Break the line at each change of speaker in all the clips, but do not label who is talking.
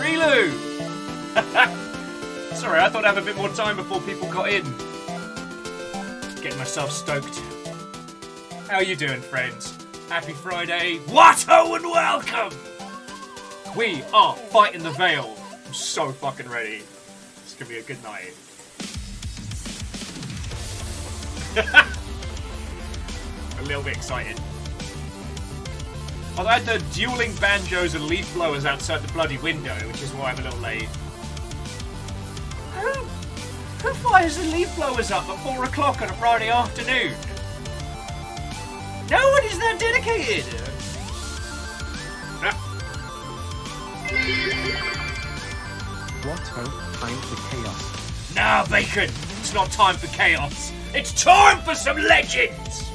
Relu! Sorry, I thought I'd have a bit more time before people got in. Getting myself stoked. How you doing, friends? Happy Friday. Watto and welcome! We are fighting the Veil. I'm so fucking ready. It's gonna be a good night. A little bit excited. Although I had the dueling banjos and leaf blowers outside the bloody window, which is why I'm a little late. Who fires the leaf blowers up at 4 o'clock on a Friday afternoon? No one is that dedicated!
Watto, time for chaos.
Nah, Bacon! It's not time for chaos! It's time for some legends!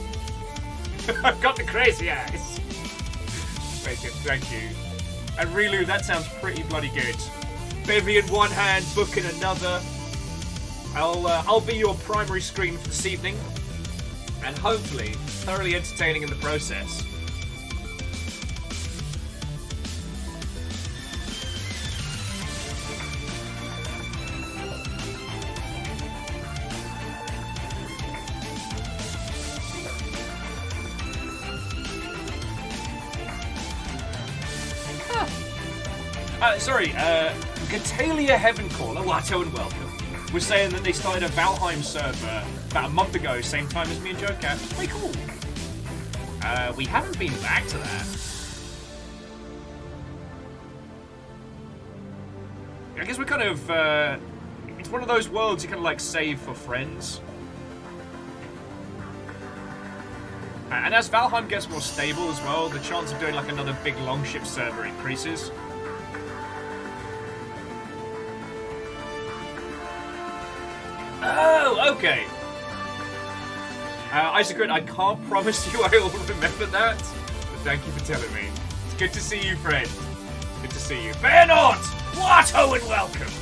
I've got the crazy eyes! Bacon, thank you. And Relu, that sounds pretty bloody good. Bevy in one hand, book in another. I'll be your primary screen for this evening, and hopefully thoroughly entertaining in the process. Sorry, Gatalia Heavencaller, Watto and welcome, was saying that they started a Valheim server about a month ago, same time as me and Joe Cat. Pretty cool. We haven't been back to that. I guess we're kind of, it's one of those worlds you kind of like save for friends. And as Valheim gets more stable as well, the chance of doing like another big longship server increases. Oh, okay. Isaac, I can't promise you I will remember that, but thank you for telling me. It's good to see you, friend. Good to see you. Feyenoord! Watto and welcome!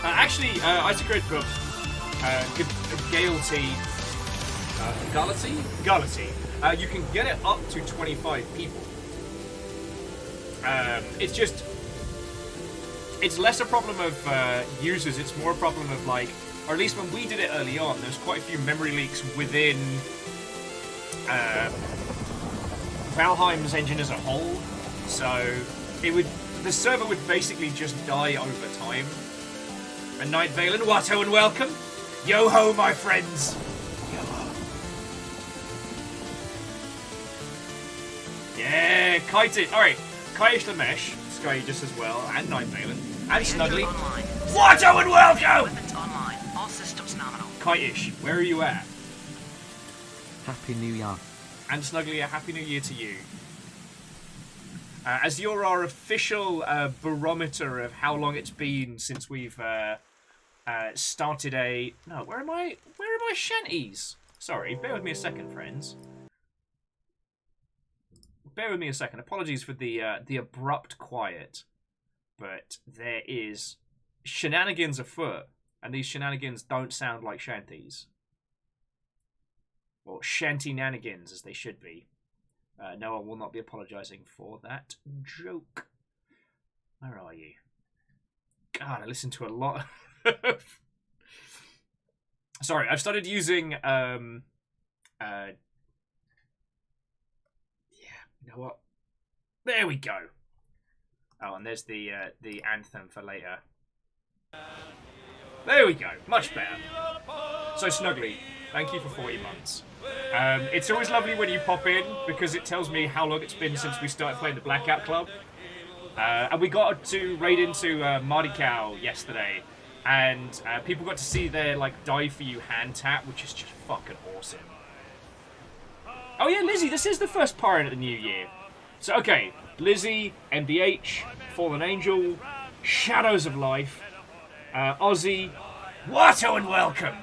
Actually, Isaac got Galati. You can get it up to 25 people. It's less a problem of users, it's more a problem of like, or at least when we did it early on, there's quite a few memory leaks within Valheim's engine as a whole. So the server would basically just die over time. And Night Valen, Watto and welcome. Yo ho, my friends. Yo ho. Yeah, Kite. Alright, Kaish Lamesh, Sky just as well, and Night Valen, and Snuggly. Watto and welcome!
Weapons online. All systems nominal.
Kite-ish, where are you at?
Happy New Year.
And Snuggly, a Happy New Year to you. As you're our official barometer of how long it's been since we've started a... No, where are my shanties? Sorry, bear with me a second, friends. Bear with me a second. Apologies for the abrupt quiet. But there is shenanigans afoot, and these shenanigans don't sound like shanties. Or shanty-nanigans, as they should be. No, I will not be apologising for that joke. Where are you? God, I listen to a lot. Sorry, I've started using. Yeah, you know what? There we go. Oh, and there's the anthem for later. There we go. Much better. So Snuggly, thank you for 40 months. It's always lovely when you pop in because it tells me how long it's been since we started playing the Blackout Club. And we got to raid into Mardi Cow yesterday, and people got to see their like die for you hand tap, which is just fucking awesome. Oh yeah, Lizzie, this is the first pirate of the new year. So okay, Lizzie, MDH, Fallen Angel, Shadows of Life, Ozzy, Watto and welcome.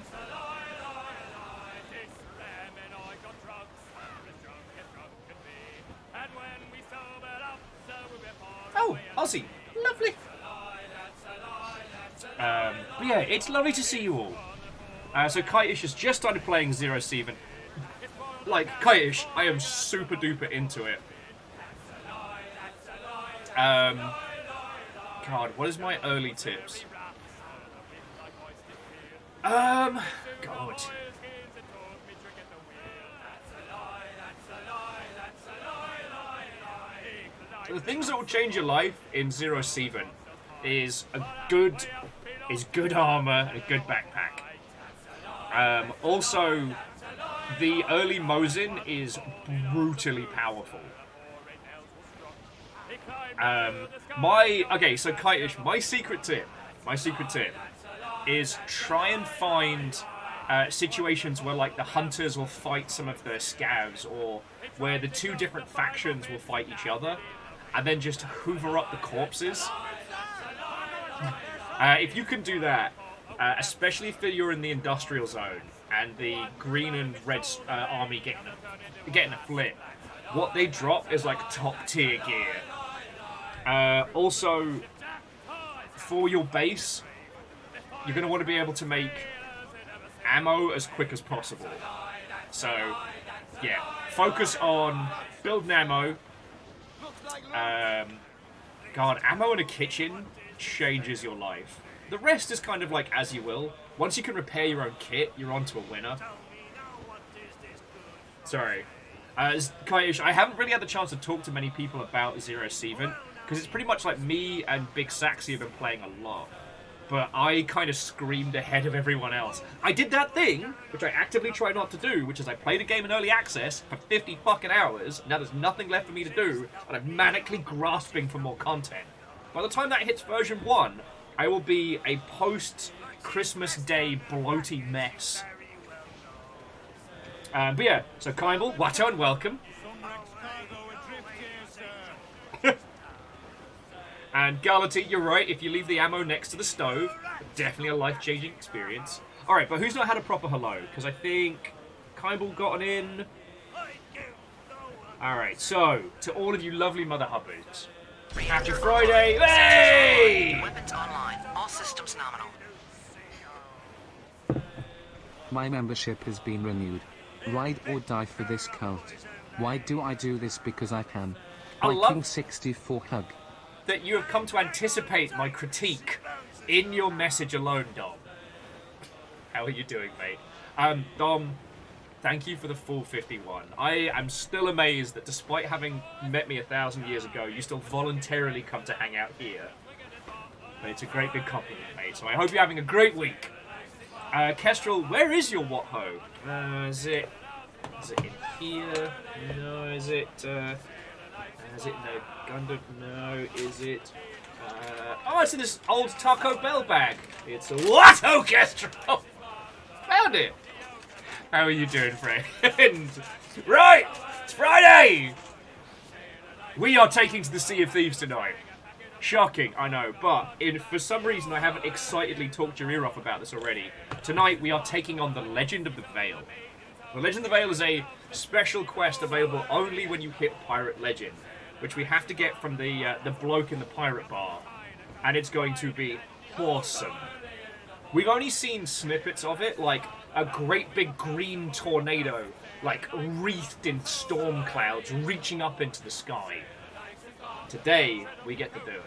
Oh, Ozzy, lovely. But yeah, it's lovely to see you all. So Kite-ish has just started playing Zero Seven. Like, Kite-ish, I am super duper into it. God, what is my early tips? God. So the things that will change your life in Zero Seven is good armor and a good backpack. Also, the early Mosin is brutally powerful. So Kite-ish, my secret tip is try and find situations where like the hunters will fight some of the scavs, or where the two different factions will fight each other, and then just hoover up the corpses. If you can do that, especially if you're in the industrial zone and the green and red army getting a flip, what they drop is like top tier gear. Also, for your base, you're going to want to be able to make ammo as quick as possible. So, yeah, focus on building ammo. God, ammo in a kitchen changes your life. The rest is kind of like as you will. Once you can repair your own kit, you're on to a winner. Sorry. Kite-ish, I haven't really had the chance to talk to many people about Zero Seven, because it's pretty much like me and Big Saxy have been playing a lot. But I kind of screamed ahead of everyone else. I did that thing, which I actively try not to do, which is I played a game in early access for 50 fucking hours, now there's nothing left for me to do, and I'm manically grasping for more content. By the time that hits version 1, I will be a post-Christmas Day bloaty mess. But yeah, so Kymble, Watto, and welcome. And Galati, you're right, if you leave the ammo next to the stove, definitely a life-changing experience. Alright, but who's not had a proper hello? Because I think Kymble got an in. Alright, so, to all of you lovely Mother Hubbards, happy Friday! Hey!
Weapons online. All systems nominal.
My membership has been renewed. Ride or die for this cult. Why do I do this? Because I can.
I love
Viking 64 hug.
that you have come to anticipate my critique in your message alone, Dom. How are you doing, mate? Dom, thank you for the full 51. I am still amazed that despite having met me 1,000 years ago, you still voluntarily come to hang out here. But it's a great big compliment, mate, so I hope you're having a great week. Kestrel, where is your what-ho? Is it in here? No, is it no Gundam? No, is it? Oh, it's in this old Taco Bell bag. It's a what-ho, Kestrel! Found it! How are you doing, friend? Right! It's Friday! We are taking to the Sea of Thieves tonight. Shocking, I know, but for some reason I haven't excitedly talked your ear off about this already. Tonight we are taking on the Legend of the Veil. The Legend of the Veil is a special quest available only when you hit Pirate Legend, which we have to get from the bloke in the pirate bar, and it's going to be awesome. We've only seen snippets of it, like a great big green tornado, like wreathed in storm clouds, reaching up into the sky. Today, we get to do it.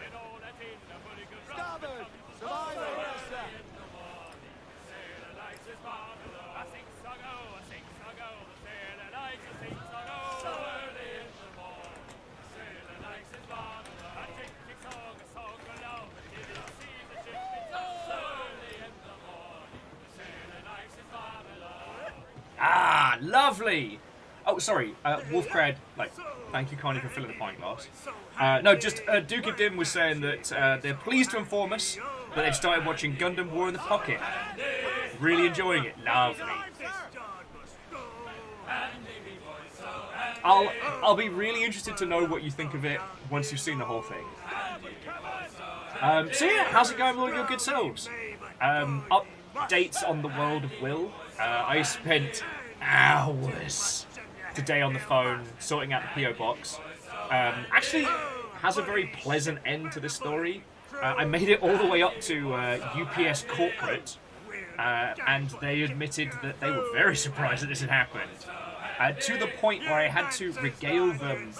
Ah, lovely! Oh, sorry, Wolfcrad, thank you kindly for filling the pint glass. Duke of Dim was saying that they're pleased to inform us that they've started watching Gundam War in the Pocket. Really enjoying it. Lovely. I'll be really interested to know what you think of it once you've seen the whole thing. So yeah, how's it going with all your good selves? Updates on the world of Will. I spent hours today on the phone sorting out the PO box. Actually has a very pleasant end to the story. I made it all the way up to UPS corporate, and they admitted that they were very surprised that this had happened. To the point where I had to regale them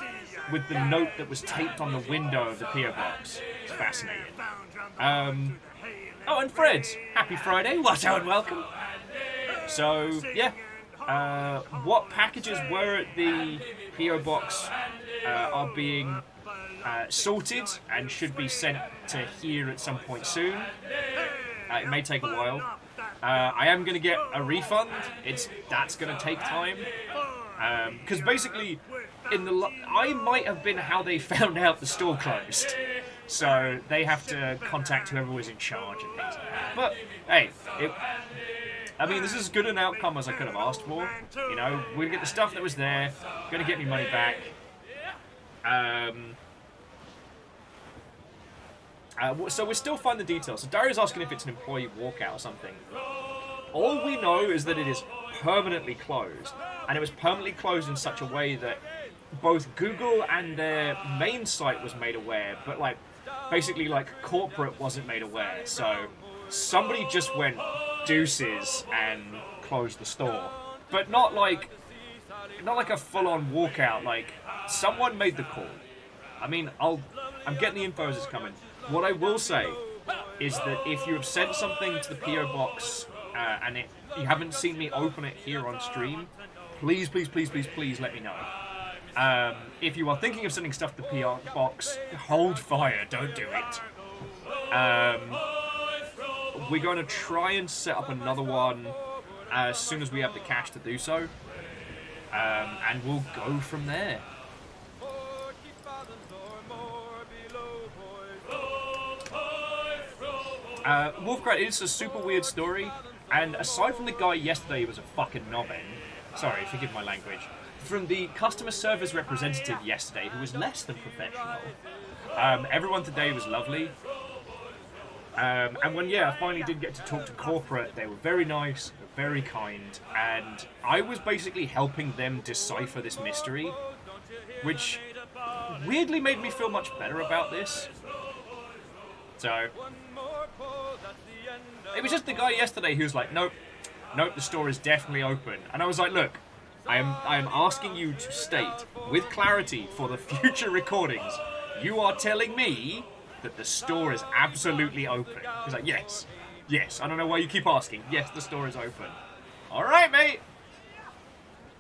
with the note that was taped on the window of the PO box. It's fascinating. Oh, and Fred, happy Friday, what and welcome. So, yeah, what packages were at the PO box are being sorted and should be sent to here at some point soon. It may take a while. I am going to get a refund. That's going to take time. Because basically, I might have been how they found out the store closed. So they have to contact whoever was in charge and things like that. But, hey, this is as good an outcome as I could have asked for. You know, we're going to get the stuff that was there, going to get me money back. So we're still finding the details. So Dario's asking if it's an employee walkout or something. All we know is that it is permanently closed. And it was permanently closed in such a way that both Google and their main site was made aware, but basically corporate wasn't made aware. So somebody just went deuces and closed the store. But not like a full-on walkout. Someone made the call. I'm getting the info as it's coming. What I will say is that if you have sent something to the PO box and you haven't seen me open it here on stream, please let me know. If you are thinking of sending stuff to the PO box, hold fire, don't do it. We're going to try and set up another one as soon as we have the cash to do so. And we'll go from there. Wolfgrad, it's a super weird story, and aside from the guy yesterday who was a fucking knobhead, sorry, forgive my language, from the customer service representative yesterday who was less than professional, everyone today was lovely. And when, I finally did get to talk to corporate, they were very nice, very kind, and I was basically helping them decipher this mystery, which weirdly made me feel much better about this. So it was just the guy yesterday who was like, nope, the store is definitely open. And I was like, look, I am asking you to state with clarity for the future recordings, you are telling me that the store is absolutely open. He's like, yes, I don't know why you keep asking. Yes, the store is open. All right, mate.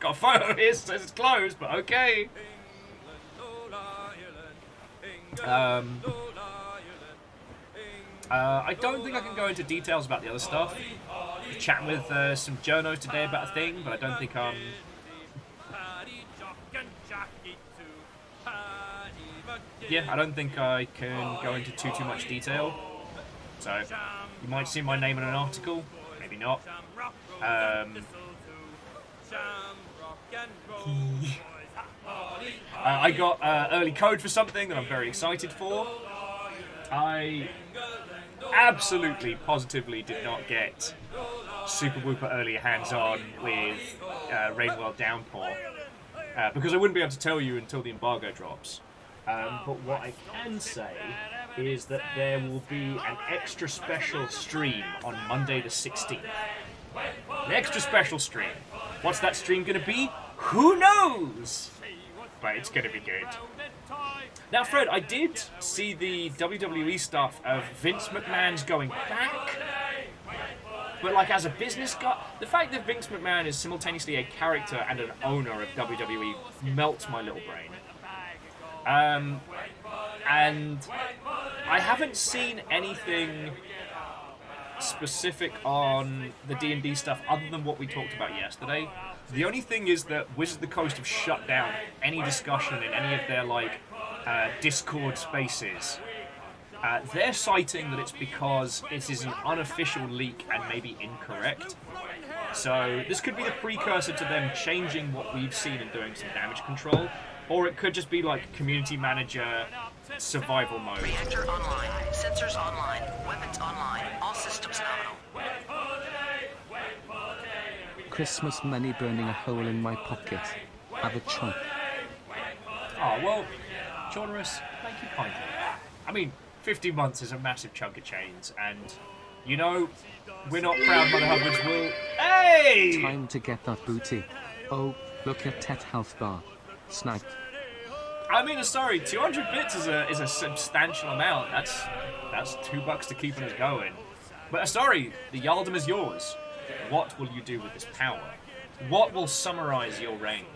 Got a photo here, says it's closed, but okay. I don't think I can go into details about the other stuff. I was chatting with some journos today about a thing, but I don't think I don't think I can go into too much detail. So you might see my name in an article, maybe not. I got early code for something that I'm very excited for. I absolutely, positively did not get Super Wooper early hands-on with Rainwell Downpour because I wouldn't be able to tell you until the embargo drops. But what I can say is that there will be an extra special stream on Monday the 16th. An extra special stream. What's that stream going to be? Who knows? But it's going to be good. Now, Fred, I did see the WWE stuff of Vince McMahon's going back. But, as a business guy, the fact that Vince McMahon is simultaneously a character and an owner of WWE melts my little brain. And I haven't seen anything specific on the D&D stuff other than what we talked about yesterday. The only thing is that Wizards of the Coast have shut down any discussion in any of their Discord spaces. They're citing that it's because it is an unofficial leak and maybe incorrect. So this could be the precursor to them changing what we've seen and doing some damage control. Or it could just be community manager survival mode.
Reactor online, sensors online, weapons online, all systems nominal.
Christmas money burning a hole in my pocket. Have a chunk.
Oh, well, Jonas, thank you kindly. 50 months is a massive chunk of change, and you know, we're not proud Mother Hubbards will. Hey!
Time to get that booty. Oh, look at Tet health bar. Snagged.
I mean, sorry, 200 bits is a substantial amount. That's $2 to keeping us going. But sorry, the Yaldom is yours. What will you do with this power? What will summarize your reign?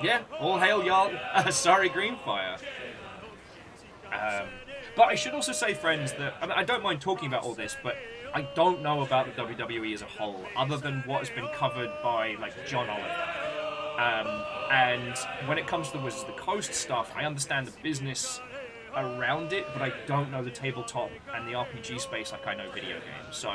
Yeah, all hail Jarl. Sorry, Greenfire. But I should also say, friends, that I don't mind talking about all this, but I don't know about the WWE as a whole, other than what has been covered by like John Oliver. And when it comes to the Wizards of the Coast stuff, I understand the business around it, but I don't know the tabletop and the RPG space like I know video games. So,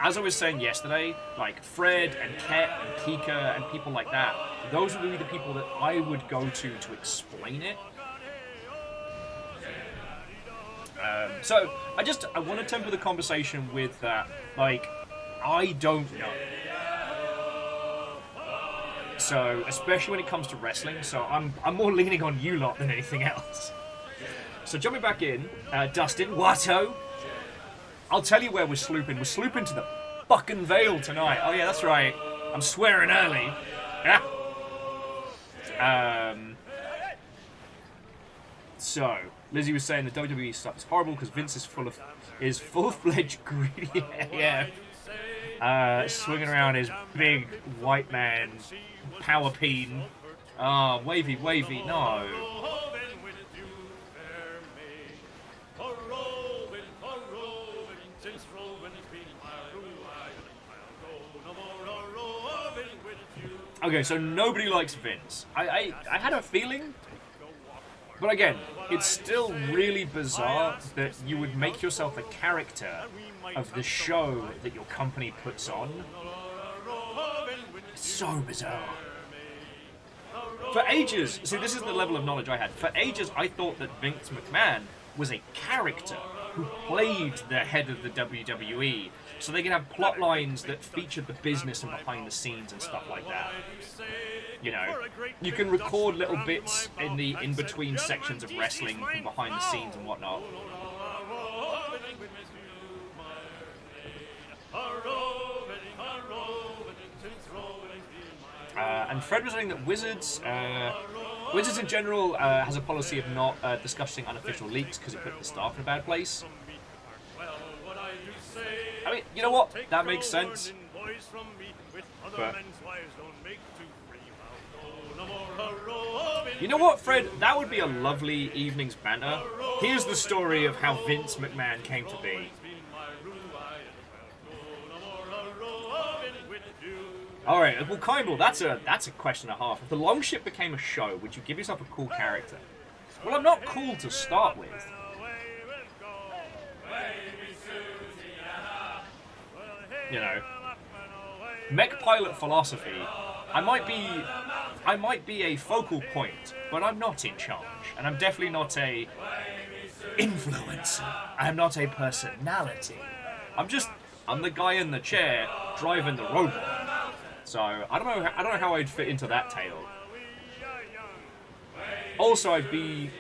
as I was saying yesterday, like Fred and Ket and Kika and people like that, those would be the people that I would go to explain it. So, I want to temper the conversation with that, like, I don't know. So, especially when it comes to wrestling, so I'm more leaning on you lot than anything else. So, jumping back in, Dustin, Watto, I'll tell you where we're slooping. We're slooping to the fucking Vale tonight. Oh yeah, that's right. I'm swearing early. Yeah. So, Lizzie was saying the WWE stuff is horrible because Vince is full-fledged greedy AF. Swinging around his big white man power peen. Oh, wavy, no. Okay, so nobody likes Vince. I had a feeling, but again, it's still really bizarre that you would make yourself a character of the show that your company puts on. It's so bizarre. For ages, see, this is the level of knowledge I had. For ages, I thought that Vince McMahon was a character who played the head of the WWE, so they could have plot lines that featured the business and behind the scenes and stuff like that. You know, you can record little bits in the in-between sections of wrestling from behind the scenes and whatnot. And Fred was saying that Wizards in general has a policy of not discussing unofficial leaks because it put the staff in a bad place. I mean, you know what? That makes sense. But you know what, Fred? That would be a lovely evening's banter. Here's the story of how Vince McMahon came to be. Alright, well, Kymble, that's a question and a half. If the Longship became a show, would you give yourself a cool character? Well, I'm not cool to start with. You know, mech pilot philosophy. I might be a focal point, but I'm not in charge, and I'm definitely not a influencer. I'm not a personality. I'm the guy in the chair driving the robot. So I don't know how I'd fit into that tale. Also, I'd be.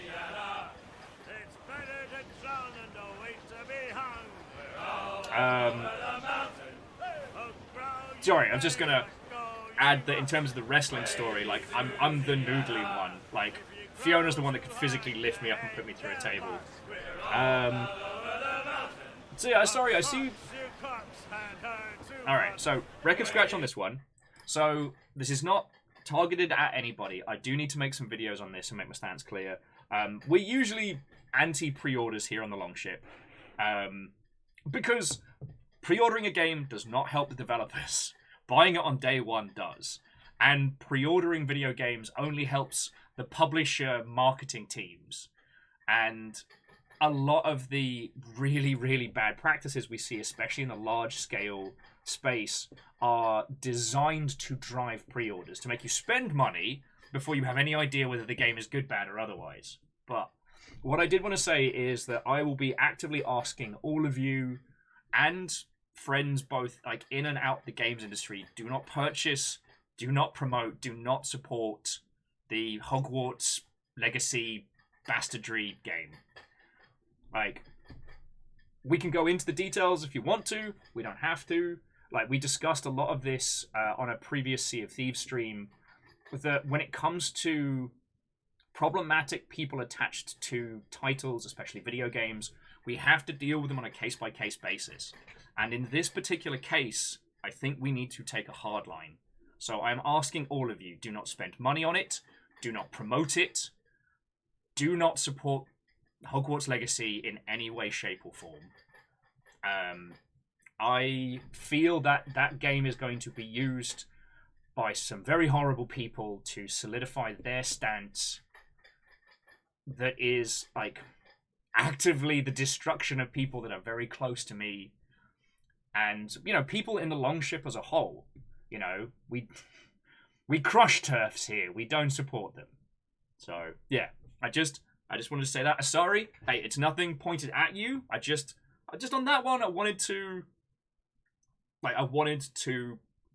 Sorry, I'm just gonna add that in terms of the wrestling story, like I'm the noodly one. Like Fiona's the one that could physically lift me up and put me through a table. So yeah, sorry, I see. All right, so record scratch on this one. So this is not targeted at anybody. I do need to make some videos on this and make my stance clear. We're usually anti-pre-orders here on the Longship, because pre-ordering a game does not help the developers. Buying it on day one does. And pre-ordering video games only helps the publisher marketing teams. And a lot of the really, really bad practices we see, especially in the large-scale space, are designed to drive pre-orders, to make you spend money before you have any idea whether the game is good, bad, or otherwise. But what I did want to say is that I will be actively asking all of you and friends both like in and out the games industry, do not purchase, do not promote, do not support the Hogwarts legacy bastardry game. Like, we can go into the details if you want to. We don't have to. Like, we discussed a lot of this on a previous Sea of Thieves stream. That when it comes to problematic people attached to titles, especially video games, we have to deal with them on a case-by-case basis. And in this particular case, I think we need to take a hard line. So I'm asking all of you, do not spend money on it. Do not promote it. Do not support Hogwarts Legacy in any way, shape, or form. I feel that that game is going to be used by some very horrible people to solidify their stance that is, like, actively the destruction of people that are very close to me. And, you know, people in the Longship as a whole. You know, we crush turfs here. We don't support them. So, yeah, I just wanted to say that. Sorry. Hey, it's nothing pointed at you. I just on that one, I wanted to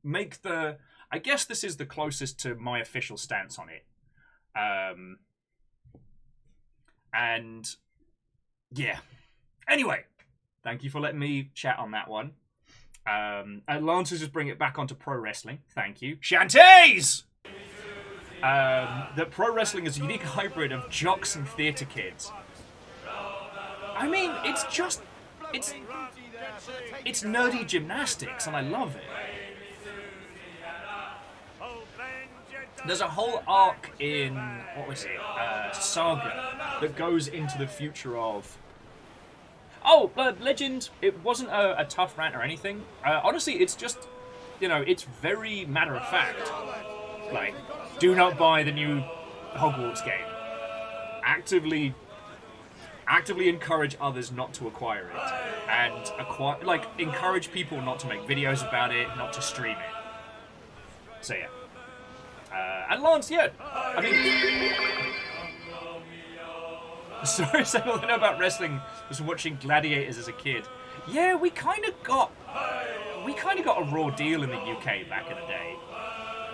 make the... I guess this is the closest to my official stance on it. And, yeah. Anyway, thank you for letting me chat on that one. And Lance will just bring it back onto pro wrestling. Thank you. Shanties! That pro wrestling is a unique hybrid of jocks and theatre kids. I mean, it's nerdy gymnastics, and I love it. There's a whole arc in, Saga, that goes into the future of... Oh, Legend, it wasn't a tough rant or anything. Honestly, it's just, you know, it's very matter-of-fact. Like, do not buy the new Hogwarts game. Actively encourage others not to acquire it. And encourage people not to make videos about it, not to stream it. So, yeah. And Lance, yeah. I mean... Sorry, saying all I know about wrestling was from watching Gladiators as a kid. Yeah, we kind of got a raw deal in the UK back in the day.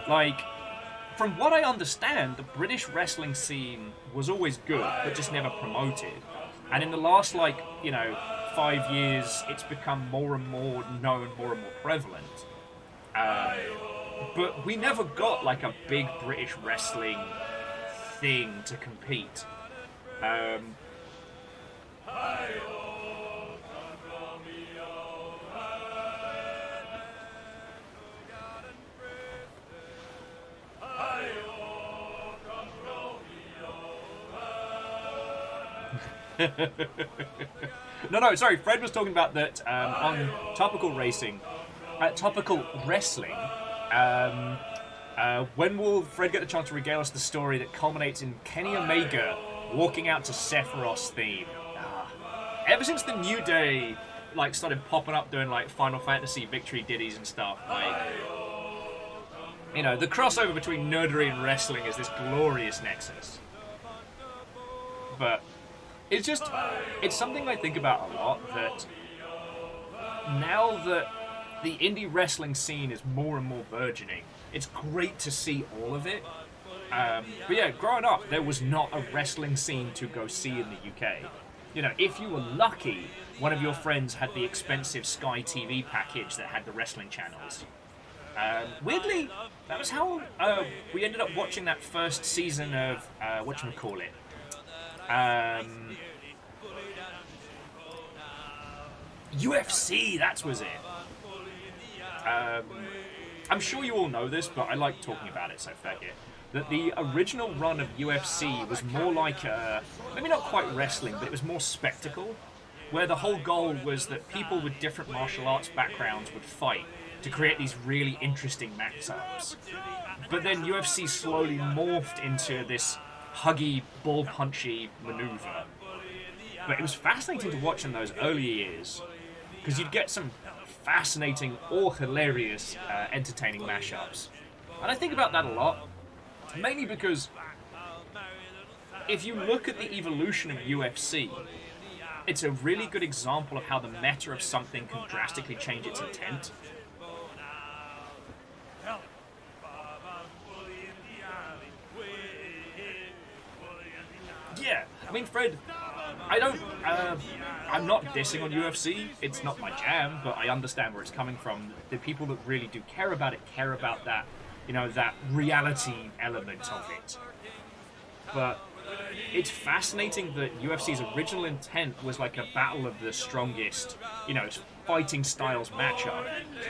Like, from what I understand, the British wrestling scene was always good, but just never promoted. And in the last, 5 years, it's become more and more known, more and more prevalent. But we never got, a big British wrestling thing to compete. No, sorry, Fred was talking about that on Topical Racing, Topical Wrestling. When will Fred get the chance to regale us the story that culminates in Kenny Omega walking out to Sephiroth's theme? Ever since the New Day started popping up doing Final Fantasy victory ditties and stuff, the crossover between nerdery and wrestling is this glorious nexus. But it's something I think about a lot, that now that the indie wrestling scene is more and more burgeoning, it's great to see all of it. But yeah, growing up, there was not a wrestling scene to go see in the UK. If you were lucky, one of your friends had the expensive Sky TV package that had the wrestling channels. Weirdly, that was how we ended up watching that first season of, whatchamacallit? UFC, that was it. I'm sure you all know this, but I like talking about it, so fuck it. That the original run of UFC was more like maybe not quite wrestling, but it was more spectacle, where the whole goal was that people with different martial arts backgrounds would fight to create these really interesting matchups. But then UFC slowly morphed into this huggy, ball-punchy maneuver. But it was fascinating to watch in those early years, because you'd get some fascinating or hilarious entertaining mashups. And I think about that a lot, mainly because if you look at the evolution of UFC, it's a really good example of how the meta of something can drastically change its intent. Yeah, I mean, Fred, I don't. I'm not dissing on UFC. It's not my jam, but I understand where it's coming from. The people that really do care about it care about that, that reality element of it. But it's fascinating that UFC's original intent was like a battle of the strongest, fighting styles matchup,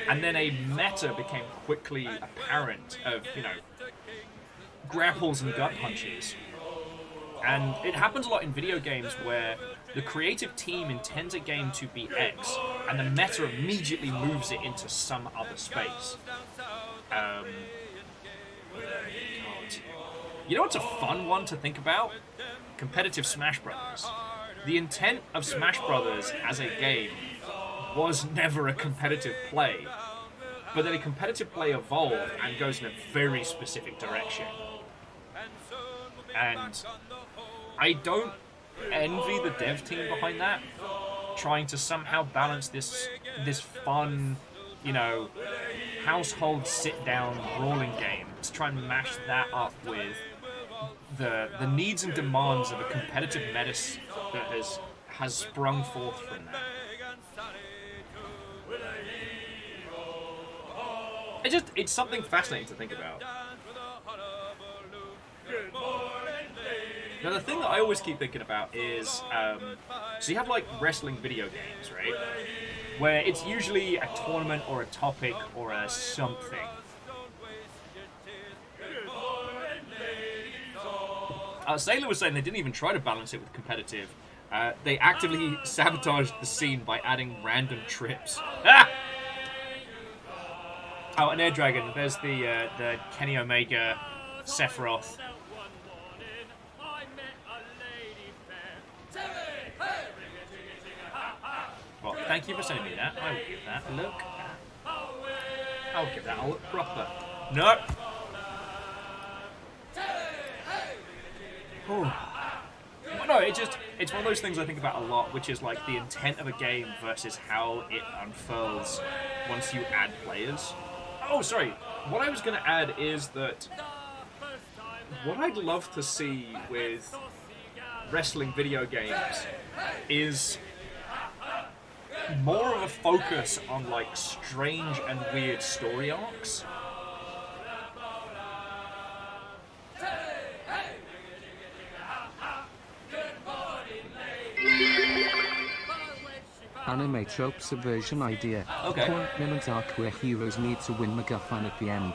and then a meta became quickly apparent of, grapples and gut punches. And it happens a lot in video games where the creative team intends a game to be X, and the meta immediately moves it into some other space. You know what's a fun one to think about? Competitive Smash Brothers. The intent of Smash Brothers as a game was never a competitive play, but then a competitive play evolved and goes in a very specific direction. And I don't envy the dev team behind that, trying to somehow balance this fun, household sit-down brawling game to try and mash that up with the needs and demands of a competitive meta that has sprung forth from that. It's something fascinating to think about. Now, the thing that I always keep thinking about is, so you have like wrestling video games, right? Where it's usually a tournament or a topic or a something. Sailor was saying they didn't even try to balance it with competitive. They actively sabotaged the scene by adding random trips. Ah! Oh, and Air Dragon. There's the Kenny Omega, Sephiroth. Well, thank you for sending me that. I will give that a look. I'll give that a look proper. No. No, it's one of those things I think about a lot, which is like the intent of a game versus how it unfurls once you add players. Oh, sorry. What I was going to add is that what I'd love to see with wrestling video games is more of a focus on like strange and weird story arcs.
Anime trope subversion idea.
Okay.
Tournament arc where heroes need to win MacGuffin at the end.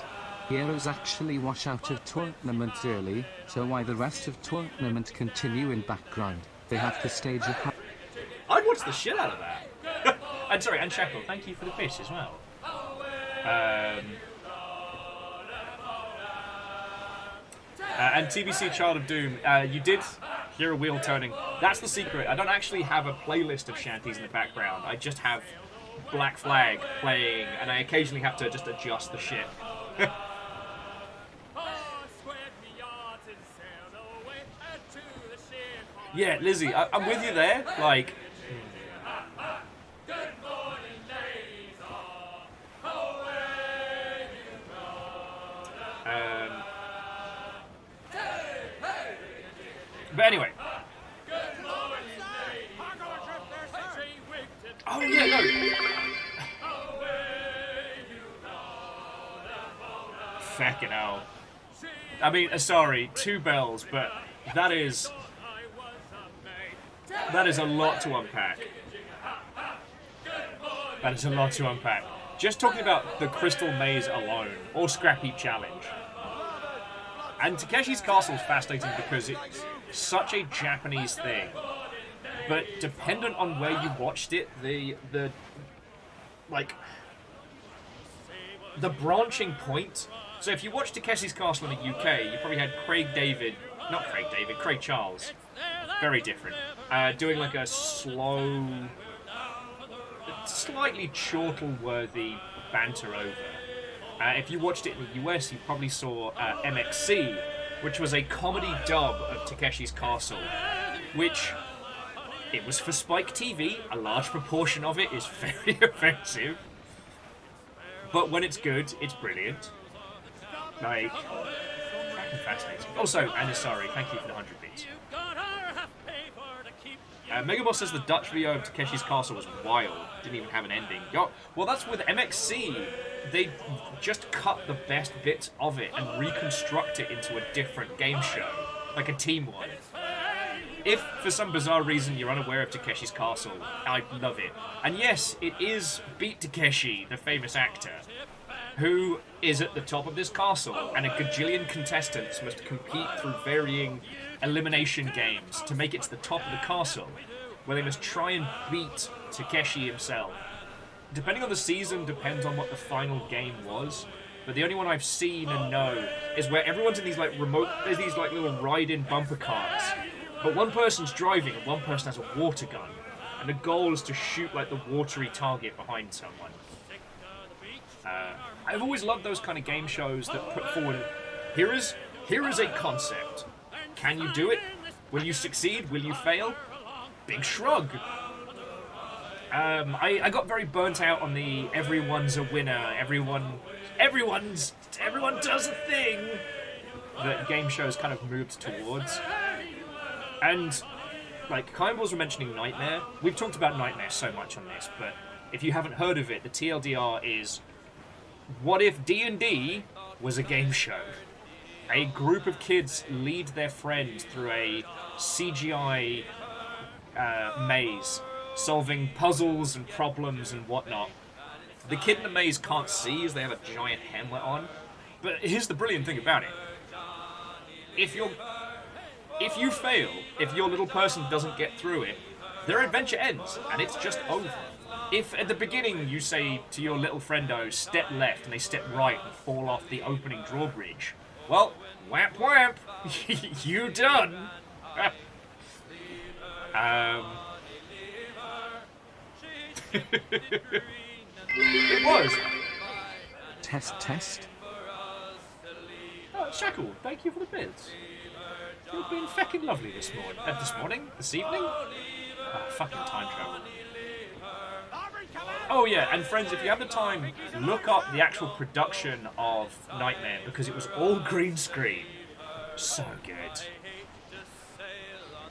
Heroes actually wash out of tournament early, so while the rest of tournament continue in background, they have to stage a...
I'd watch the shit out of that. And sorry, and Shackle, thank you for the fish as well. And TBC Child of Doom, you did hear a wheel turning. That's the secret. I don't actually have a playlist of shanties in the background. I just have Black Flag playing, and I occasionally have to just adjust the ship. Yeah, Lizzie, I'm with you there. Like, but anyway. Oh yeah, no. Fucking hell. I mean, sorry, 2 bells, but that is a lot to unpack. That is a lot to unpack. Just talking about the Crystal Maze alone, or Scrap Heap Challenge. And Takeshi's Castle is fascinating because it's such a Japanese thing. But dependent on where you watched it, the branching point. So if you watched Takeshi's Castle in the UK, you probably had Craig Charles. Very different. Doing like a slow, slightly chortle-worthy banter over. If you watched it in the US, you probably saw MXC, which was a comedy dub of Takeshi's Castle, which, it was for Spike TV, a large proportion of it is very offensive, but when it's good, it's brilliant. Like, fascinating. Also, Anisari, thank you for the 100 bits. Megaboss says the Dutch VO of Takeshi's Castle was wild. Didn't even have an ending. Yo, well, that's with MXC. They just cut the best bits of it and reconstruct it into a different game show, like a team one. If, for some bizarre reason, you're unaware of Takeshi's Castle, I love it. And yes, it is Beat Takeshi, the famous actor, who is at the top of this castle, and a gajillion contestants must compete through varying elimination games to make it to the top of the castle, where they must try and beat Takeshi himself. Depending on the season, depends on what the final game was, but the only one I've seen and know is where everyone's in these like there's these like little ride-in bumper cars, but one person's driving and one person has a water gun, and the goal is to shoot like the watery target behind someone. I've always loved those kind of game shows that put forward, here is a concept. Can you do it? Will you succeed? Will you fail? Big shrug. I got very burnt out on the everyone's a winner, everyone does a thing that game shows kind of moved towards. And like Kaimbals were mentioning Nightmare. We've talked about Nightmare so much on this, but if you haven't heard of it, the TLDR is, what if D&D was a game show? A group of kids lead their friends through a CGI maze, solving puzzles and problems and whatnot. The kid in the maze can't see as they have a giant helmet on, but here's the brilliant thing about it. If you fail, if your little person doesn't get through it, their adventure ends, and it's just over. If at the beginning you say to your little friendo, step left, and they step right and fall off the opening drawbridge, well, whamp whamp, you done. It was.
Test.
Oh, Shackle, thank you for the bits. You've been feckin' lovely this morning? This evening? Oh, fucking time travel. Oh yeah, and friends, if you have the time, look up the actual production of Nightmare, because it was all green screen. So good.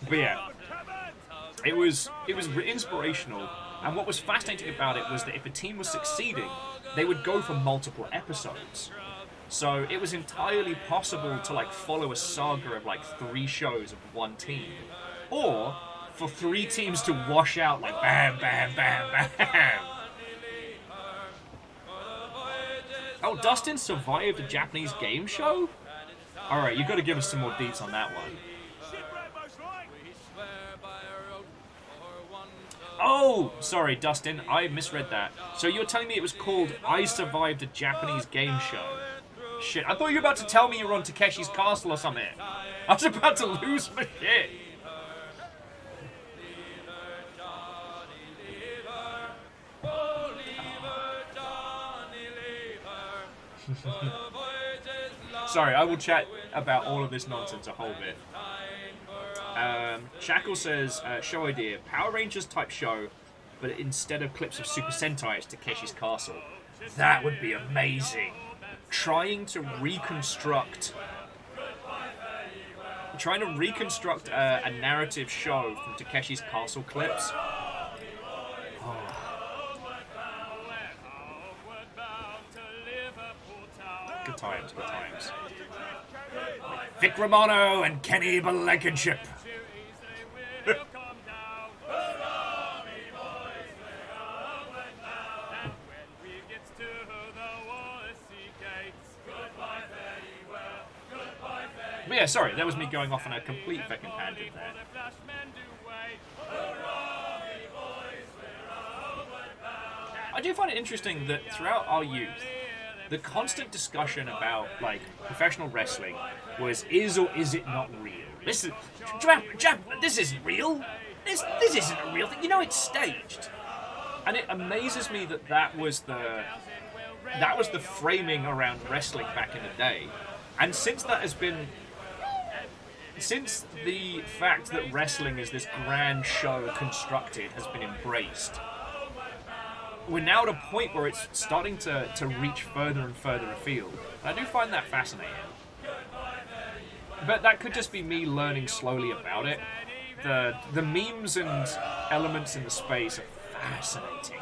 But yeah, it was inspirational, and what was fascinating about it was that if a team was succeeding, they would go for multiple episodes. So it was entirely possible to like follow a saga of like 3 shows of one team, or for 3 teams to wash out like bam, bam, bam, bam. Oh, Dustin survived a Japanese game show? Alright, you've got to give us some more deets on that one. Oh, sorry, Dustin, I misread that. So you're telling me it was called I Survived a Japanese Game Show? Shit, I thought you were about to tell me you were on Takeshi's Castle or something. I was about to lose my shit. Sorry, I will chat about all of this nonsense a whole bit. Shackle says, show idea, Power Rangers type show, but instead of clips of Super Sentai, it's Takeshi's Castle. That would be amazing. Trying to reconstruct a narrative show from Takeshi's Castle clips. Oh. Good times, good times. Vic Romano and Kenny Blankenship. But yeah, sorry, that was me going off on a complete fucking tangent there. I do find it interesting that throughout our youth, the constant discussion about like professional wrestling was is or is it not real? This isn't real. This isn't a real thing. You know, it's staged. And it amazes me that that was the framing around wrestling back in the day. And since the fact that wrestling is this grand show constructed has been embraced, we're now at a point where it's starting to reach further and further afield. And I do find that fascinating. But that could just be me learning slowly about it. the memes and elements in the space are fascinating.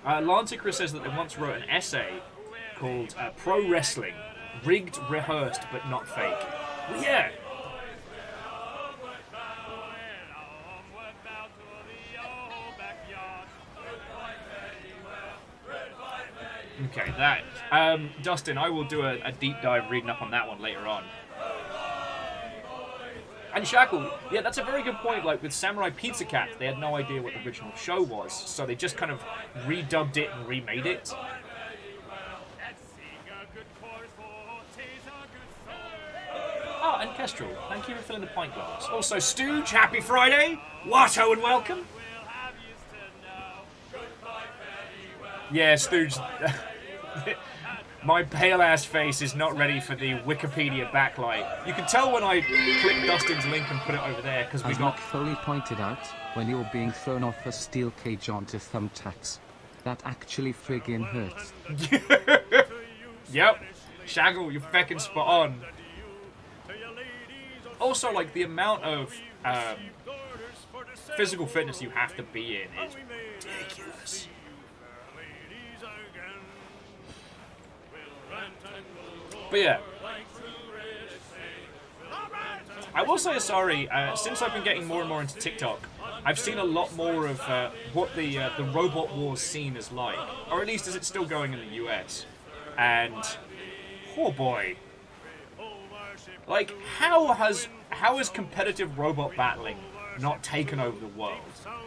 Lanticra says that they once wrote an essay called Pro Wrestling, Rigged, Rehearsed, but Not Fake. Well, yeah. Okay, that. Dustin, I will do a deep dive reading up on that one later on. And Shackle, yeah, that's a very good point. Like with Samurai Pizza Cat, they had no idea what the original show was, so they just kind of redubbed it and remade it. Oh, and Kestrel, thank you for filling the pint glass. Also, Stooge, happy Friday. Watto and welcome. Yeah, Stooge. My pale-ass face is not ready for the Wikipedia backlight. You can tell when I click Dustin's link and put it over there, because we
As
got...
Mark Foley pointed out, when you're being thrown off a steel cage onto thumbtacks, that actually friggin' hurts.
Yep. Shaggle, you're feckin' spot on. Also, like, the amount of physical fitness you have to be in is ridiculous. But yeah, I will say sorry. Since I've been getting more and more into TikTok, I've seen a lot more of what the Robot Wars scene is like, or at least is it still going in the US? And oh boy, like how has competitive robot battling not taken over the world?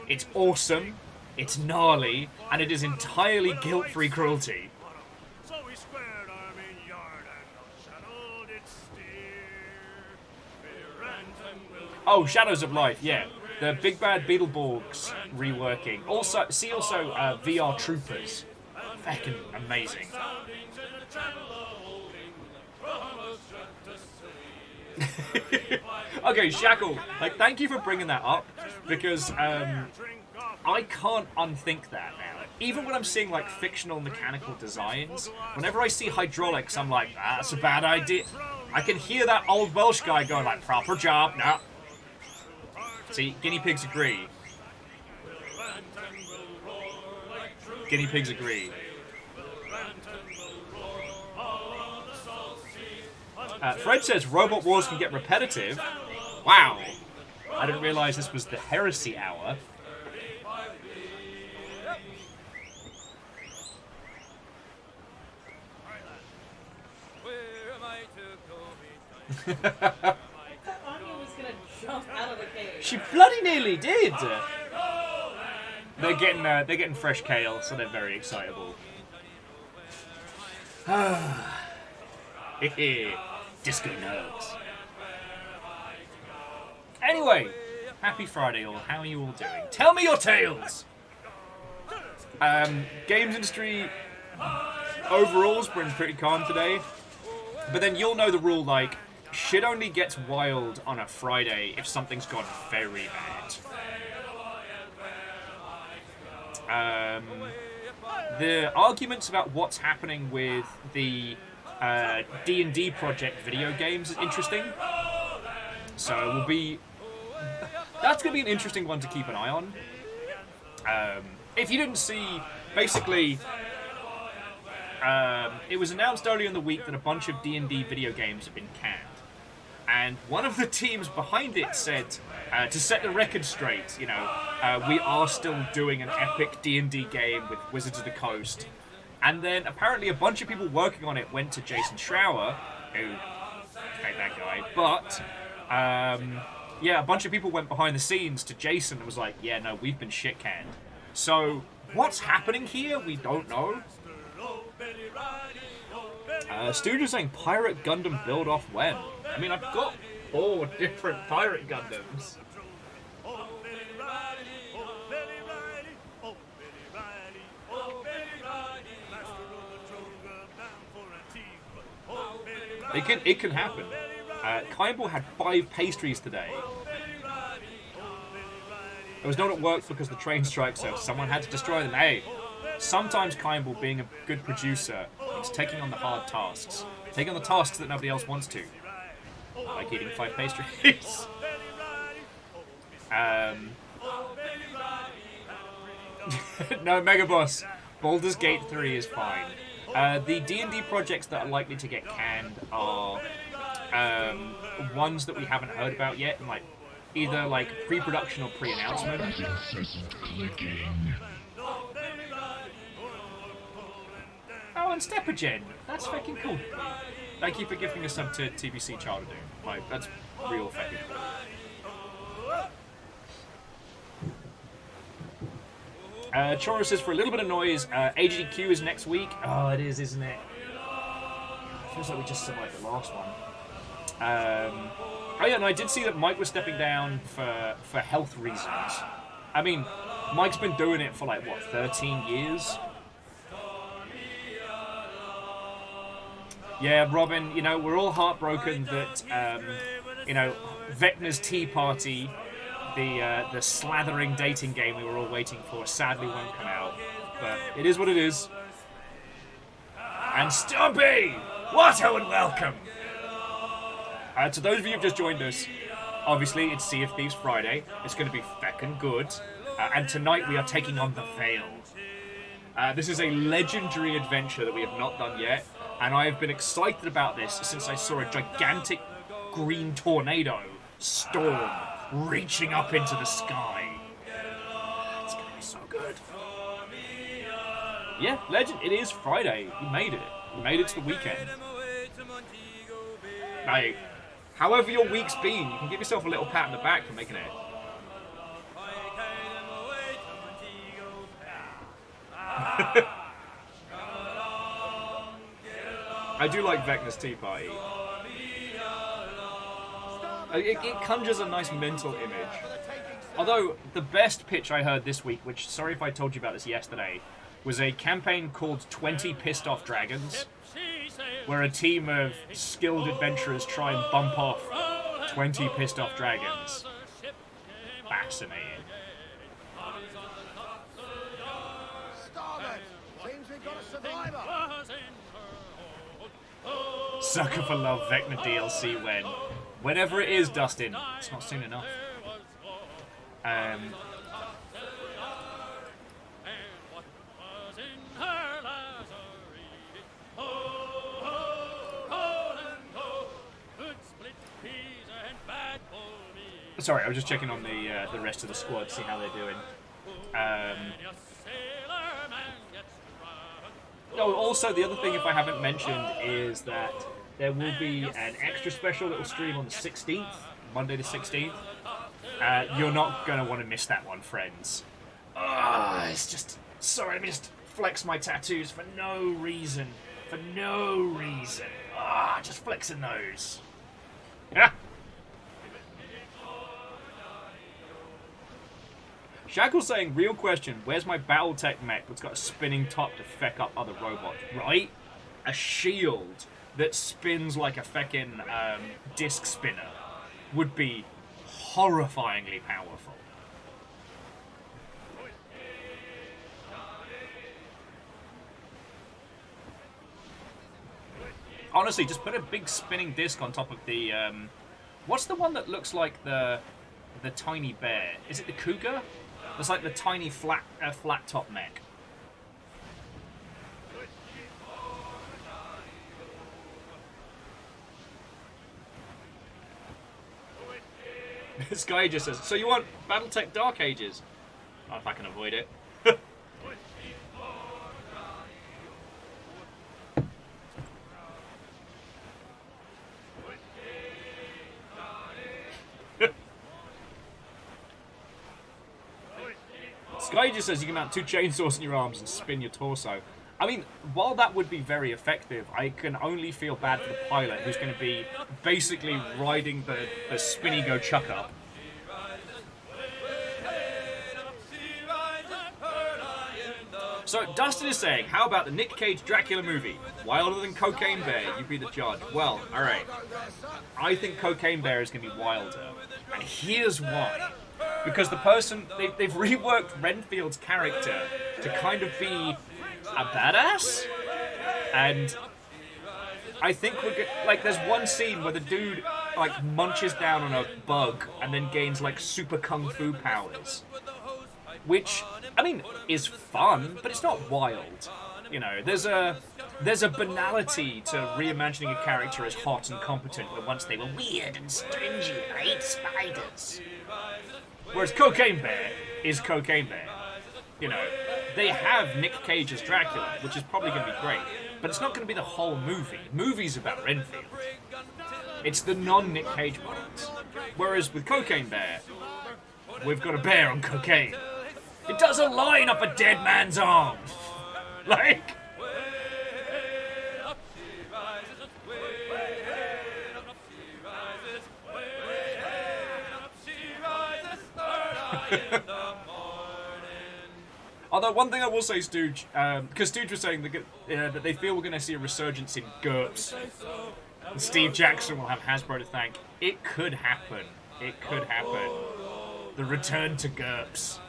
It's awesome, it's gnarly, and it is entirely guilt-free cruelty. Oh, Shadows of Life, yeah. The Big Bad Beetleborgs reworking. Also, VR Troopers. Fucking amazing. Okay, Shackle, like, thank you for bringing that up, because I can't unthink that now. Even when I'm seeing, like, fictional mechanical designs, whenever I see hydraulics, I'm like, that's a bad idea. I can hear that old Welsh guy going, like, proper job, nah. See, guinea pigs agree. Guinea pigs agree. Fred says Robot Wars can get repetitive. Wow. I didn't realize this was the Heresy Hour. She bloody nearly did. They're getting fresh kale, so they're very excitable. Disco nugs. Anyway, happy Friday all. How are you all doing? Tell me your tales. Games industry overall's been pretty calm today, but then you'll know the rule, like, shit only gets wild on a Friday if something's gone very bad. The arguments about what's happening with the D&D project video games is interesting. So that's going to be an interesting one to keep an eye on. If you didn't see, basically, it was announced earlier in the week that a bunch of D&D video games have been canned. And one of the teams behind it said, to set the record straight, you know, we are still doing an epic D&D game with Wizards of the Coast. And then apparently a bunch of people working on it went to Jason Schreier, who, hate that guy, but, yeah, a bunch of people went behind the scenes to Jason and was like, yeah, no, we've been shit canned. So, what's happening here? We don't know. Stooge is saying Pirate Gundam build off when? I mean, I've got 4 different Pirate Gundams. It can happen. Kaimball had 5 pastries today. It was not at work because the train strike, so someone had to destroy them. Hey, sometimes Kaimball, being a good producer, means taking on the hard tasks. Taking on the tasks that nobody else wants to. Like eating 5 pastries. No, Mega Boss. Baldur's Gate 3 is fine. The D&D projects that are likely to get canned are ones that we haven't heard about yet, and like either like pre-production or pre-announcement. Oh, and Steppagen. That's fucking cool. Thank you for giving us sub to TBC Child of Doom. Like, that's real fucking cool. Choro says, for a little bit of noise, AGDQ is next week. Oh, it is, isn't it? Feels like we just survived the last one. Oh yeah, and I did see that Mike was stepping down for health reasons. I mean, Mike's been doing it for like, what, 13 years? Yeah, Robin, you know, we're all heartbroken that, you know, Vecna's Tea Party, the slathering dating game we were all waiting for, sadly won't come out. But it is what it is. And Stumpy! What a welcome! To those of you who've just joined us, obviously it's Sea of Thieves Friday. It's going to be feckin' good. And tonight we are taking on the Veil. This is a legendary adventure that we have not done yet. And I have been excited about this since I saw a gigantic green tornado storm reaching up into the sky. It's going to be so good. Yeah, legend. It is Friday. You made it. You made it to the weekend. Like, however your week's been, you can give yourself a little pat on the back for making it. I do like Vecna's Tea Party. It conjures a nice mental image. Although, the best pitch I heard this week, which, sorry if I told you about this yesterday, was a campaign called 20 Pissed Off Dragons, where a team of skilled adventurers try and bump off 20 pissed off dragons. Fascinating. Sucker for Love Vecna DLC when? Whenever it is, Dustin. It's not soon enough. Sorry, I was just checking on the rest of the squad to see how they're doing. Oh, also, the other thing, if I haven't mentioned, is that there will be an extra special little stream on the 16th, Monday the 16th. You're not going to want to miss that one, friends. It's just... Sorry, let me just flex my tattoos for no reason. For no reason. Just flexing those. Yeah. Shackle's saying, real question, where's my Battletech mech that's got a spinning top to feck up other robots? Right? A shield that spins like a feckin' disc spinner would be horrifyingly powerful. Honestly, just put a big spinning disc on top of the... what's the one that looks like the tiny bear? Is it the cougar? It's like the tiny flat top mech. This guy just says, so you want Battletech Dark Ages? Oh, if I can avoid it. Sky just says you can mount 2 chainsaws in your arms and spin your torso. I mean, while that would be very effective, I can only feel bad for the pilot who's going to be basically riding the spinny go chuck up. So, Dustin is saying, how about the Nick Cage Dracula movie? Wilder than Cocaine Bear, you be the judge. Well, alright. I think Cocaine Bear is going to be wilder. And here's why. Because the person, they've reworked Renfield's character to kind of be a badass? And I think we're like, there's one scene where the dude like munches down on a bug and then gains like super kung fu powers, which I mean is fun, but it's not wild. You know, there's a banality to reimagining a character as hot and competent when once they were weird and stringy and ate spiders. Whereas Cocaine Bear is Cocaine Bear. You know, they have Nick Cage as Dracula, which is probably going to be great, but it's not going to be the whole movie. The movie's about Renfield. It's the non-Nick Cage parts. Whereas with Cocaine Bear, we've got a bear on cocaine. It doesn't line up a dead man's arm. Like... Although one thing I will say, Stooge, because Stooge was saying that they feel we're going to see a resurgence in GURPS. Steve Jackson will have Hasbro to thank. It could happen. It could happen. The return to GURPS.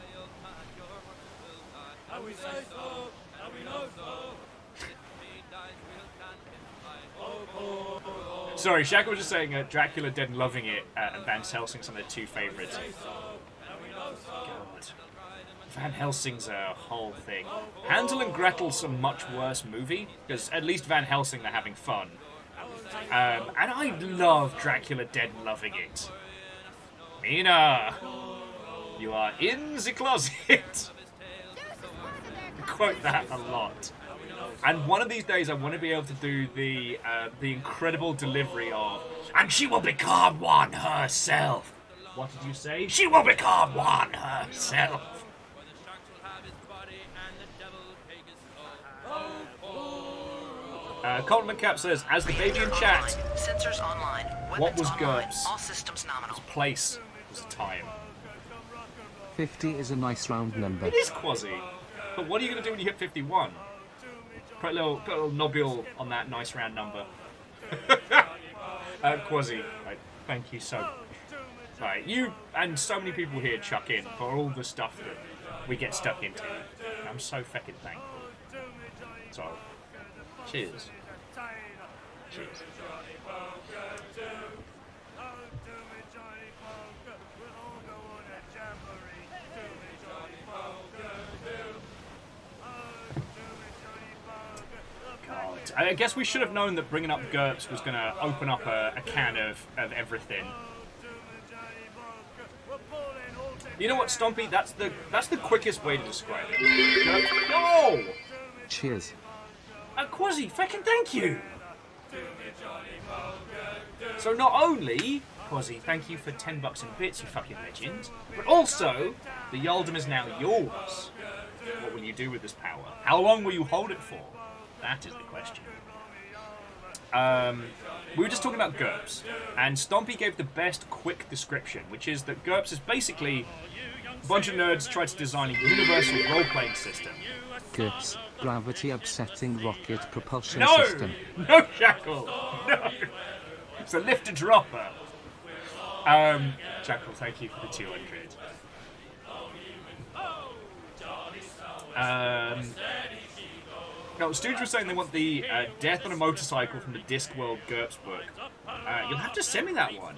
Sorry, Shaq was just saying Dracula Dead and Loving It and Van Helsing's are their two favourites. God. Van Helsing's a whole thing. Hansel and Gretel's a much worse movie, because at least Van Helsing they're having fun. And I love Dracula Dead and Loving It. Mina, you are in the closet. Quote that a lot. And one of these days I want to be able to do the incredible delivery of, and she will become one herself. What did you say? She will become one herself. Colton McCap says, as the baby in chat,
Sensors online.
What was
online.
GURPS?
All systems nominal.
It was a place, it was a time.
50 is a nice round number.
It is Quasi. But what are you going to do when you hit 51? Put a little nobule on that nice round number. Quasi, right, thank you so much. Right, you and so many people here chuck in for all the stuff that we get stuck into. I'm so feckin' thankful. So, cheers. Cheers. God, I guess we should have known that bringing up GURPS was going to open up a can of everything. You know what, Stompy? That's the quickest way to describe it. GURPS. No!
Cheers.
Quasi, fucking thank you! So not only, Quasi, thank you for 10 bucks and bits, you fucking legend, but also, the Yaldum is now yours. What will you do with this power? How long will you hold it for? That is the question. We were just talking about GURPS, and Stompy gave the best quick description, which is that GURPS is basically a bunch of nerds try to design a universal role-playing system.
GURPS, gravity upsetting rocket propulsion
No!
system.
No, Shackle! No! It's a lifter dropper. Shackle, thank you for the 200. No, Stooge was saying they want the Death on a Motorcycle from the Discworld GURPS book. You'll have to send me that one.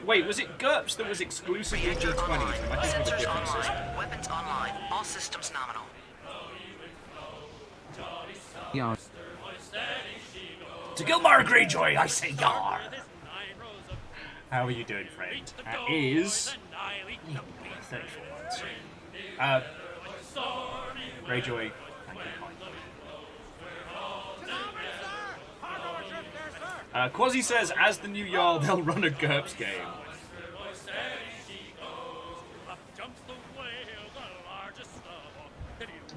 Wait, was it GURPS that was exclusive Region 20? Am I thinking of a
Sensors
different
online.
system?
Weapons online. All systems nominal.
Yeah.
To Gilmar Greyjoy, I say yar! How are you doing, friend? That is... 34 months. Greyjoy, thank you kindly. Quasi says, as the new Jarl, they'll run a GURPS game.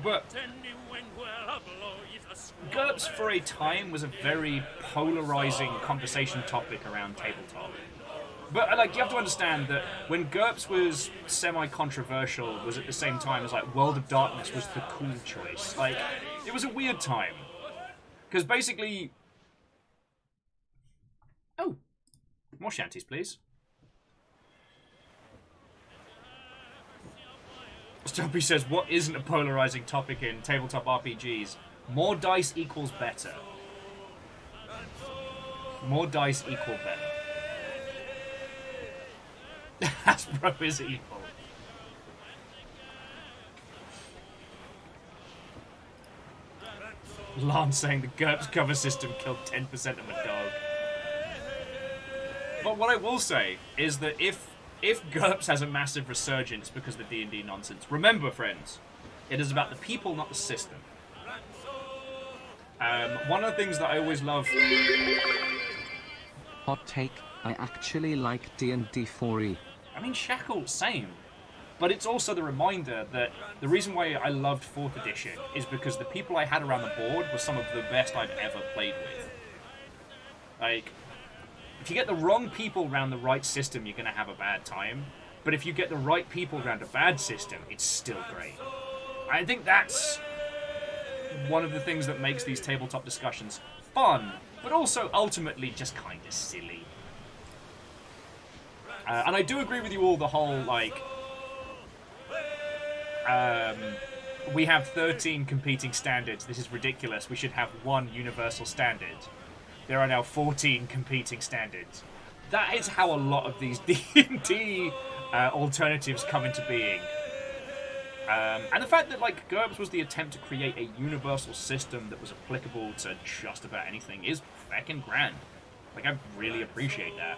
But GURPS for a time was a very polarizing conversation topic around tabletop. But like, you have to understand that when GURPS was semi-controversial, was at the same time as like World of Darkness was the cool choice. Like, it was a weird time because basically, oh, more shanties, please. Stumpy says, what isn't a polarizing topic in tabletop RPGs? More dice equals better. More dice equal better. Hasbro is evil. Lance saying the GURPS cover system killed 10% of a dog. But what I will say is that if GURPS has a massive resurgence because of the D&D nonsense, remember, friends, it is about the people, not the system. One of the things that I always love...
Hot take, I actually like D&D 4e.
I mean, Shackle, same. But it's also the reminder that the reason why I loved 4th edition is because the people I had around the board were some of the best I've ever played with. Like, if you get the wrong people around the right system, you're going to have a bad time. But if you get the right people around a bad system, it's still great. I think that's one of the things that makes these tabletop discussions fun, but also ultimately just kind of silly. And I do agree with you all, the whole, like... we have 13 competing standards. This is ridiculous. We should have one universal standard. There are now 14 competing standards. That is how a lot of these D&D alternatives come into being. And the fact that, like, GURPS was the attempt to create a universal system that was applicable to just about anything is feckin' grand. Like, I really appreciate that.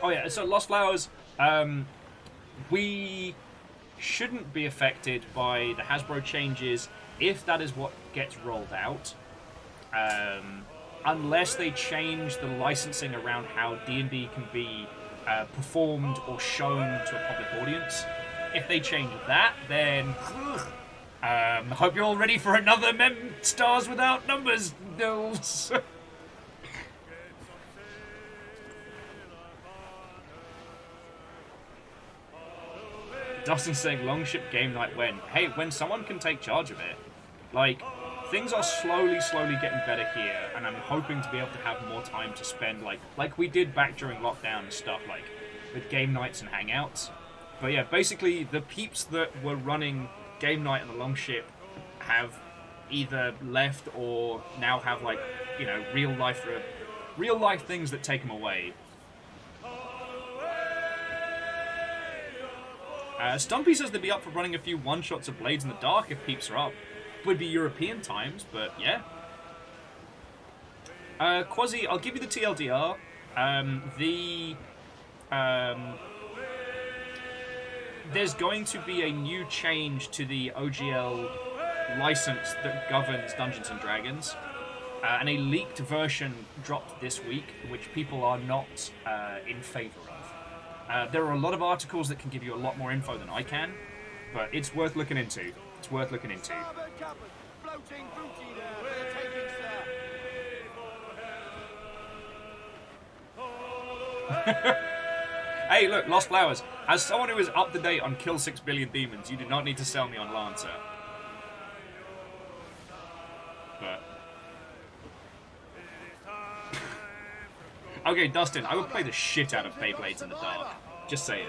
Oh yeah, so Lost Flowers, we shouldn't be affected by the Hasbro changes if that is what gets rolled out. Unless they change the licensing around how D&D can be performed or shown to a public audience. If they change that, then hope you're all ready for another Stars Without Numbers news. Dustin's saying Longship game night when? Hey, when someone can take charge of it. Like, things are slowly getting better here, and I'm hoping to be able to have more time to spend, like we did back during lockdown and stuff, like, with game nights and hangouts. But yeah, basically, the peeps that were running game night on the Longship have either left or now have, like, you know, real life things that take them away. Stumpy says they'd be up for running a few one-shots of Blades in the Dark if peeps are up. Would be European times, but yeah. Quasi, I'll give you the TLDR. There's going to be a new change to the OGL license that governs Dungeons & Dragons. And a leaked version dropped this week, which people are not in favour of. There are a lot of articles that can give you a lot more info than I can, but it's worth looking into. It's worth looking into. Hey, look, Lost Flowers. As someone who is up to date on Kill 6 Billion Demons, you do not need to sell me on Lancer. But... okay, Dustin, I would play the shit out of Beyblades in the Dark. Just saying.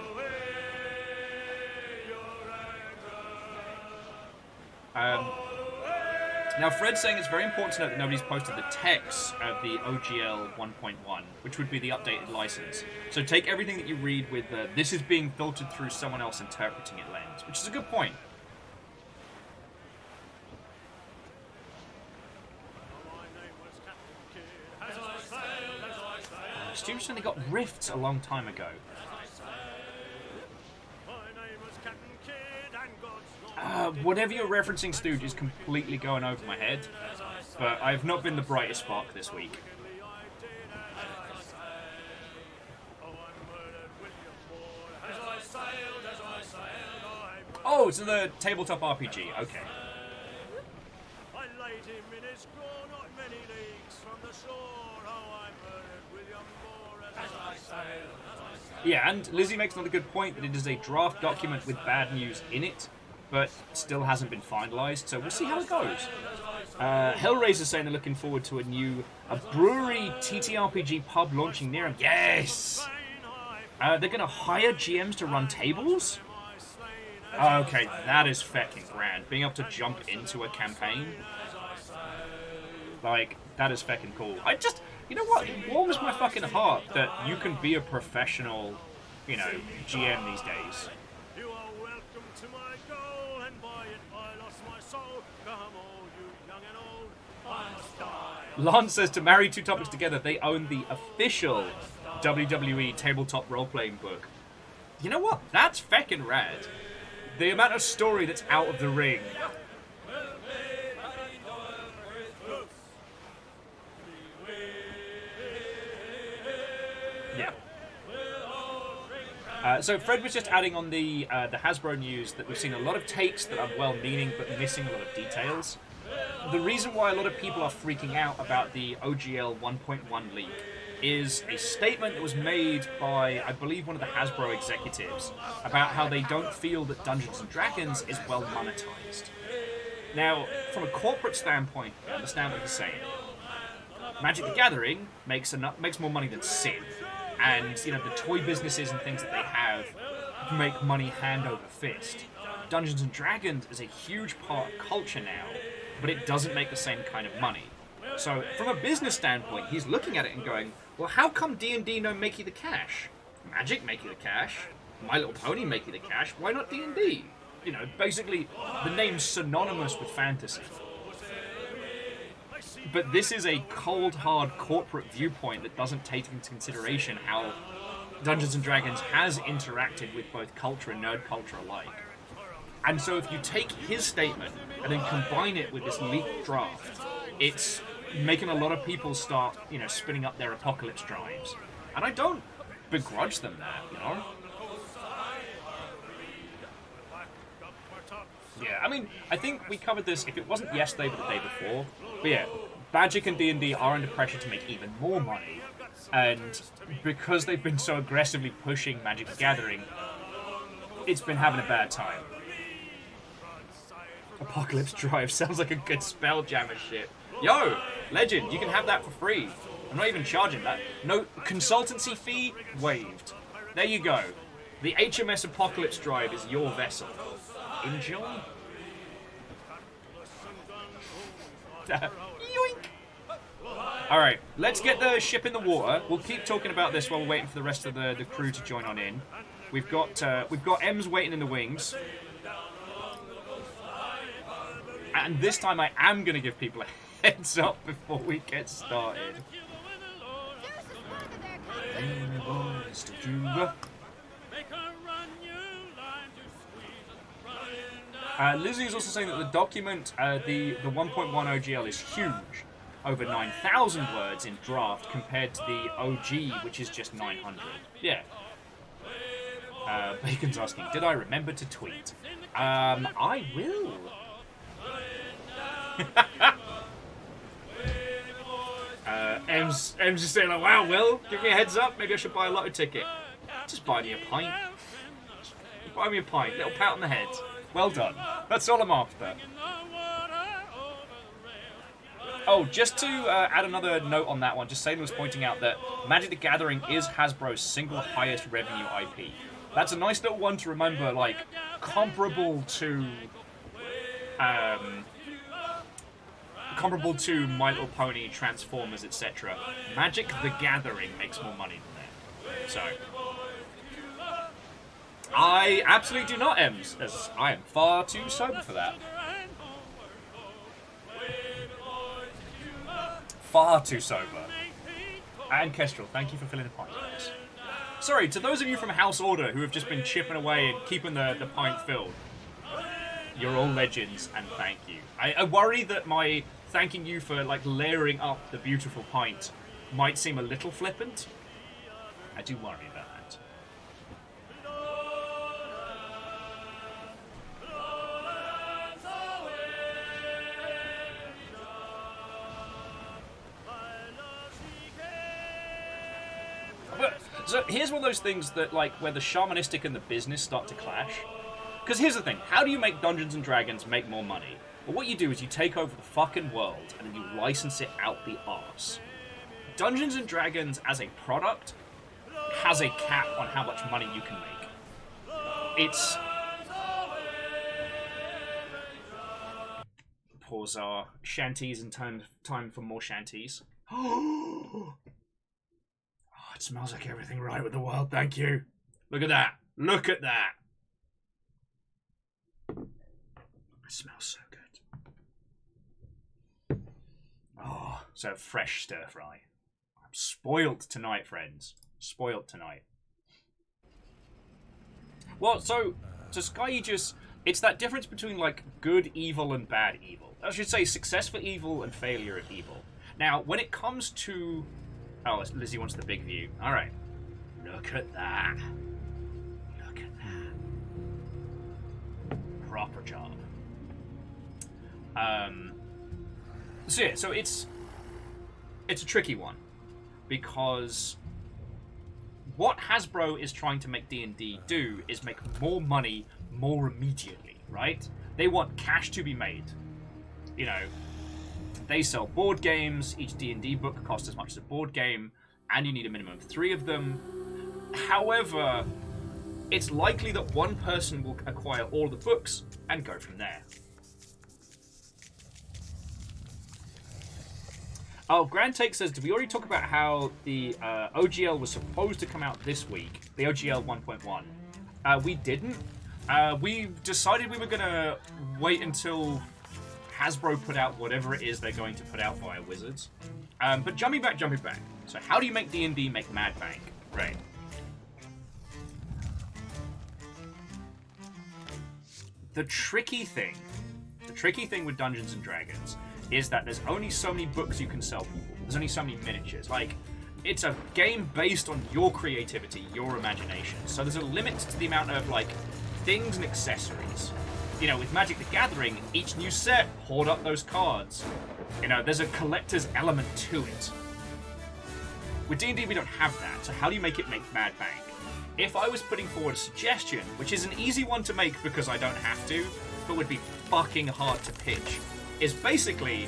Now, Fred's saying it's very important to note that nobody's posted the text of the OGL 1.1, which would be the updated license. So take everything that you read with this is being filtered through someone else interpreting it lens, which is a good point. Stu said they got rifts a long time ago. Whatever you're referencing, Stooge, is completely going over my head, but I've not been the brightest spark this week. Oh, it's the tabletop RPG, okay. Yeah, and Lizzie makes another good point that it is a draft document with bad news in it, but still hasn't been finalised, so we'll see how it goes. Hellraiser's saying they're looking forward to a brewery TTRPG pub launching near him. Yes! They're gonna hire GMs to run tables? Okay, that is fucking grand. Being able to jump into a campaign. Like, that is fucking cool. You know what? It warms my fucking heart that you can be a professional, you know, GM these days.
You are welcome to my goal, and by it I lost my soul. Come all you young and old, I must die.
Lance says to marry two topics together, they own the official WWE tabletop role-playing book. You know what? That's feckin' rad. The amount of story that's out of the ring. Yeah. So Fred was just adding on the Hasbro news that we've seen a lot of takes that are well-meaning but missing a lot of details. The reason why a lot of people are freaking out about the OGL 1.1 leak is a statement that was made by, I believe, one of the Hasbro executives about how they don't feel that Dungeons & Dragons is well monetized. Now, from a corporate standpoint, I understand what he's saying. Magic the Gathering makes more money than Civ, and you know the toy businesses and things that they have make money hand over fist. Dungeons & Dragons is a huge part of culture now, but it doesn't make the same kind of money. So, from a business standpoint, he's looking at it and going, well, how come D&D don't make you the cash? Magic make you the cash. My Little Pony make you the cash. Why not D&D? You know, basically, the name's synonymous with fantasy. But this is a cold, hard corporate viewpoint that doesn't take into consideration how Dungeons & Dragons has interacted with both culture and nerd culture alike. And so if you take his statement and then combine it with this leaked draft, it's making a lot of people start, you know, spinning up their apocalypse drives. And I don't begrudge them that, you know? Yeah, I mean, I think we covered this, if it wasn't yesterday, but the day before. But yeah, Magic and D&D are under pressure to make even more money. And because they've been so aggressively pushing Magic the Gathering, it's been having a bad time. Apocalypse Drive sounds like a good Spelljammer shit. Yo, legend, you can have that for free. I'm not even charging that. No consultancy fee waived. There you go. The HMS Apocalypse Drive is your vessel. Enjoy. Yoink. Alright, let's get the ship in the water. We'll keep talking about this while we're waiting for the rest of the crew to join on in. We've got Ems waiting in the wings. And this time I am going to give people a heads up before we get started. Lizzie is also saying that the document, the 1.1 OGL is huge. Over 9,000 words in draft compared to the OG, which is just 900. Yeah. Bacon's asking, did I remember to tweet? I will. Em's just saying like, wow, Will, give me a heads up, maybe I should buy a lotto ticket. Just buy me a pint. Buy me a pint, little pat on the head. Well done. That's all I'm after. Oh, just to add another note on that one, just Salem was pointing out that Magic the Gathering is Hasbro's single highest revenue IP. That's a nice little one to remember, like, comparable to My Little Pony, Transformers, etc. Magic the Gathering makes more money than that. So, I absolutely do not, Ems, as I am far too sober for that. Far too sober. And Kestrel, thank you for filling the pint glass. Sorry, to those of you from House Order who have just been chipping away and keeping the pint filled, you're all legends, and thank you. I worry that my thanking you for like layering up the beautiful pint might seem a little flippant. I do worry about that. So here's one of those things that, like, where the shamanistic and the business start to clash. Because here's the thing, how do you make Dungeons & Dragons make more money? Well, what you do is you take over the fucking world and then you license it out the arse. Dungeons & Dragons as a product has a cap on how much money you can make. It's... Pause our shanties and time for more shanties. Oh, it smells like everything right with the world, thank you. Look at that. Look at that. It smells so good. Oh, so fresh stir fry. I'm spoiled tonight, friends. Spoiled tonight. Well, so Sky Aegis, it's that difference between, like, good evil and bad evil. I should say success for evil and failure of evil. Now, when it comes to... Oh, Lizzie wants the big view. Alright. Look at that. Look at that. Proper job. So yeah, so it's a tricky one. Because what Hasbro is trying to make D&D do is make more money more immediately, right? They want cash to be made. You know, they sell board games. Each D&D book costs as much as a board game, and you need a minimum of 3 of them. However, it's likely that one person will acquire all the books and go from there. Oh, Grand Take says, did we already talk about how the OGL was supposed to come out this week? The OGL 1.1. We didn't. We decided we were going to wait until Hasbro put out whatever it is they're going to put out via Wizards. But jumping back. So how do you make D&D make mad bank? Right. The tricky thing with Dungeons & Dragons is that there's only so many books you can sell people. There's only so many miniatures. Like, it's a game based on your creativity, your imagination. So there's a limit to the amount of, like, things and accessories. You know, with Magic the Gathering, each new set, hoard up those cards. You know, there's a collector's element to it. With D&D, we don't have that, so how do you make it make mad bank? If I was putting forward a suggestion, which is an easy one to make because I don't have to, but would be fucking hard to pitch, is basically,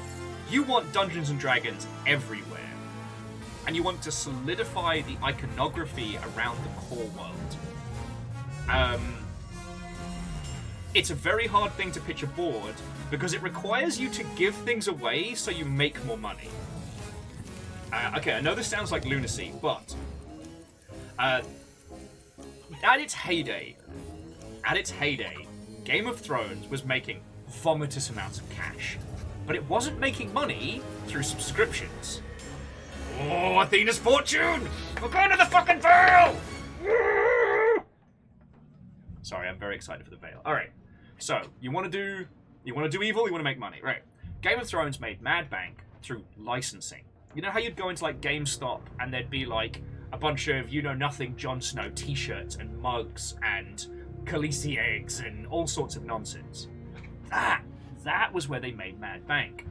you want Dungeons & Dragons everywhere. And you want to solidify the iconography around the core world. It's a very hard thing to pitch a board because it requires you to give things away so you make more money. Okay, I know this sounds like lunacy, but at its heyday, Game of Thrones was making vomitous amounts of cash, but it wasn't making money through subscriptions. Oh, Athena's fortune! We're going to the fucking Vale! Sorry, I'm very excited for the Vale. All right, so you want to do evil, you want to make money, right? Game of Thrones made mad bank through licensing. You know how you'd go into like GameStop and there'd be like a bunch of you-know-nothing Jon Snow t-shirts and mugs and Khaleesi eggs and all sorts of nonsense. That was where they made mad bank.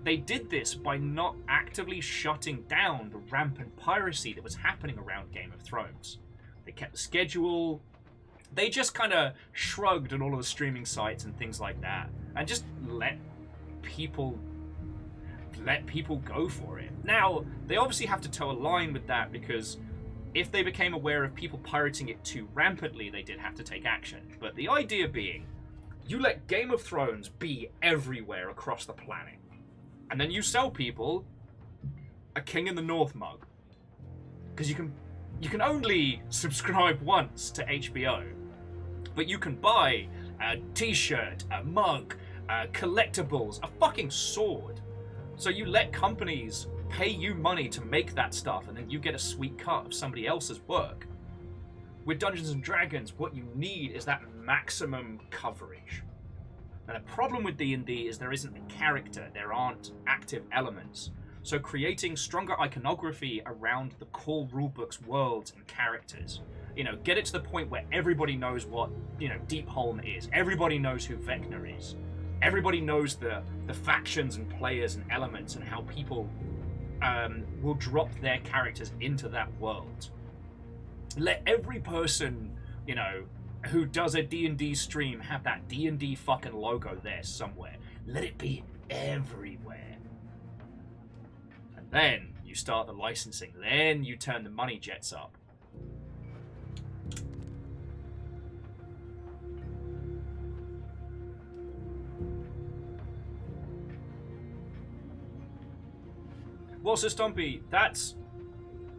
They did this by not actively shutting down the rampant piracy that was happening around Game of Thrones. They kept the schedule. They just kind of shrugged at all of the streaming sites and things like that and just let people go for it. Now, they obviously have to toe a line with that because if they became aware of people pirating it too rampantly, they did have to take action. But the idea being, you let Game of Thrones be everywhere across the planet. And then you sell people a King in the North mug. Because you can only subscribe once to HBO. But you can buy a t-shirt, a mug, collectibles, a fucking sword. So you let companies pay you money to make that stuff, and then you get a sweet cut of somebody else's work. With Dungeons & Dragons, what you need is that maximum coverage. Now, the problem with D&D is there isn't a character, there aren't active elements. So creating stronger iconography around the core rulebook's worlds and characters. You know, get it to the point where everybody knows what, you know, Deepholm is. Everybody knows who Vecna is. Everybody knows the factions and players and elements and how people will drop their characters into that world. Let every person, you know, who does a D&D stream have that D&D fucking logo there somewhere. Let it be everywhere. And then you start the licensing. Then you turn the money jets up. Well, so Stompy,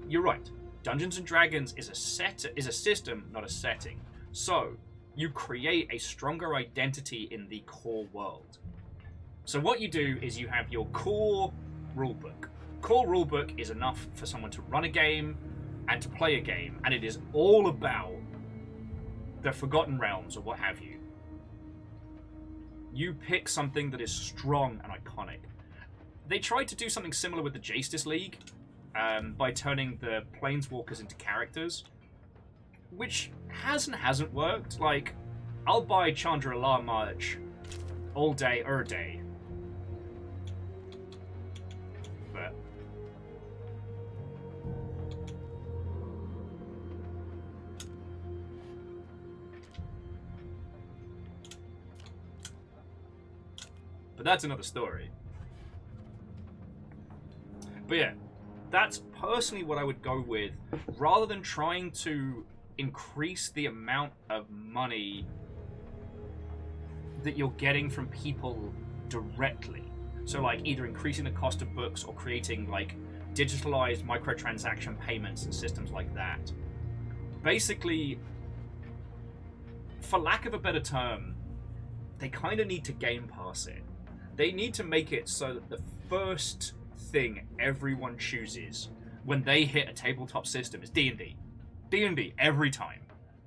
you're right. Dungeons and Dragons is a system, not a setting. So you create a stronger identity in the core world. So what you do is you have your core rulebook. Core rulebook is enough for someone to run a game and to play a game, and it is all about the Forgotten Realms or what have you. You pick something that is strong and iconic. They tried to do something similar with the Justice League by turning the Planeswalkers into characters, which hasn't worked. Like, I'll buy Chandra-La merch all day, day. But that's another story. But yeah, that's personally what I would go with, rather than trying to increase the amount of money that you're getting from people directly. So like either increasing the cost of books or creating like digitalized microtransaction payments and systems like that. Basically, for lack of a better term, they kind of need to Game Pass it. They need to make it so that the first thing everyone chooses when they hit a tabletop system is D&D. D&D every time.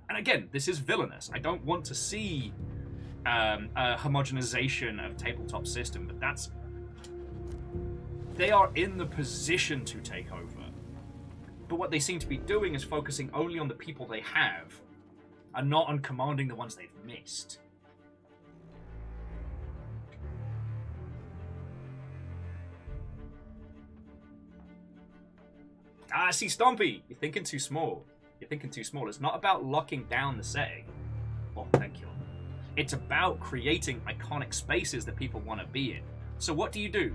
And again, this is villainous. I don't want to see a homogenization of tabletop system, but they are in the position to take over. But what they seem to be doing is focusing only on the people they have and not on commanding the ones they've missed. See, Stompy, you're thinking too small. You're thinking too small. It's not about locking down the setting. Oh, thank you. It's about creating iconic spaces that people want to be in. So what do?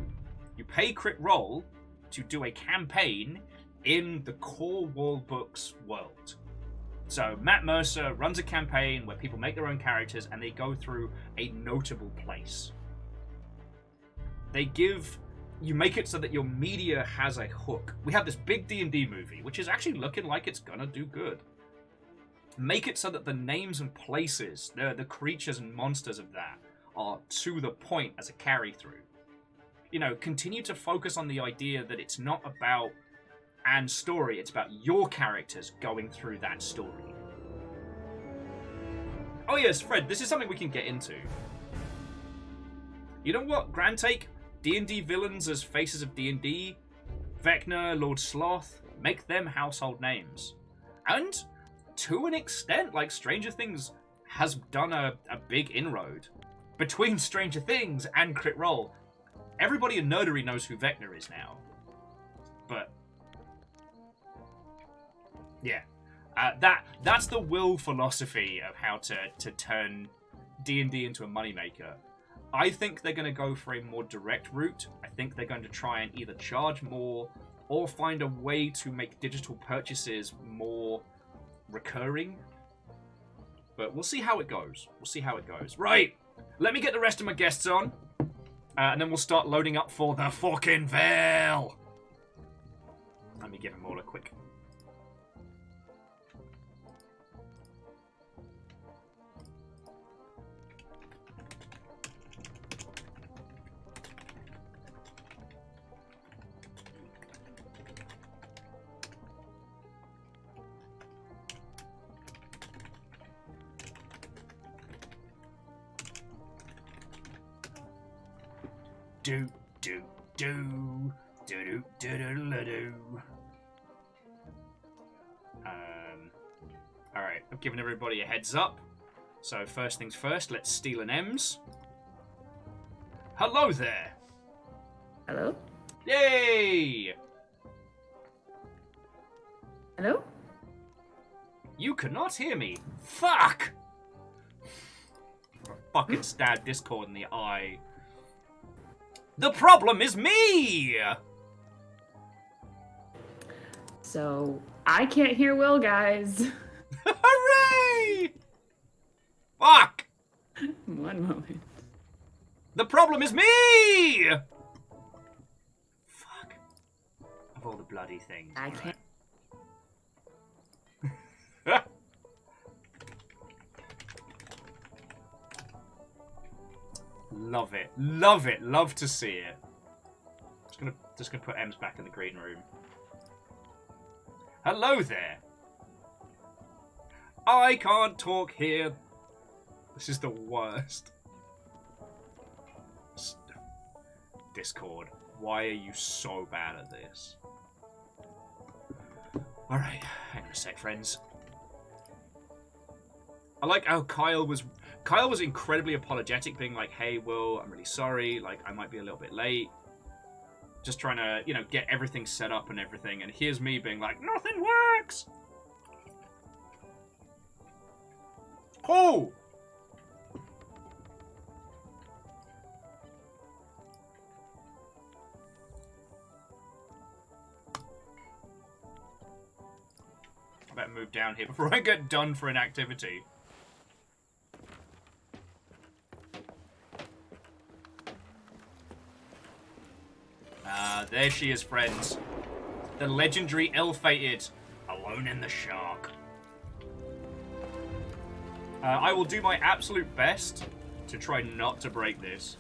You pay Crit Role to do a campaign in the core Wall Books world. So Matt Mercer runs a campaign where people make their own characters and they go through a notable place. You make it so that your media has a hook. We have this big D&D movie, which is actually looking like it's gonna do good. Make it so that the names and places, the creatures and monsters of that, are to the point as a carry-through. You know, continue to focus on the idea that it's not about an story, it's about your characters going through that story. Oh yes, Fred, this is something we can get into. You know what? Grand take, D&D villains as faces of D&D, Vecna, Lord Sloth, make them household names. And to an extent, like Stranger Things has done a big inroad. Between Stranger Things and Crit Role, everybody in Nerdery knows who Vecna is now. But yeah, that's the Will philosophy of how to turn D&D into a moneymaker. I think they're going to go for a more direct route. I think they're going to try and either charge more or find a way to make digital purchases more recurring. But we'll see how it goes. Right, let me get the rest of my guests on. And then we'll start loading up for the fucking Veil. Let me give them all a quick... Alright, I've given everybody a heads up. So first things first, let's steal an M's. Hello there!
Hello?
Yay!
Hello?
You cannot hear me. Fuck! Fucking stab Discord in the eye. The problem is me!
So, I can't hear Will, guys.
Hooray! Fuck!
One moment.
The problem is me! Fuck. all the bloody things.
I can't.
Love it. Love it. Love to see it. Just gonna put Ems back in the green room. Hello there. I can't talk here. This is the worst. Discord. Why are you so bad at this? Alright, hang on a sec, friends. I like how Kyle was incredibly apologetic, being like, hey, Will, I'm really sorry, like, I might be a little bit late. Just trying to, you know, get everything set up and everything, and here's me being like, nothing works! Oh! I better move down here before I get done for an activity. There she is, friends. The legendary ill-fated, alone in the shark. I will do my absolute best to try not to break this.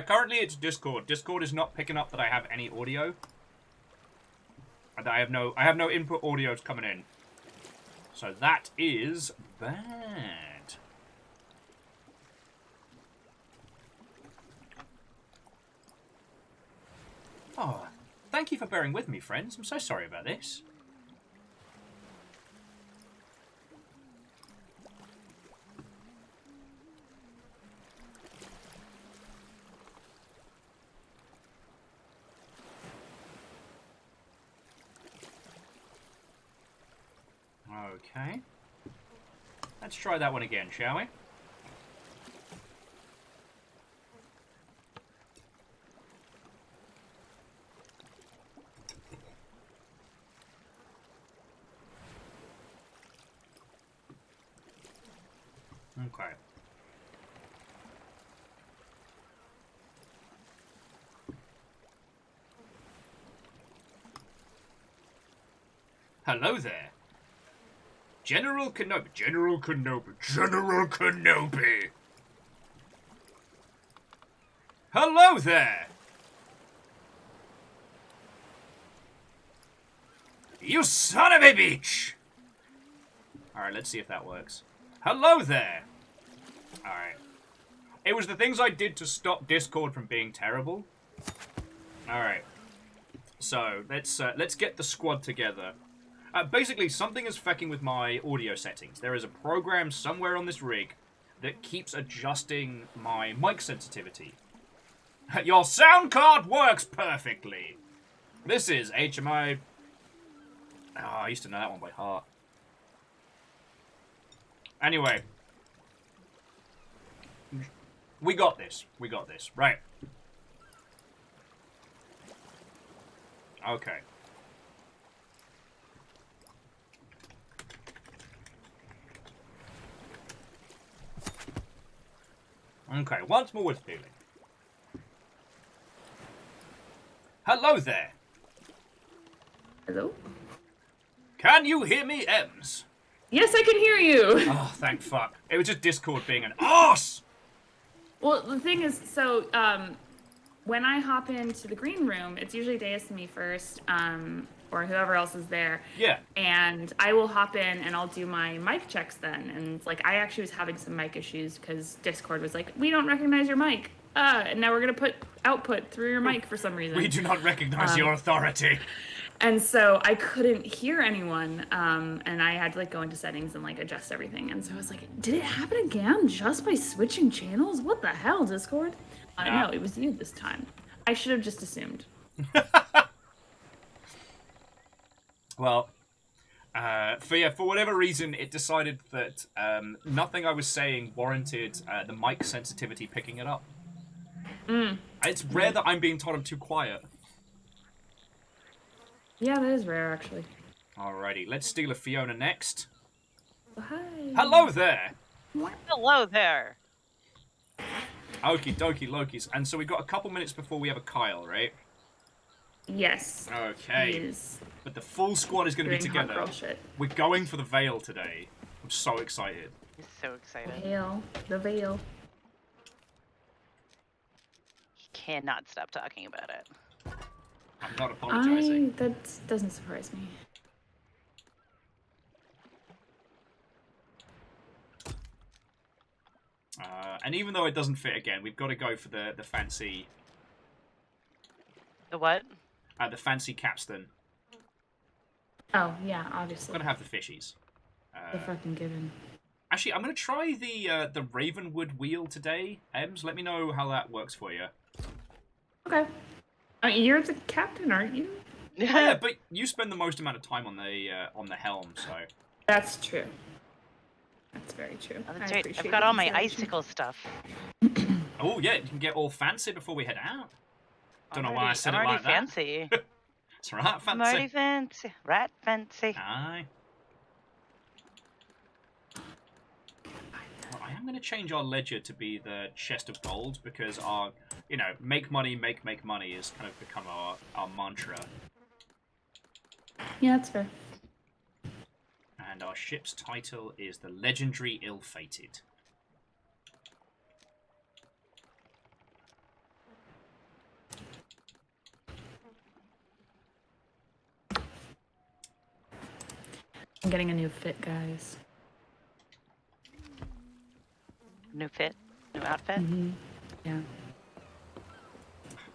Currently it's Discord. Discord is not picking up that I have any audio. And I have no input audios coming in. So that is bad. Oh, thank you for bearing with me, friends. I'm so sorry about this. Okay. Let's try that one again, shall we? Okay. Hello there. General Kenobi. General Kenobi. General Kenobi. Hello there. You son of a bitch. Alright, let's see if that works. Hello there. Alright. It was the things I did to stop Discord from being terrible. Alright. So, let's get the squad together. Basically, something is fucking with my audio settings. There is a program somewhere on this rig that keeps adjusting my mic sensitivity. Your sound card works perfectly! This is HMI... Oh, I used to know that one by heart. Anyway. We got this. We got this. Right. Okay. Okay, once more with feeling. Hello there.
Hello?
Can you hear me, Ems?
Yes, I can hear you.
Oh, thank fuck. It was just Discord being an arse!
Well, the thing is, so, when I hop into the green room, it's usually Deus and me first, or whoever else is there.
Yeah.
And I will hop in and I'll do my mic checks then. And, like, I actually was having some mic issues because Discord was like, we don't recognize your mic. And now we're going to put output through your mic for some reason.
We do not recognize your authority.
And so I couldn't hear anyone, and I had to, like, go into settings and, like, adjust everything. And so I was like, did it happen again just by switching channels? What the hell, Discord? No, it was you this time. I should have just assumed.
Well, for whatever reason, it decided that nothing I was saying warranted the mic sensitivity picking it up. It's rare that I'm being told I'm too quiet.
Yeah, that is rare, actually.
Alrighty, let's steal a Fiona next.
Oh, hi.
Hello there!
Hello there.
Okie dokie Lokis. And so we've got a couple minutes before we have a Kyle, right?
Yes.
Okay.
He is
But the full squad is going to be
doing hot
together.
girl shit.
We're going for the Veil today. I'm so excited.
He's so excited.
Veil. The veil.
He cannot stop talking about it.
I'm not apologizing.
That doesn't surprise me.
And even though it doesn't fit again, we've got to go for the fancy...
The what?
The fancy capstan.
Oh, yeah, obviously.
Got to have the fishies.
The fucking given.
Actually, I'm going to try the Ravenwood wheel today. Ems, let me know how that works for you.
Okay. You're the captain, aren't you?
Yeah, but you spend the most amount of time on the helm, so...
That's true. That's very true.
Oh, that's
I
right.
appreciate
I've got
the
all my
consideration.
icicle stuff.
Oh, yeah, you can get all fancy before we head out. Don't know why I said
I'm
it
already
like that.
fancy.
It's right, fancy.
I'm already fancy. Right fancy.
Aye. Well, I am going to change our ledger to be the chest of gold because our, make money, make money is kind of become our mantra.
Yeah, that's fair.
And our ship's title is the Legendary Ill-Fated.
I'm getting a new fit, guys.
New fit? New outfit?
Mm-hmm. Yeah.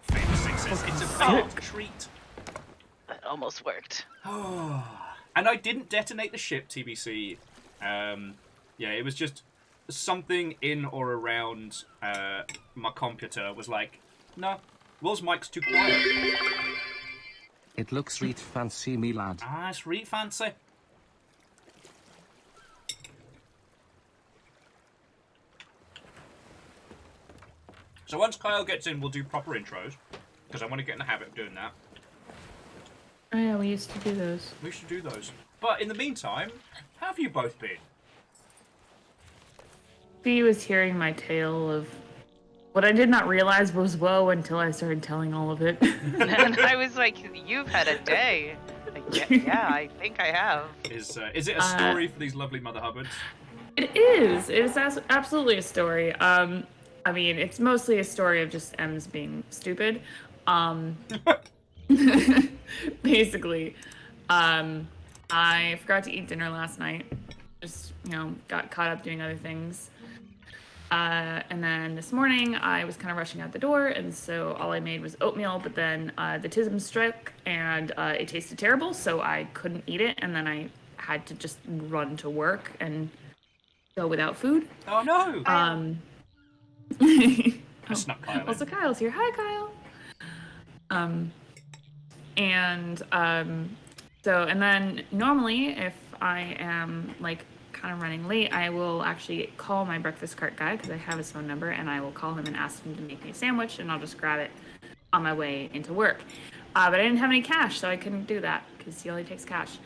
Famous sixes. It's a failed treat.
That almost worked.
And I didn't detonate the ship, TBC. Yeah, it was just something in or around my computer was like, no, Will's mic's too quiet.
It looks reet fancy, me lad.
Ah, it's really fancy. So once Kyle gets in, we'll do proper intros, because I want to get in the habit of doing that.
Oh yeah, we used to do those.
We should do those. But in the meantime, how have you both been?
B was hearing my tale of what I did not realize was woe until I started telling all of it.
And I was like, you've had a day. Like, yeah, I think I have.
Is it a story for these lovely Mother Hubbards?
It is. It is absolutely a story. I mean, it's mostly a story of just M's being stupid. Basically, I forgot to eat dinner last night. Just, got caught up doing other things. And then this morning, I was kind of rushing out the door, and so all I made was oatmeal, but then the tism struck, and it tasted terrible, so I couldn't eat it, and then I had to just run to work and go without food.
Oh no!
I
snuck Kyle in.
Also, Kyle's here. Hi, Kyle. And then normally, if I am kind of running late, I will actually call my breakfast cart guy because I have his phone number, and I will call him and ask him to make me a sandwich, and I'll just grab it on my way into work. But I didn't have any cash, so I couldn't do that because he only takes cash.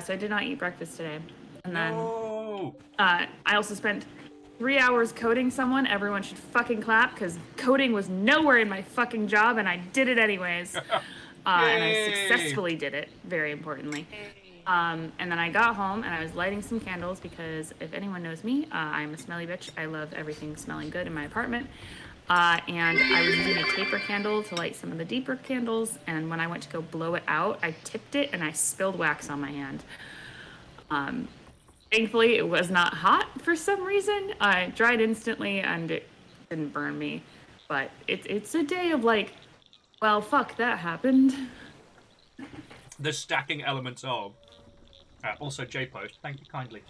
So I did not eat breakfast today. And then I also spent 3 hours coding someone. Everyone should fucking clap because coding was nowhere in my fucking job, and I did it anyways. And I successfully did it, very importantly. And then I got home and I was lighting some candles because if anyone knows me, I'm a smelly bitch. I love everything smelling good in my apartment. And I was using a taper candle to light some of the deeper candles. And when I went to go blow it out, I tipped it and I spilled wax on my hand. Thankfully, it was not hot for some reason. It dried instantly and it didn't burn me. But it's a day of well, fuck, that happened.
The stacking elements of. Also, J-Post, thank you kindly.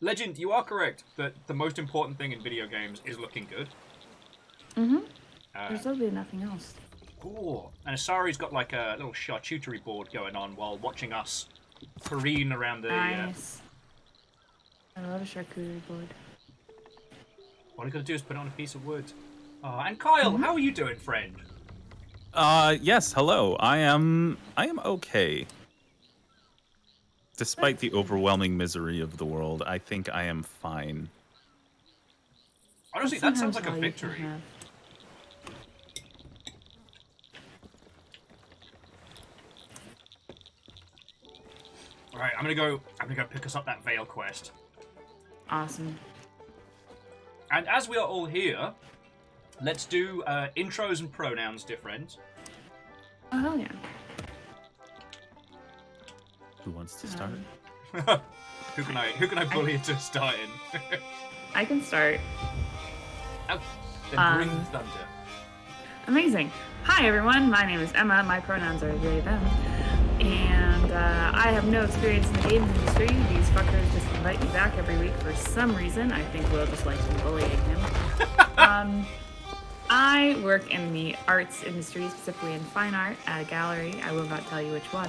Legend, you are correct that the most important thing in video games is looking good.
Mm-hmm. There's literally nothing else.
Ooh, and Asari's got a little charcuterie board going on while watching us careen around the...
Nice. I love a charcuterie board.
All you gotta do is put it on a piece of wood. And Kyle, how are you doing, friend?
Yes, hello. I am okay. Despite the overwhelming misery of the world, I think I am fine.
Honestly, that sounds like a victory. Alright, I'm gonna go pick us up that Veil quest.
Awesome.
And as we are all here, let's do intros and pronouns different.
Oh, hell yeah.
Who wants to start?
Who can I bully into starting?
I can start.
Oh, then bring the thunder.
Amazing. Hi, everyone. My name is Emma. My pronouns are they, them. And I have no experience in the games industry. These fuckers just invite me back every week for some reason. I think Will just likes me bullying him. I work in the arts industry, specifically in fine art at a gallery. I will not tell you which one.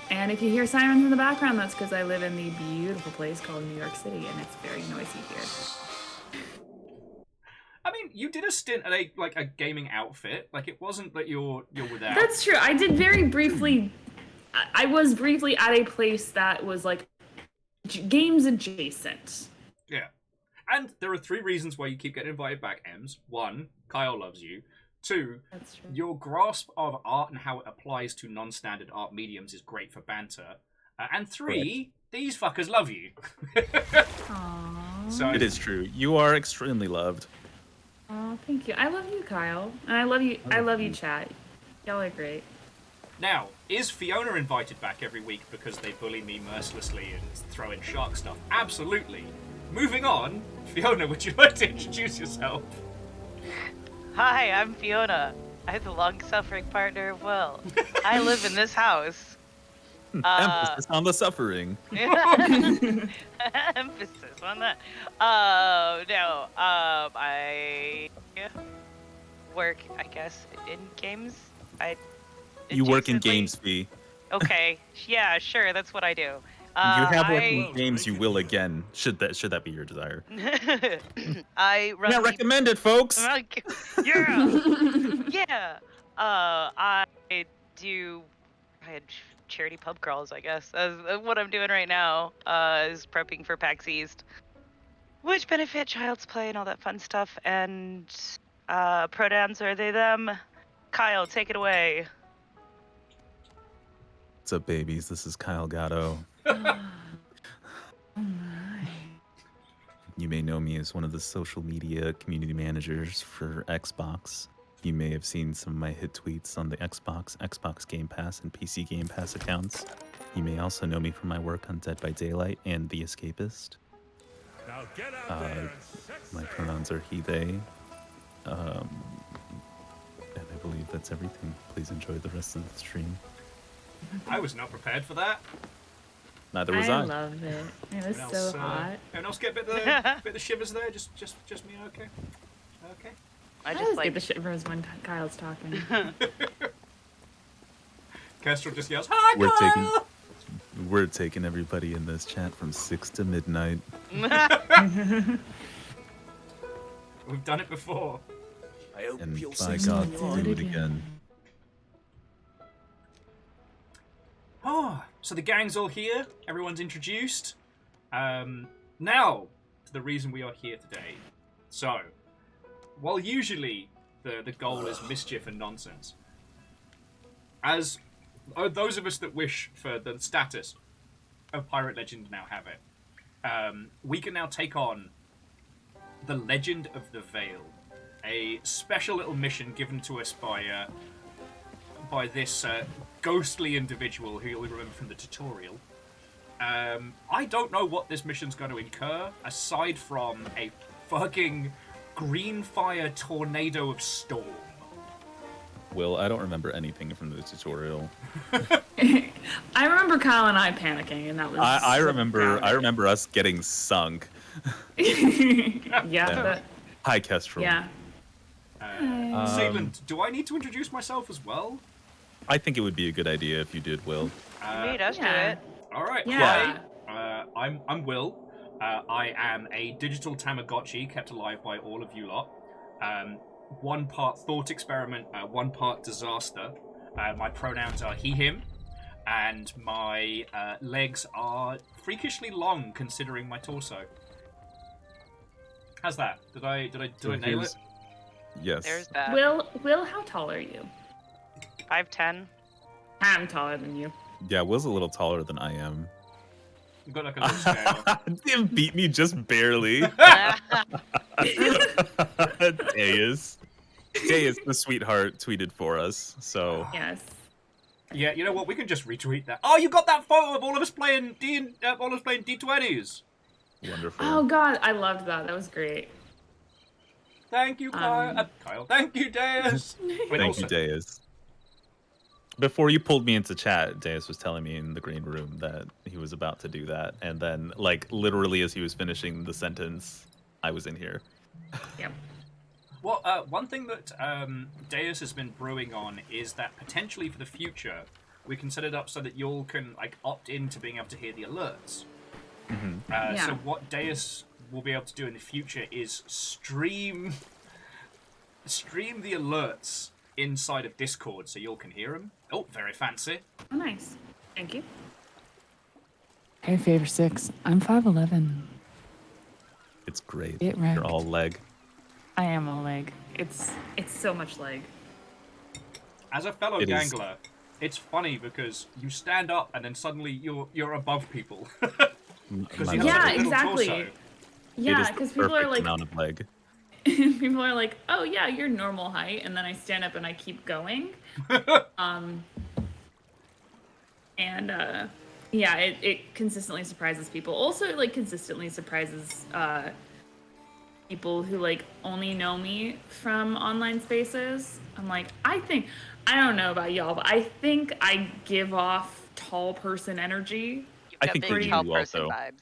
And if you hear sirens in the background, that's because I live in the beautiful place called New York City, and it's very noisy here.
I mean, you did a stint at a gaming outfit. Like, it wasn't that you're without.
That's true. I did very briefly. I was briefly at a place that was like games adjacent.
Yeah. And there are 3 reasons why you keep getting invited back, Ems. 1, Kyle loves you. 2,
That's true.
your grasp of art and how it applies to non-standard art mediums is great for banter. And 3, these fuckers love you.
Aww.
So
It is true. You are extremely loved.
Oh, thank you. I love you, Kyle. And I love you. I love you, chat. Y'all are great.
Now, is Fiona invited back every week because they bully me mercilessly and throw in shark stuff? Absolutely. Moving on, Fiona, would you like to introduce yourself?
Hi, I'm Fiona. I'm the long-suffering partner of Will. I live in this house.
Emphasis on the suffering.
Emphasis on that. No. I work, I guess, in games.
You work in
adjacently-
games, Fee.
Okay. Yeah, sure. That's what I do.
You have worked
I
in games. You will again. Should that be your desire?
I run.
Not recommended, folks.
Yeah. Yeah. I do. I had charity pub crawls, I guess. That's what I'm doing right now. Is prepping for PAX East, which benefit Child's Play and all that fun stuff. And pronouns are they them. Kyle, take it away.
What's up, babies? This is Kyle Gatto.
Oh my.
You may know me as one of the social media community managers for Xbox. You may have seen some of my hit tweets on the Xbox Game Pass, and PC Game Pass accounts. You may also know me from my work on Dead by Daylight and The Escapist.
Now get out there and
My pronouns are he, they. And I believe that's everything. Please enjoy the rest of the stream.
I was not prepared for that.
Neither was I.
I love it. It was
Anyone
so
else,
hot.
Anyone else get a bit of the shivers there? Just me, okay? Okay.
I
I
just
just
like
get the shivers when Kyle's talking.
Kestrel just yells, "Hi, Kyle!"
We're taking everybody in this chat from 6 to midnight.
We've done it before.
And by God, do it again.
Oh, so the gang's all here. Everyone's introduced. Now, to the reason we are here today. So, while usually the goal is mischief and nonsense, as those of us that wish for the status of Pirate Legend now have it, we can now take on the Legend of the Veil, a special little mission given to us by this ghostly individual who you'll remember from the tutorial. I don't know what this mission's going to incur, aside from a fucking green fire tornado of storm.
Will, I don't remember anything from the tutorial.
I remember Kyle and I panicking, and that was.
I remember us getting sunk.
Yeah.
Hi, Kestrel.
Yeah.
Sayland, do I need to introduce myself as well?
I think it would be a good idea if you did, Will.
You made us do
yeah.
it.
All right.
Yeah.
Hi. I'm Will. I am a digital Tamagotchi kept alive by all of you lot. one part thought experiment, one part disaster. My pronouns are he, him, and my legs are freakishly long considering my torso. How's that? Did I nail it?
Yes.
There's that.
Will, how tall are you?
5'10".
I'm taller than you.
Yeah, Will's a little taller than I am.
You've got like a little scale.
Tim beat me just barely. Deus the sweetheart tweeted for us, so
Yes.
Yeah, you know what? We can just retweet that. Oh, you got that photo of all of us playing D20s.
wonderful.
Oh God, I loved that. That was great.
Thank you, Kyle. Kyle. Thank you, Deus.
Thank you, Deus. Before you pulled me into chat, Deus was telling me in the green room that he was about to do that, and then, like, literally as he was finishing the sentence, I was in here.
Yep.
Well, one thing that Deus has been brewing on is that potentially for the future, we can set it up so that you all can like opt into being able to hear the alerts.
Yeah.
So what Deus will be able to do in the future is stream the alerts inside of Discord so you all can hear them. Oh, very fancy.
Oh, nice. Thank you.
Hey, Favor 6. I'm 5'11".
It's great.
Get wrecked.
You're all leg.
I am all leg. It's so much leg.
As a fellow
It is.
gangler, it's funny because you stand up and then suddenly you're above people. Because you have
Yeah,
such a little
exactly.
torso.
It
Yeah,
is the
because people are
perfect
like,
amount of leg.
people are like, oh yeah, you're normal height, and then I stand up and I keep going. Yeah, it consistently surprises people. Also, it like consistently surprises people who like only know me from online spaces. I'm like, I don't know about y'all, but I think I give off tall person energy.
You've
I
got
think
big
you
tall
do
person
also.
vibes.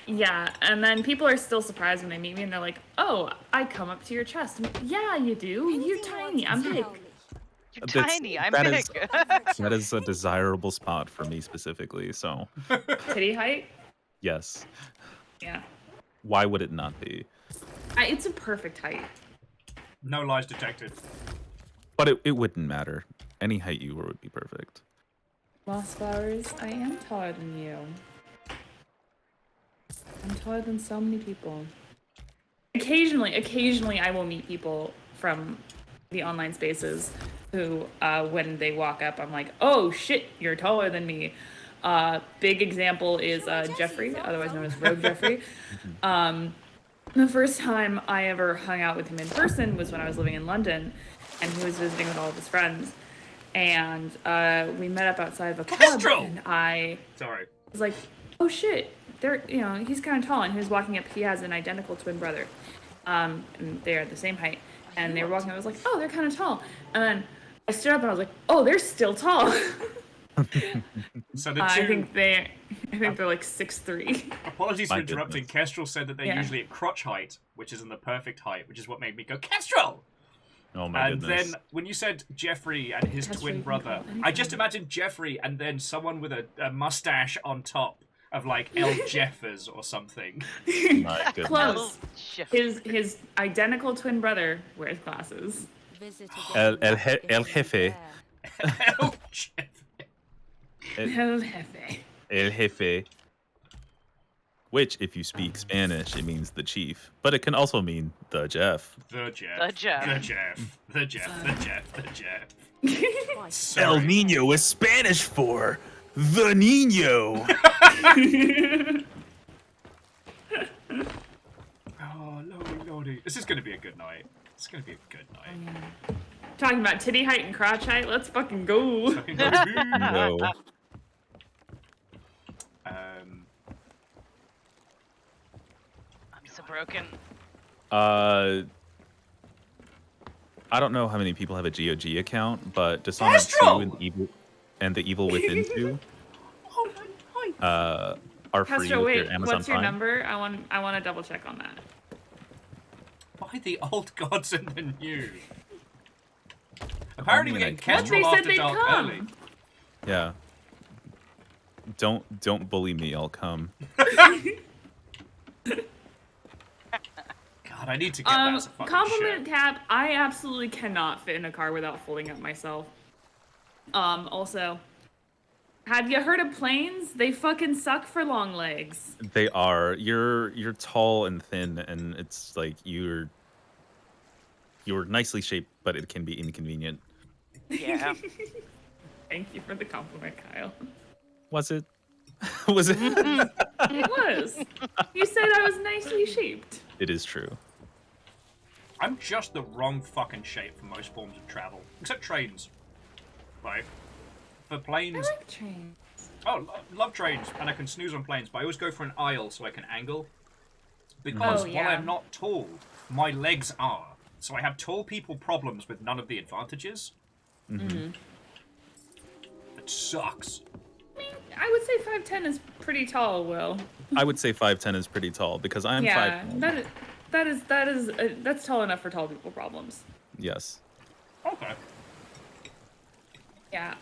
Yeah, and then people are still surprised when they meet me, and they're like, "Oh, I come up to your chest." I'm like, yeah, you do. You're tiny. I'm big.
You're
That's-
tiny. I'm
that
big.
is- That is a desirable spot for me specifically, so
Titty height.
yes.
Yeah,
Why would it not be?
it's a perfect height.
No lies detected.
But it wouldn't matter. Any height you were would be perfect.
Lost flowers. I am taller than you. I'm taller than so many people. Occasionally, I will meet people from the online spaces who, when they walk up, I'm like, "Oh shit, you're taller than me." Big example is Jeffrey, otherwise known as Rogue Jeffrey. The first time I ever hung out with him in person was when I was living in London, and he was visiting with all of his friends, and we met up outside of a pub,
Kestrel!
and I
Sorry.
was like, "Oh shit, he's kind of tall," and he was walking up. He has an identical twin brother, and they're the same height. And they were walking. I was like, "Oh, they're kind of tall." And then I stood up and I was like, "Oh, they're still tall."
So the two.
I think they're like 6'3".
Apologies for
My
interrupting.
goodness.
Kestrel said that they're
Yeah.
usually at crotch height, which isn't the perfect height, which is what made me go, Kestrel!
Oh my
And
goodness.
then when you said Jeffrey and his
Kestrel,
twin
you can
brother,
call anything.
I just imagined Jeffrey and then someone with a mustache on top of like El Jeffers or something.
My goodness.
Close.
Shit.
His identical twin brother wears glasses.
El Jefe.
El Jeff.
El Jefe.
El Jefe. Which, if you speak Spanish, it means the chief. But it can also mean the Jeff.
The Jeff.
The Jeff.
The Jeff. The Jeff. The Jeff. The Jeff.
El
Sorry.
Nino is Spanish for the Nino.
Oh, lordy. This is going to be a good night. It's going to be a good night.
Talking about titty height and crotch height. Let's fucking go.
Fucking baby.
No.
I'm so broken.
I don't know how many people have a GOG account, but Dishonored 2
Kestrel!
and the Evil Within 2 are free
Castro,
with
wait.
your Amazon
What's your
Prime.
number? I want to double check on that.
By the old gods and the new. Apparently we're getting
What?
Kestrel
They said
after
they'd
dark
come.
early.
Yeah. Don't bully me, I'll come.
God, God, I need to get that as a fucking
compliment
shirt.
cap. I absolutely cannot fit in a car without folding up myself. Also, have you heard of planes? They fucking suck for long legs.
They are. You're tall and thin, and it's like you're nicely shaped, but it can be inconvenient.
Yeah.
Thank you for the compliment, Kyle.
Was it? Was it?
It was. You said I was nicely shaped.
It is true.
I'm just the wrong fucking shape for most forms of travel, except trains. Like, for
I
planes,
like trains.
love trains, and I can snooze on planes, but I always go for an aisle so I can angle. Because
Oh,
while
yeah.
I'm not tall, my legs are. So I have tall people problems with none of the advantages.
Mm-hmm.
It sucks.
I would say 5'10" is pretty tall, Will.
I would say 5'10" is pretty tall because I am
Yeah,
5'1".
that's tall enough for tall people problems.
Yes.
Okay.
Yeah,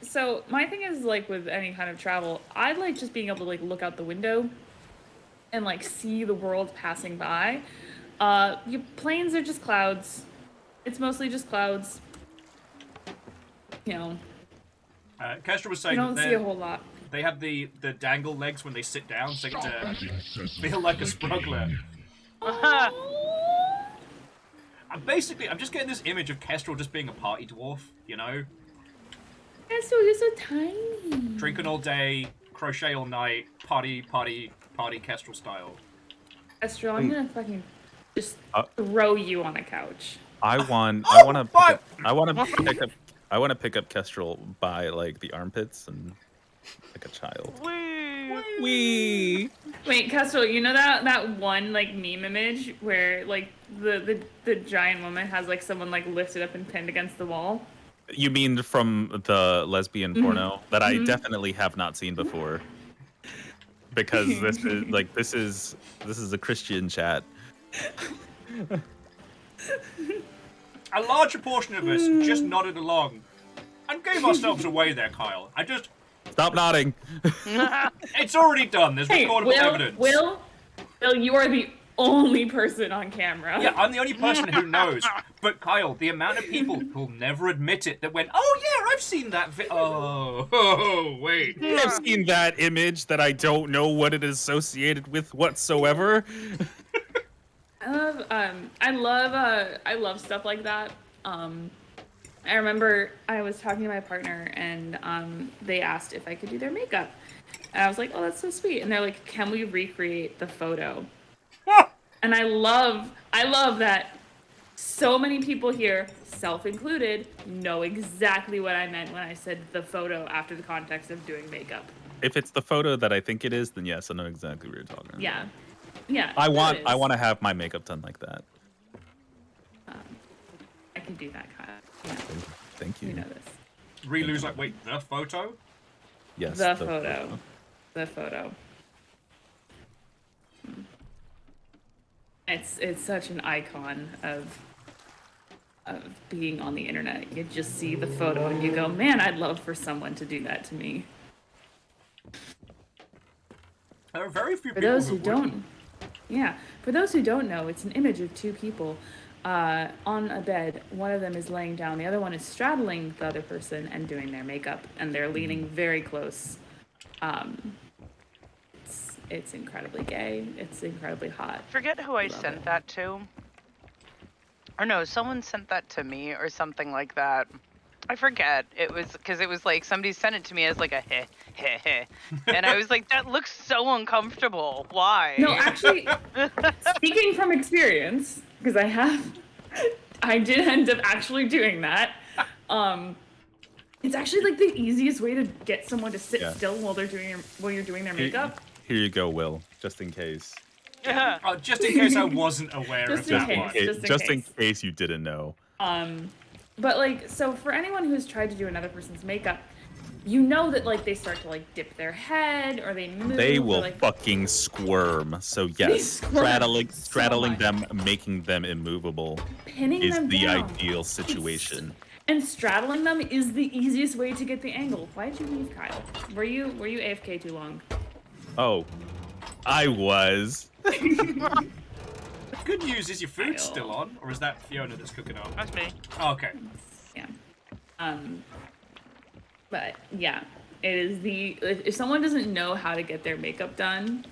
so my thing is like with any kind of travel, I like just being able to like look out the window and like see the world passing by. Your planes are just clouds. It's mostly just clouds. You know,
Kestra was
you
saying
don't
that
see a whole lot.
they have the dangle legs when they sit down, so they get to feel like a sprugler. I'm just getting this image of Kestrel just being a party dwarf, you know?
Kestrel, you're so tiny.
Drinking all day, crochet all night, party Kestrel style.
Kestrel, I'm gonna fucking just
Uh,
throw you on a couch.
I want to pick up Kestrel by like the armpits and like a child. Wee.
Wait, Kestrel, you know that one like meme image where like the giant woman has like someone like lifted up and pinned against the wall?
You mean from the lesbian porno that I definitely have not seen before? Because this is a Christian chat.
A larger portion of us just nodded along and gave ourselves away there, Kyle.
Stop nodding.
It's already done. There's recordable evidence.
Will, you are the only person on camera.
Yeah, I'm the only person who knows. But Kyle, the amount of people who'll never admit it that went, oh yeah, I've seen that wait.
I've seen that image that I don't know what it is associated with whatsoever.
I love stuff like that. I remember I was talking to my partner and they asked if I could do their makeup. And I was like, oh, that's so sweet. And they're like, can we recreate the photo? And I love that so many people here, self included, know exactly what I meant when I said the photo after the context of doing makeup.
If it's the photo that I think it is, then yes, I know exactly what you're talking about.
Yeah. Yeah.
I want to have my makeup done like that.
I can do that, Kyle. Yeah.
Thank you.
You know this.
Relu's like, wait, the photo?
Yes.
The photo. The photo. It's such an icon of being on the internet. You just see the photo and you go, man, I'd love for someone to do that to me.
There are very few
For
people
those
who
who don't,
wouldn't.
yeah, for those who don't know, it's an image of two people on a bed. One of them is laying down, the other one is straddling the other person and doing their makeup, and they're leaning very close. It's incredibly gay. It's incredibly hot.
Forget who I
Love
sent
it.
that to. Or no, someone sent that to me or something like that. I forget. It was because it was like somebody sent it to me as like a heh heh heh, and I was like, that looks so uncomfortable. Why?
No, actually, speaking from experience, because I did end up actually doing that. It's actually like the easiest way to get someone to sit still while you're doing their makeup.
Here you go, Will, just in case.
Just in case I wasn't aware of
Just in
that
case.
one.
Just in
in case you didn't know.
But like, so for anyone who's tried to do another person's makeup, you know that like they start to like dip their head or they move.
They
or,
will
like,
fucking squirm. So yes,
squirm
straddling
much.
them, making them immovable
pinning
is
them
the
down.
ideal situation.
And straddling them is the easiest way to get the angle. Why did you leave, Kyle? Were you AFK too long?
Oh, I was.
Good Fuse, is your food still on, or is that Fiona that's cooking up?
That's me.
Oh, okay.
Yeah. But yeah, it is if someone doesn't know how to get their makeup done,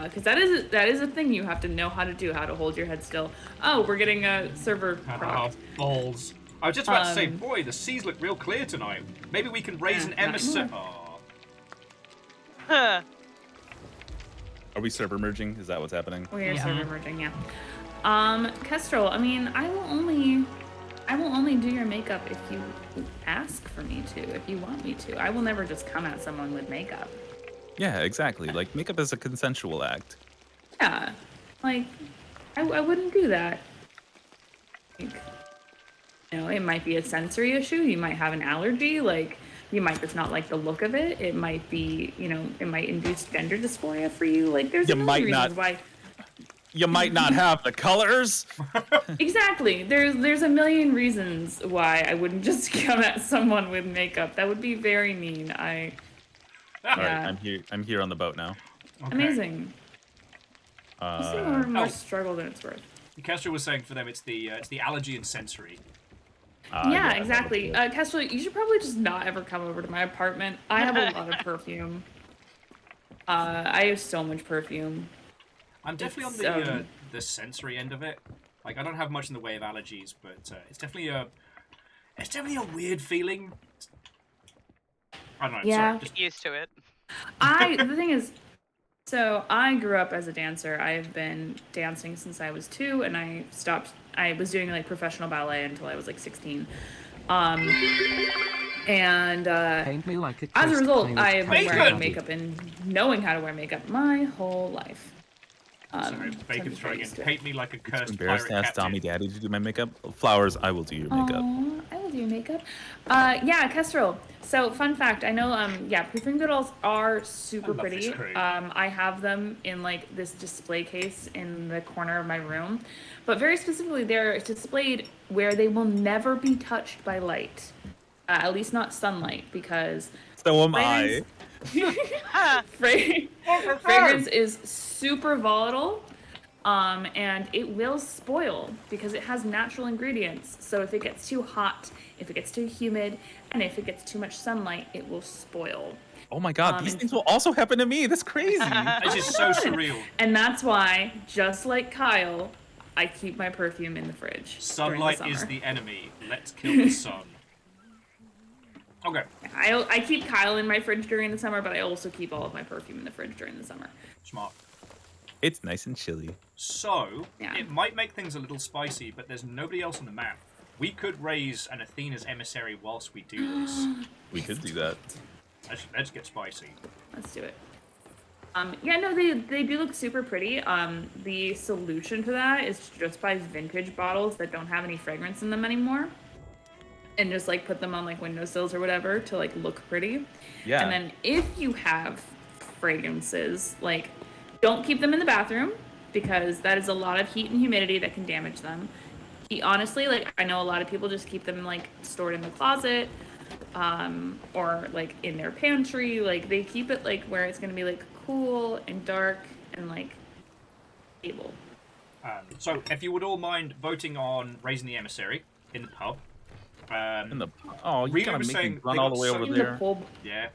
because that is a thing you have to know how to do, how to hold your head still. Oh, we're getting a server proc.
Balls. I was just about to say, boy, the seas look real clear tonight. Maybe we can raise an emissary. Oh.
Huh.
Are we server merging? Is that what's happening?
We're server merging, yeah. Kestrel, I mean, I will only do your makeup if you ask for me to, if you want me to. I will never just come at someone with makeup.
Yeah, exactly. Like, makeup is a consensual act.
Yeah. Like, I wouldn't do that. Like, you know, it might be a sensory issue. You might have an allergy. Like, you might just not like the look of it. It might be, you know, it might induce gender dysphoria for you. Like, there's a million reasons why.
You might not have the colors.
Exactly. There's a million reasons why I wouldn't just come at someone with makeup. That would be very mean.
All right, I'm here on the boat now.
Okay. Amazing. You seem more struggle than it's worth.
Kestrel was saying for them it's the allergy and sensory.
Yeah, exactly. Kestrel, you should probably just not ever come over to my apartment. I have a lot of perfume. I have so much perfume.
I'm definitely on the sensory end of it. Like, I don't have much in the way of allergies, but it's definitely a weird feeling. I don't know.
Yeah.
Sorry, just
used to it.
The thing is, so I grew up as a dancer. I've been dancing since I was 2, and I was doing like professional ballet until I was like 16. And
Paint me like a
as a result, I have been
Bacon!
wearing makeup and knowing how to wear makeup my whole life.
Sorry, Bacon's trying to paint me like a cursed
Embarrassed
pirate
to ask
captain.
Tommy Daddy to do my makeup. Flowers, I will do your makeup.
Aww, I will do your makeup. Yeah, Kestrel. So, fun fact, I know, perfume doodles are super pretty. I have them in, like, this display case in the corner of my room. But very specifically, they're displayed where they will never be touched by light. At least not sunlight, because...
So am I.
Fragrance is super volatile, and it will spoil because it has natural ingredients. So if it gets too hot, if it gets too humid, and if it gets too much sunlight, it will spoil.
Oh my god, these things will also happen to me. That's crazy.
This is so surreal.
And that's why, just like Kyle, I keep my perfume in the fridge.
Sunlight is the enemy. Let's kill the sun. Okay.
I keep Kyle in my fridge during the summer, but I also keep all of my perfume in the fridge during the summer.
Smart.
It's nice and chilly.
So, it might make things a little spicy, but there's nobody else on the map. We could raise an Athena's emissary whilst we do this.
We could do that.
Let's get spicy.
Let's do it. Yeah, no, they do look super pretty. The solution to that is to just buy vintage bottles that don't have any fragrance in them anymore. And just, like, put them on, like, windowsills or whatever to, like, look pretty.
Yeah.
And then if you have fragrances, like, don't keep them in the bathroom because that is a lot of heat and humidity that can damage them. Honestly, like, I know a lot of people just keep them, like, stored in the closet or, like, in their pantry. Like, they keep it, like, where it's going to be, like, cool and dark and, like, stable.
So, if you would all mind voting on raising the emissary in the pub.
You gotta make me run all the way over there.
Yeah.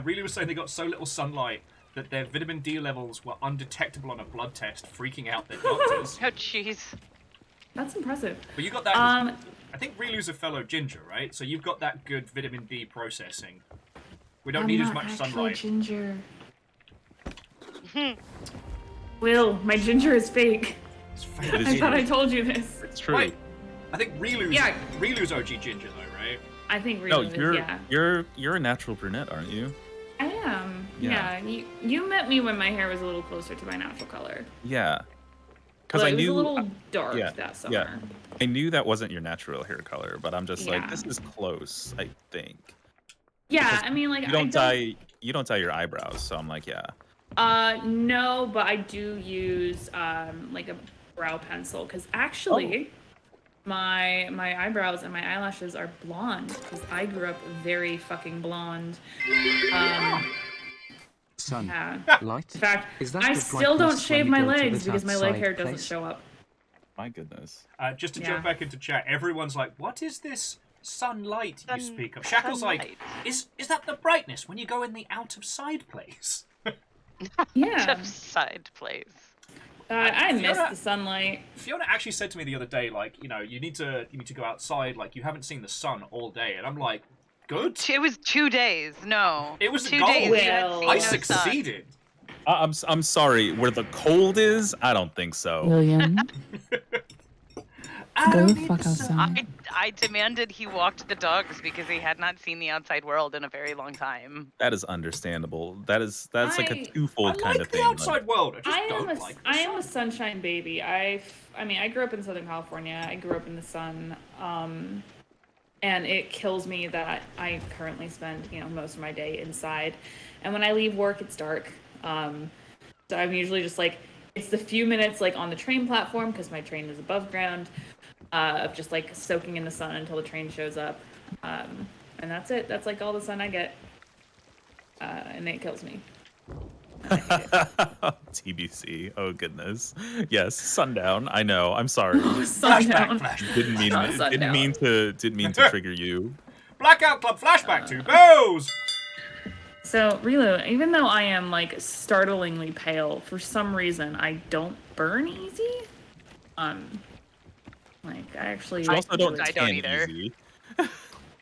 Really was saying they got so little sunlight that their vitamin D levels were undetectable on a blood test, freaking out their doctors.
Oh, jeez.
That's impressive.
But you got that. I think Rilu's a fellow ginger, right? So you've got that good vitamin D processing. We don't need as much sunlight.
Ginger. Will, my ginger is fake.
It's fake.
It is
I thought
true.
I told you this.
It's true.
Wait, I think Rilu's OG ginger though, right?
I think
No,
Rilu is,
you're a natural brunette, aren't you?
I am.
Yeah.
You met me when my hair was a little closer to my natural color.
Yeah. Because
Well,
I knew
it was a little dark that summer.
Yeah. I knew that wasn't your natural hair color, but I'm just like,
Yeah.
this is close, I think.
Yeah,
Because
I mean, like,
you don't dye your eyebrows, so I'm like, yeah.
No, but I do use like a brow pencil because actually my eyebrows and my eyelashes are blonde because I grew up very fucking blonde.
Sun,
Yeah.
light.
In fact,
Is that
I
the
still don't
brightness when
shave
you
my
go to
legs
the
because my leg
outside
hair doesn't
place?
show up.
My goodness.
Just to
Yeah.
jump back into chat, everyone's like, "What is this sunlight you speak of?" Shackle's like,
sunlight.
"Is that the brightness when you go in the out of side place?"
Yeah.
Just side plays.
I miss
Fiona-
the sunlight.
Fiona actually said to me the other day, like, you need to go outside, like you haven't seen the sun all day, and I'm like, good.
It was 2 days. No.
It was a
2
goal.
days. You had
Well,
seen
I
no sun.
succeeded.
I'm sorry. Where the cold is, I don't think so.
William,
I
go
don't
the
need
fuck
the sun.
outside.
I demanded he walked the dogs because he had not seen the outside world in a very long time.
That is understandable. That's like a
I
twofold
I
kind
like
of
the
thing.
outside world. I just
I
don't
am a,
like the
I am a
sun.
sunshine baby. I mean, I grew up in Southern California. I grew up in the sun. And it kills me that I currently spend, most of my day inside. And when I leave work, it's dark. So I'm usually just like, it's the few minutes like on the train platform, because my train is above ground, of just like soaking in the sun until the train shows up. And that's it. That's like all the sun I get. And it kills me.
TBC. Oh goodness. Yes, sundown. I know. I'm sorry.
Sundown.
Flashback.
Didn't mean to trigger you.
Blackout Club flashback to Bose.
So, Relu, even though I am like startlingly pale, for some reason I don't burn easy. Like I actually.
You also don't
I
tan
don't either.
easy.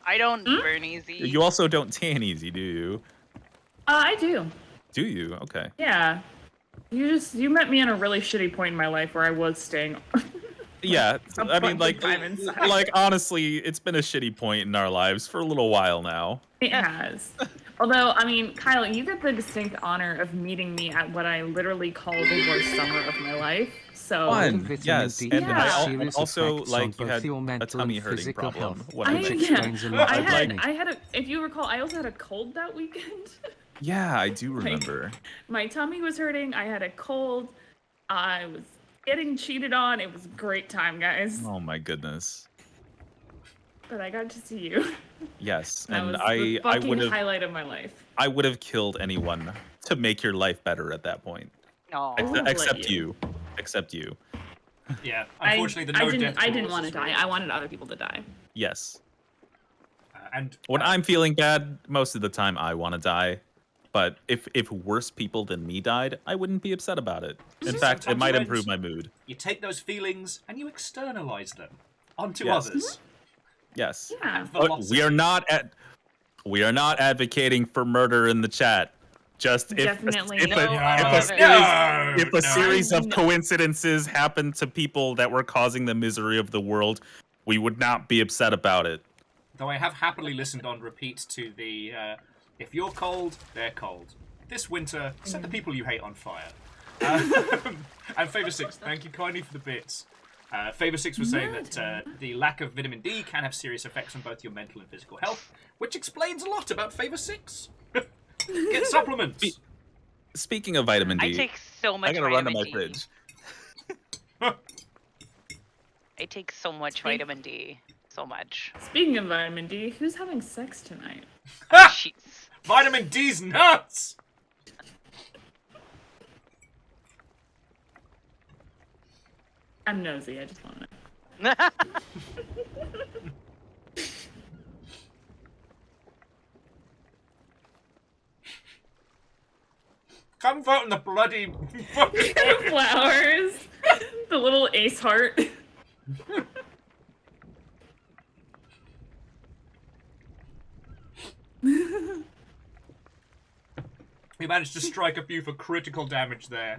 I don't burn easy.
You also don't tan easy, do you?
I do.
Do you? Okay.
Yeah. You met me in a really shitty point in my life where I was staying.
Yeah,
I'm
I mean, like,
fucking fine inside.
like honestly, it's been a shitty point in our lives for a little while now.
It has. Although, I mean, Kyle, you get the distinct honor of meeting me at what I literally call the worst summer of my life. So.
Fun,
Vitamin
yes,
D
and
Yeah.
has
I
serious
also
effects
like
on
you
both
had
your
a
mental
tummy
and
hurting
physical
problem.
health,
When I
which
went.
explains a lot
I
of
had,
me.
I had a, if you recall, I also had a cold that weekend.
Yeah, I do remember.
My tummy was hurting. I had a cold. I was getting cheated on. It was a great time, guys.
Oh my goodness.
But I got to see you.
Yes,
That
and
was the
I
fucking
would have
highlight of my life.
I would have killed anyone to make your life better at that point.
No.
would've let
Except
you.
you. Except you.
Yeah, unfortunately, the no death
I didn't
clause
want to
is
die.
real.
I wanted other people to die.
Yes.
And
When I'm feeling bad, most of the time I want to die. But if worse people than me died, I wouldn't be upset about it. In fact, it
Sometimes
might
you
improve
end-
my mood.
you take those feelings and you externalize them onto
Yes.
others.
Yes.
Yeah.
But we are not advocating for murder in the chat. Just
Definitely
if
not.
a series of
No.
coincidences happen to people that were causing the misery of the world, we would not be upset about it.
Though I have happily listened on repeat to the if you're cold, they're cold. This winter, set the people you hate on fire. And Favor 6, thank you kindly for the bits. Favor 6 was saying that the lack of vitamin D can have serious effects on both your mental and physical health, which explains a lot about Favor 6. Get supplements.
Speaking of vitamin D,
I take so much
I gotta run to
vitamin
my
D.
fridge.
I take so much vitamin D. So much.
Speaking of vitamin D, who's having sex tonight?
Jeez.
Vitamin D's nuts!
I'm nosy. I just want to know.
Come vote in the bloody fucking
Flowers. The little ace heart.
We managed to strike a few for critical damage there.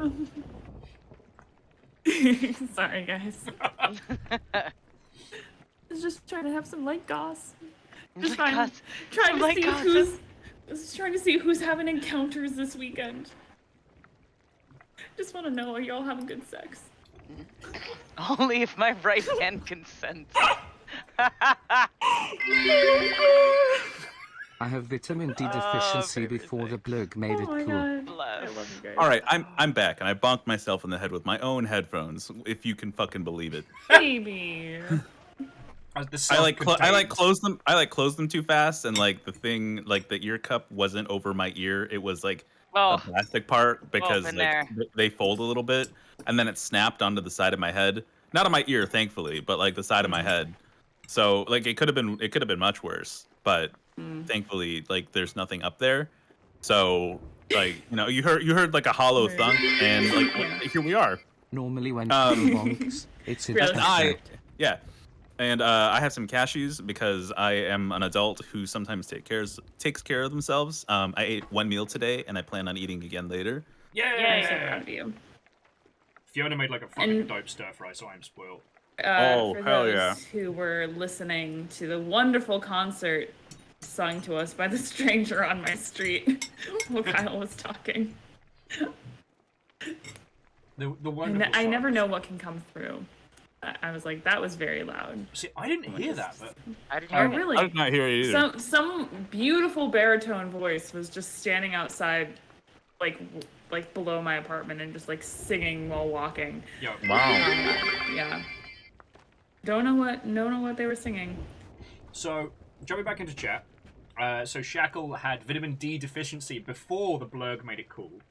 Sorry, guys. I was just trying to have some light goss. Just trying to see trying to see who's having encounters this weekend. Just want to know, are y'all having good sex?
Only if my right hand consents.
I have vitamin D deficiency
favorite
before the
thing.
blurg made
Oh
it
my
cool.
god. I
Bless.
love you guys.
All right, I'm back, and I bonked myself in the head with my own headphones. If you can fucking believe it.
Baby.
I closed them. I closed them too fast, and like the thing, like the ear cup wasn't over my ear. It was like
Oh,
plastic part because
been
like
there.
they fold a little bit, and then it snapped onto the side of my head. Not on my ear, thankfully, but like the side of my head. So like it could have been much worse, but thankfully like there's nothing up there. So like you heard like a hollow thunk, and like here we are.
Normally when
Um,
bonks, it's
Really?
yeah. And I have some cashews because I am an adult who sometimes takes care of themselves. I ate one meal today, and I plan on eating again later.
I'm so
Yeah.
proud of you.
Fiona made like a fucking dope stir fry, so I'm spoiled.
Oh,
For
hell
those
yeah.
who were listening to the wonderful concert sung to us by the stranger on my street while Kyle was talking.
The wonderful.
I never know what can come through. I was like, that was very loud.
See, I didn't hear that, but
I didn't
Oh,
hear it.
really?
I did not hear it either.
Some beautiful baritone voice was just standing outside, like below my apartment and just like singing while walking.
yo,
Wow.
Yeah. Don't know what they were singing.
So jumping back into chat. So Shackle had vitamin D deficiency before the blurg made it cool.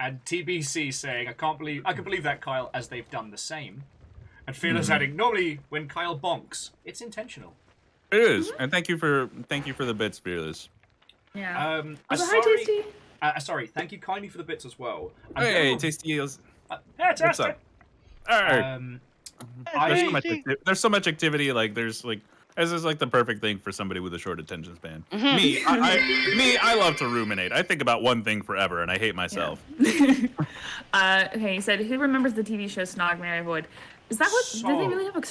And TBC saying, I can believe that, Kyle, as they've done the same. And Fearless adding, normally when Kyle bonks, it's intentional.
It is, and thank you for the bits, Fearless.
Yeah. Also,
sorry,
hi, Tasty.
sorry, thank you kindly for the bits as well.
Hey, Tasty Eels.
Yeah,
What's up? All right. There's so much activity. Like there's like this is like the perfect thing for somebody with a short attention span. I love to ruminate. I think about one thing forever, and I hate myself.
Okay, he said, who remembers the TV show Snog, Marry, Avoid? Is that what?
So,
did they really have a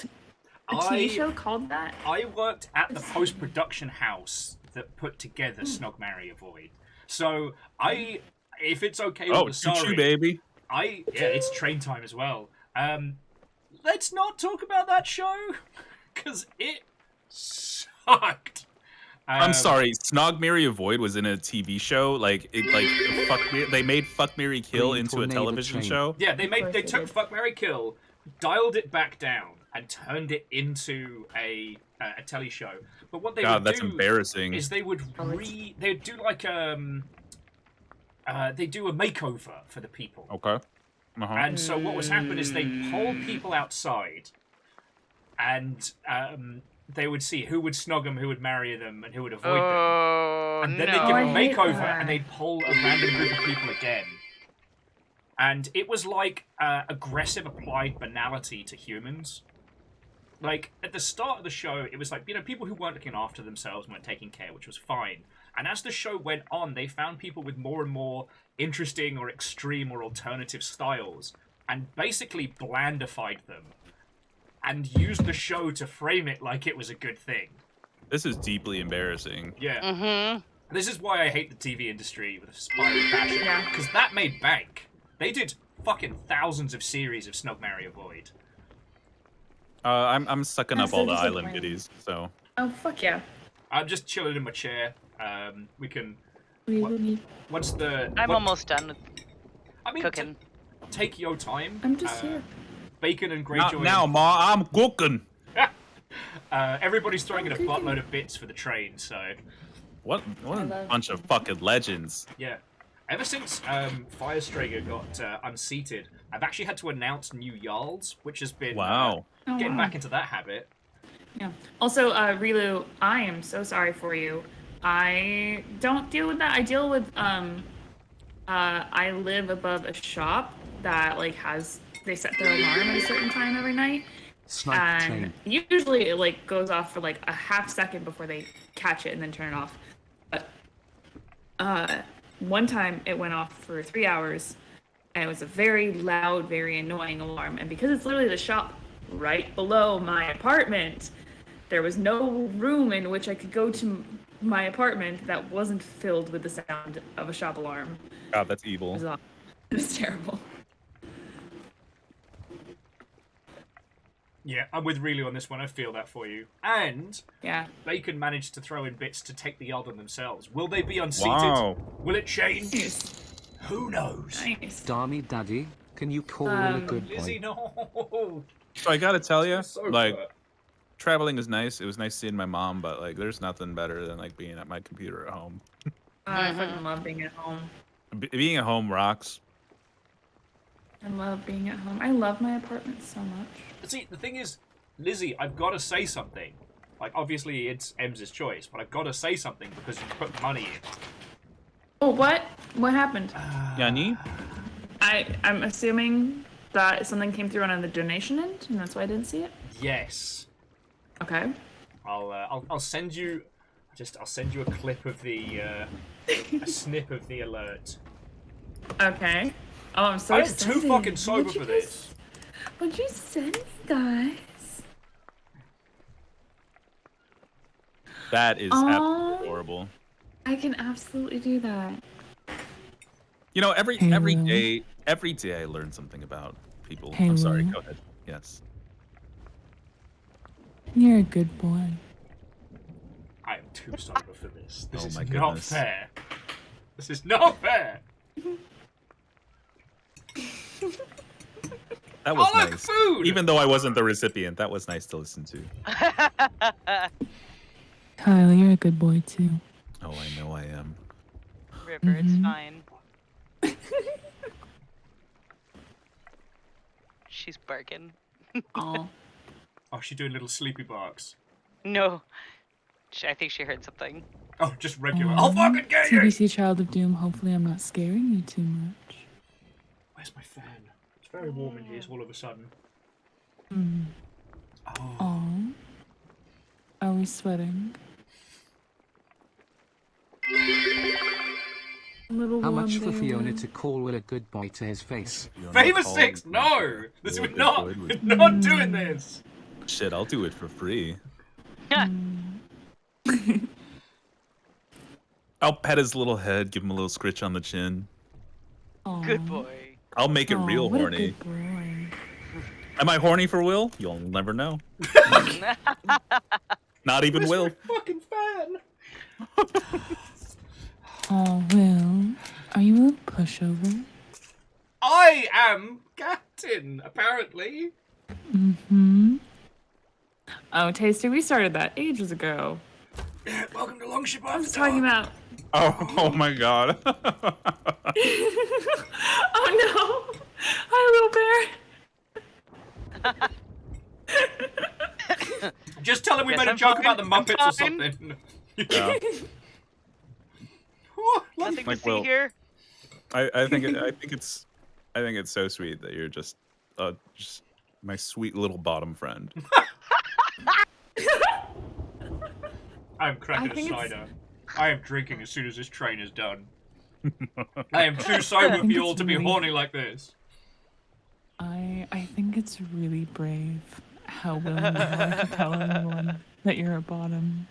TV show called that?
I worked at the post-production house that put together Snog, Marry, Avoid. So if it's okay with the sorry,
baby.
It's train time as well. Let's not talk about that show because it sucked.
I'm sorry, Snog, Marry, Avoid was in a TV show. Like they made Fuck, Marry, Kill into a television show.
Yeah, they took Fuck, Marry, Kill, dialed it back down, and turned it into a telly show. But what they would
that's
do
embarrassing.
is they'd do like they do a makeover for the people.
Okay.
And so what was happening is they'd poll people outside, and they would see who would snog them, who would marry them, and who would avoid them. And then they'd give them a makeover, and they'd poll a random group of people again. And it was like aggressive applied banality to humans. Like, at the start of the show, it was like, people who weren't looking after themselves weren't taking care, which was fine. And as the show went on, they found people with more and more interesting or extreme or alternative styles, and basically blandified them, and used the show to frame it like it was a good thing.
This is deeply embarrassing.
Yeah. This is why I hate the TV industry with a spiral passion. Yeah. Because that made bank. They did fucking thousands of series of Snog, Marry, Avoid.
I'm sucking up all the island goodies, so.
Oh, fuck yeah.
I'm just chilling in my chair. We can. Once
I'm almost done with cooking.
Take your time.
I'm just here.
Bacon and Greyjoy.
Now, Ma, I'm cooking.
Everybody's throwing in a buttload of bits for the train, so.
What a bunch of fucking legends.
Yeah. Ever since Firestrager got unseated, I've actually had to announce new Jarls, which has been getting back into that habit.
Yeah. Also, Rilu, I am so sorry for you. I don't deal with that. I deal with I live above a shop that they set their alarm at a certain time every night. And usually it goes off for a half second before they catch it and then turn it off. But one time it went off for 3 hours, and it was a very loud, very annoying alarm. And because it's literally the shop right below my apartment, there was no room in which I could go to my apartment that wasn't filled with the sound of a shop alarm.
God, that's evil.
It was terrible.
Yeah, I'm with Relu on this one. I feel that for you. And
yeah,
Bacon managed to throw in bits to take the yard on themselves. Will they be unseated?
Wow.
Will it change? Who knows?
Nice.
Darmy Daddy, can you call Will a good boy?
Lizzie, no.
So I gotta tell you,
So good.
traveling is nice. It was nice seeing my mom, but there's nothing better than being at my computer at home.
I fucking love being at home.
Being at home rocks.
I love being at home. I love my apartment so much.
See, the thing is, Lizzie, I've got to say something. Like, obviously, it's Ems's choice, but I've got to say something because you put money in.
Oh, what? What happened?
Yanni?
I'm assuming that something came through on the donation end, and that's why I didn't see it.
Yes.
Okay.
I'll send you. I'll send you a clip of the a snip of the alert.
Okay. Oh, I'm so
I'm
excited.
too fucking sober for this.
What'd you send me, guys?
That is absolutely horrible.
I can absolutely do that.
You know, every day I learn something about people. I'm sorry, go ahead. Yes.
You're a good boy.
I am too sober for this. This is
my
not
goodness.
fair. This is not fair.
That was
I like
nice.
food!
Even though I wasn't the recipient, that was nice to listen to.
Kyle, you're a good boy too.
Oh, I know I am.
River, it's fine. She's barking.
Oh.
Oh, she's doing little sleepy barks.
No. I think she heard something.
Oh, just regular. I'll fucking get you!
TBC Child of Doom, hopefully I'm not scaring you too much.
Where's my fan? It's very warm in here all of a sudden. Oh.
Aw. Are we sweating?
How much for Fiona to call Will a good boy to his face?
Famous 6, no! This we're not doing this!
Shit, I'll do it for free. I'll pet his little head, give him a little scritch on the chin.
Good boy.
I'll make it real
what
horny.
A good boy.
Am I horny for Will? You'll never know. Not even Will.
Fucking fan!
Oh, Will, are you a pushover?
I am captain, apparently.
Oh, Tasty, we started that ages ago.
Welcome to Longship
I was talking about.
Oh my god.
Oh no! Hi, little bear.
Just tell him we
Yes,
made a
I'm
joke
fine.
about the
I'm
Muppets or
fine.
something.
Yeah.
Nothing
Like,
to see
Will.
here.
I think it's so sweet that you're just my sweet little bottom friend.
I'm cracking a cider. I am drinking as soon as this train is done. I am too sober for you all to be horny like this.
I think it's really brave how willing you are to tell everyone that you're a bottom.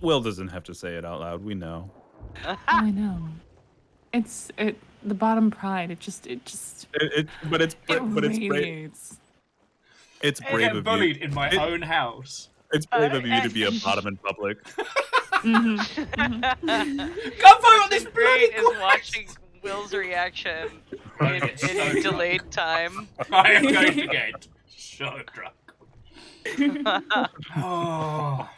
Will doesn't have to say it out loud. We know.
Oh, I know. It's the bottom pride. But it's brave.
It's
I
brave
get
of
bullied
you.
in my own house.
It's brave of you to be a bottom in public.
Come vote on this bloody
Great is
quest!
watching Will's reaction in delayed time.
I am going to get so drunk. Oh.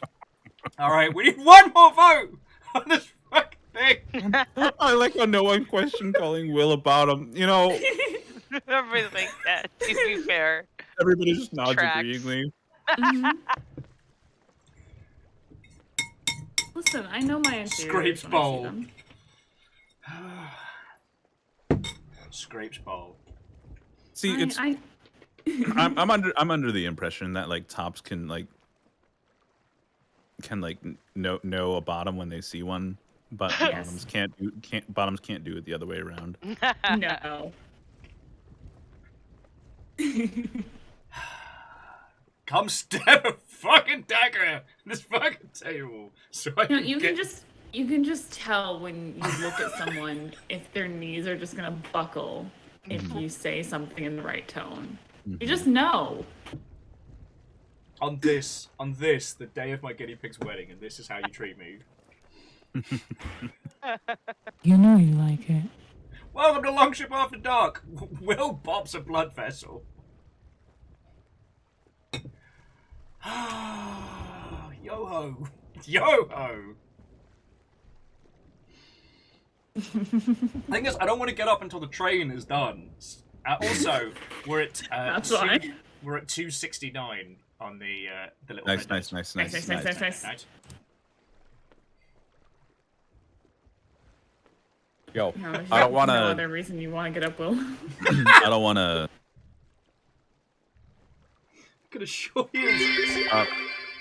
Alright, we need one more vote on this fucking thing.
I like how no one questioned calling Will a bottom. You know,
Everything that, to be fair.
everybody just nods
Tracks.
agreeingly.
Listen, I know my inferiors
Scrapes
when I see
bowl.
them.
Scrapes bowl.
See, it's I'm under the impression that like tops can know a bottom when they see one, but
Yes.
bottoms can't do it the other way around.
No.
Come stab a fucking dagger in this fucking table. So I
No,
can
you
get...
can just tell when you look at someone if their knees are just gonna buckle if you say something in the right tone. You just know.
On this, the day of my guinea pig's wedding, and this is how you treat me.
You know you like it.
Welcome to Longship After Dark. Will pops a blood vessel. Yo ho, yo ho. thing is, I don't want to get up until the train is done. Also, we're at
That's fine.
we're at 269 on the little.
Nice.
Nice.
Yo,
No,
I don't want
No
to.
other reason you want to get up, Will.
I don't want to.
Could assure you.
I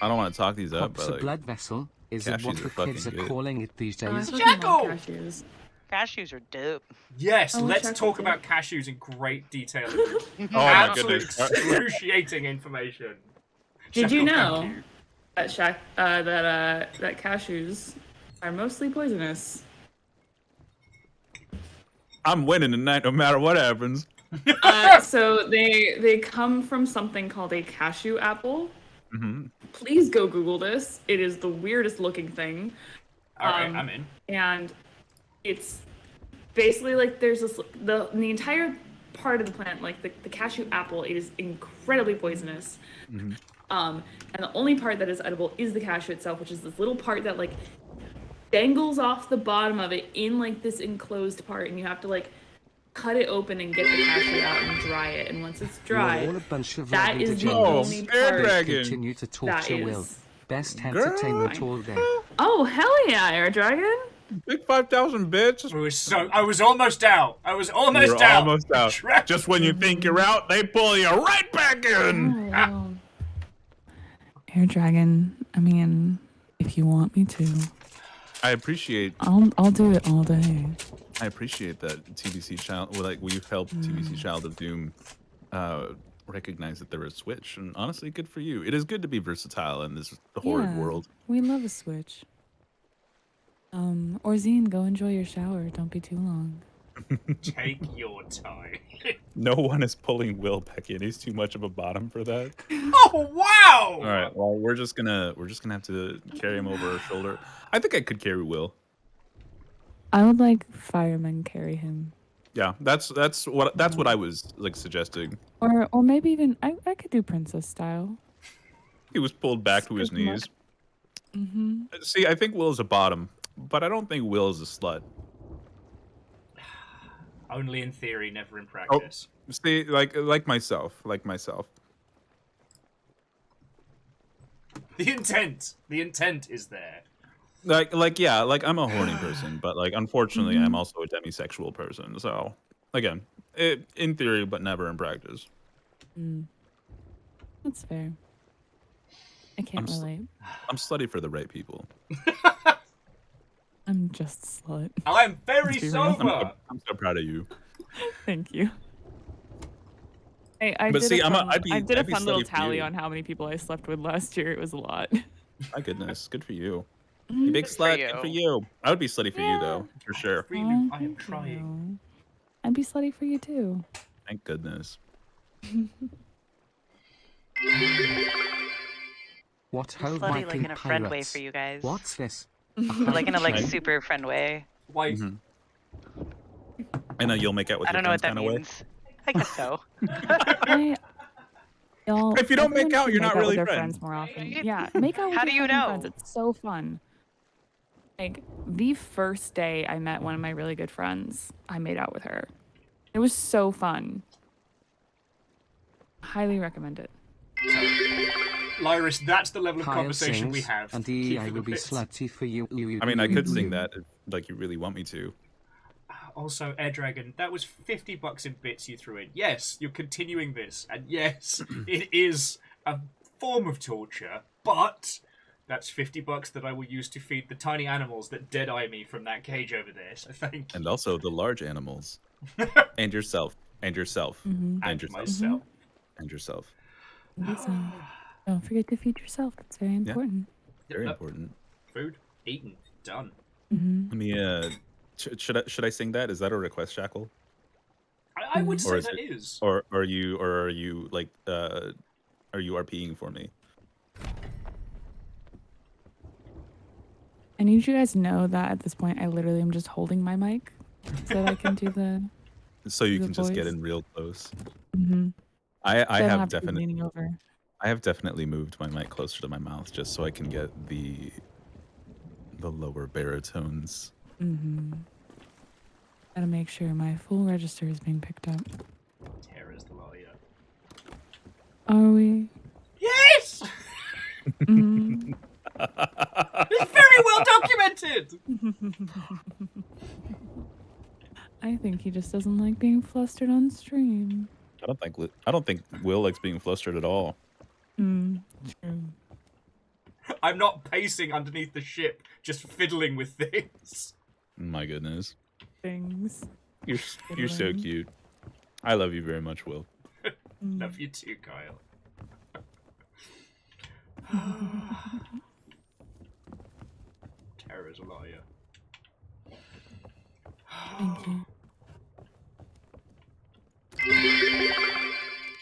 don't want to talk these up,
Pops
but
a
like,
blood vessel is
cashews
what
are
the kids are
fucking good.
calling it these
Oh, I
days.
fucking love
Jackal!
cashews.
Cashews are dope.
Yes,
Oh,
let's
check
talk
it.
about cashews in great detail.
Oh my
Absolute
goodness.
excruciating information.
Did you
Shackle,
know
thank you.
that cashews are mostly poisonous?
I'm winning tonight, no matter what happens.
So they come from something called a cashew apple.
Mm-hmm.
Please go Google this. It is the weirdest looking thing.
All right, I'm in.
And it's basically like there's this the entire part of the plant, like the cashew apple, it is incredibly poisonous.
Mm-hmm.
And the only part that is edible is the cashew itself, which is this little part that like dangles off the bottom of it in like this enclosed part, and you have to like cut it open and get the cashew out and dry it. And once it's dry,
You're all a bunch of
that
lovely
is the
degenerates.
only
Air
part
dragon.
Continue to
that
torture Will.
is.
Best
Girl.
entertainment all day.
Oh hell yeah, Air Dragon!
Big 5,000 bits.
I was almost out. I was almost
You're
out.
almost out.
Trapped.
Just when you think you're out, they pull you right back in.
Oh,
Air Dragon, I mean, if you want me to,
I appreciate
I'll do it all day.
that TBC Child, well, like we've helped TBC Child of Doom recognize that they're a Switch, and honestly, good for you. It is good to be versatile in this horrid
Yeah,
world.
We love a Switch. Orzine, go enjoy your shower. Don't be too long.
Take your time.
No one is pulling Will back in. He's too much of a bottom for that.
Oh wow!
All right, well, we're just gonna have to carry him over our shoulder. I think I could carry Will.
I would like firemen carry him,
Yeah, that's what I was like suggesting.
or maybe even I could do princess style.
He was pulled back to his
Scoop him up.
knees.
Mm-hmm.
See, I think Will is a bottom, but I don't think Will is a slut.
Only in theory, never in practice.
See, like myself.
The intent is there.
Yeah, like I'm a horny person, but like unfortunately, I'm also a demisexual person. So again, in theory, but never in practice.
That's fair. I can't relate.
I'm slutty for the right people.
I'm just slut.
I'm very
Let's be real.
sober.
I'm so proud of you.
Thank you. I
But
did
see,
a fun,
I'd be
little
slutty for
tally
you.
on how many people I slept with last year. It was a lot.
My goodness, good for you. You big slut, good for you. I would be slutty for you though, for sure.
Really,
Aw,
I am
thank
trying.
you. I'd be slutty for you too.
Thank goodness.
What ho,
Slutty like
Viking
in a friend way
pirates?
for you guys.
What's this?
Like in a like
Okay.
super friend way.
Why?
Mhm. I know you'll make out with
I
your
don't know what
friends
that
kind of way.
means. I guess so.
Y'all,
If you don't make
everyone
out,
should
you're
make
not
out
really
with their
friends.
more often. Yeah, make out with
How
your
do you
fucking
know?
friends. It's so fun. Like the first day I met one of my really good friends, I made out with her. It was so fun. Highly recommend it.
Lyris, that's the level of
Kyle
conversation we
sings,
have.
and
Keep
I
the
will be
bits.
slutty for you.
I mean, I could sing that if like you really want me to.
Also, Air Dragon, that was $50 in bits you threw in. Yes, you're continuing this, and yes, it is a form of torture, but that's $50 that I will use to feed the tiny animals that dead-eye me from that cage over there. So thank you.
And also the large animals. And yourself. And yourself.
Mm-hmm.
And
And
yourself.
myself.
And yourself.
Don't forget to feed yourself. That's very important.
Very
Yep.
important.
Food, eaten, done.
Mm-hmm.
Let me should I sing that? Is that a request, Shackle?
I would
Or
say
is
that
it-
is.
Or are you like are you RPing for me?
I need you guys to know that at this point, I literally am just holding my mic so that I can do the.
So you
The
can just get
voice.
in real close.
Mm-hmm.
I
I don't
have
have to be
definitely
leaning over.
I have definitely moved my mic closer to my mouth just so I can get the lower baritones.
Mm-hmm. Gotta make sure my full register is being picked up.
Tara's the lawyer.
Are we?
Yes!
Mm.
It's very well documented!
I think he just doesn't like being flustered on stream.
I don't think Will likes being flustered at all.
True.
I'm not pacing underneath the ship, just fiddling with things.
My goodness.
Things.
You're so cute. I love you very much, Will.
Love you too, Kyle. Tara's a lawyer.
Thank you.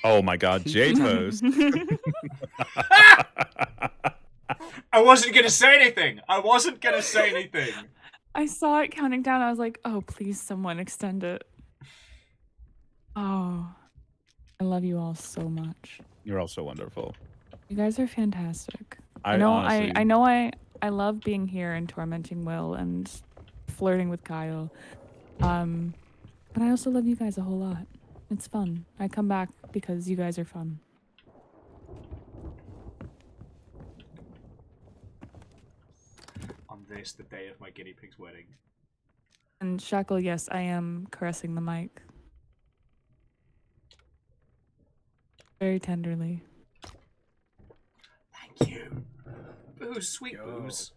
Oh my god, J-Post.
I wasn't gonna say anything.
I saw it counting down. I was like, oh, please, someone extend it. Oh, I love you all so much.
You're all so wonderful.
You guys are fantastic.
I
I love being here and tormenting Will and flirting with Kyle. But I also love you guys a whole lot. It's fun. I come back because you guys are fun.
On this, the day of my guinea pig's wedding.
And Shackle, yes, I am caressing the mic. Very tenderly.
Thank you. Booze, sweet booze.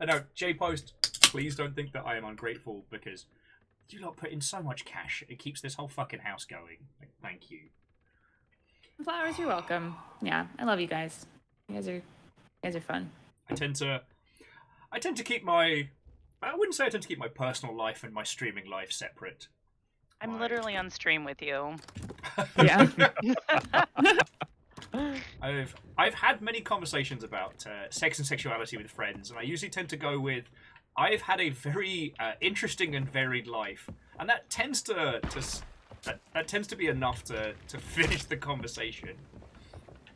No, J-Post, please don't think that I am ungrateful because you lot put in so much cash. It keeps this whole fucking house going. Like, thank you.
Flowers, you're welcome. Yeah, I love you guys. You guys are fun.
I tend to keep my... I wouldn't say I tend to keep my personal life and my streaming life separate.
I'm literally on stream with you.
Yeah.
I've had many conversations about sex and sexuality with friends, and I usually tend to go with, I've had a very interesting and varied life, and that tends to be enough to finish the conversation.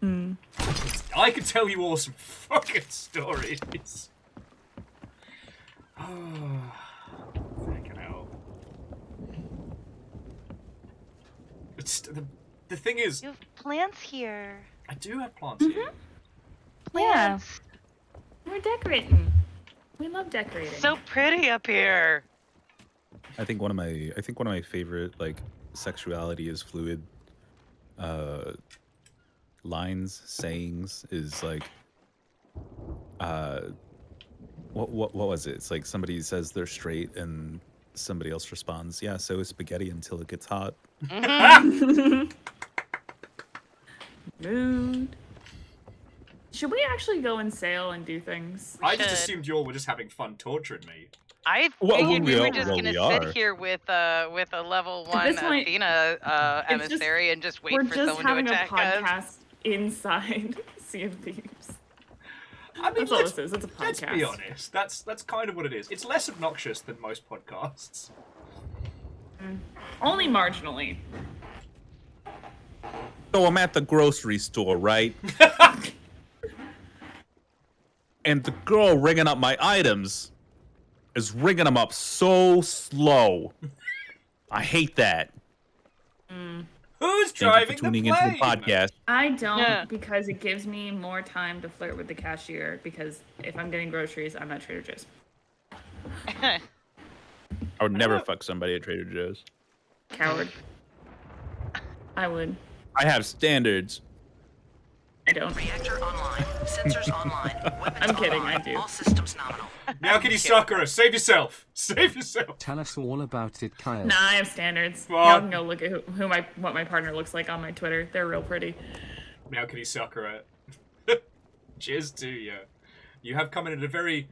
Mm.
I could tell you all some fucking stories. Oh, fucking hell. It's, the thing is...
You have plants here.
I do have plants here.
Yeah. We're decorating. We love decorating.
So pretty up here.
I think one of my favorite like sexuality is fluid lines, sayings is like what was it? It's like somebody says they're straight and somebody else responds, yeah, so is spaghetti until it gets hot.
Mood. Should we actually go and sail and do things?
I just assumed you all were just having fun torturing me.
I
Well,
figured we
we
were
are-
just
well,
gonna
we
sit
are.
here with a level
At
1
this point,
Athena
it's just-
emissary and just wait
We're
for
just
someone to
having a
attack us.
podcast inside Sea of Thieves.
I mean,
That's all this is. It's a podcast.
let's be honest. That's kind of what it is. It's less obnoxious than most podcasts.
Only marginally.
So I'm at the grocery store, right? And the girl ringing up my items is ringing them up so slow. I hate that.
Who's
Thank you
driving
for tuning
the
into
plane?
the podcast.
I don't
Yeah.
because it gives me more time to flirt with the cashier because if I'm getting groceries, I'm at Trader Joe's.
I would never fuck somebody at Trader Joe's.
Coward. I would.
I have standards.
I don't.
Reactor online. Sensors online. Weapons
I'm kidding,
online.
I do.
All systems nominal.
Now can you sucker us? Save yourself. Save yourself.
Tell us all about it, Kyle.
Nah, I have standards.
Well-
Y'all can go look at what my partner looks like on my Twitter. They're real pretty.
Now can you sucker it? Cheers to you. You have come in at a very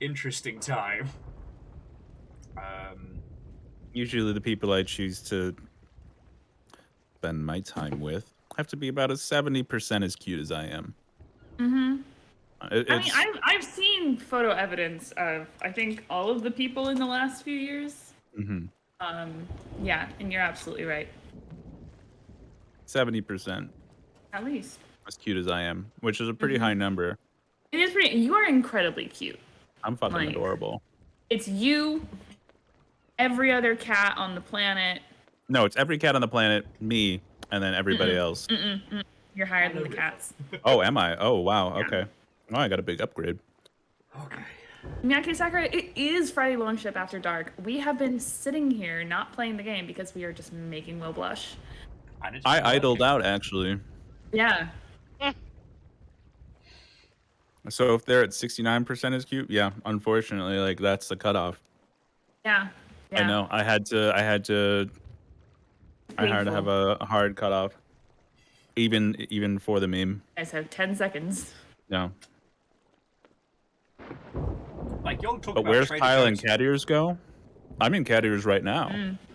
interesting time.
Usually the people I choose to spend my time with have to be about 70% as cute as I am.
Mm-hmm.
It's,
I mean, I've seen photo evidence of I think all of the people in the last few years.
mhm,
Yeah, and you're absolutely right.
70%
At least
as cute as I am, which is a pretty high number.
it is pretty. You are incredibly cute.
I'm fucking
Like-
adorable.
It's you every other cat on the planet.
No, it's every cat on the planet, me, and then everybody else.
You're higher than the cats.
Oh, am I? Oh, wow. Okay. Oh, I got a big upgrade.
Okay.
Miyake Sakura, it is Friday Launch Ship After Dark. We have been sitting here not playing the game because we are just making Will blush.
I idled out, actually.
Yeah.
So if they're at 69% is cute, yeah, unfortunately, like, that's the cutoff.
Yeah.
I know. I had to have a hard cutoff. Even for the meme.
You guys have 10 seconds.
No.
Like, you'll talk
But
about
where's
Trader
Kyle and
Joe's.
cat ears go? I'm in cat ears right now.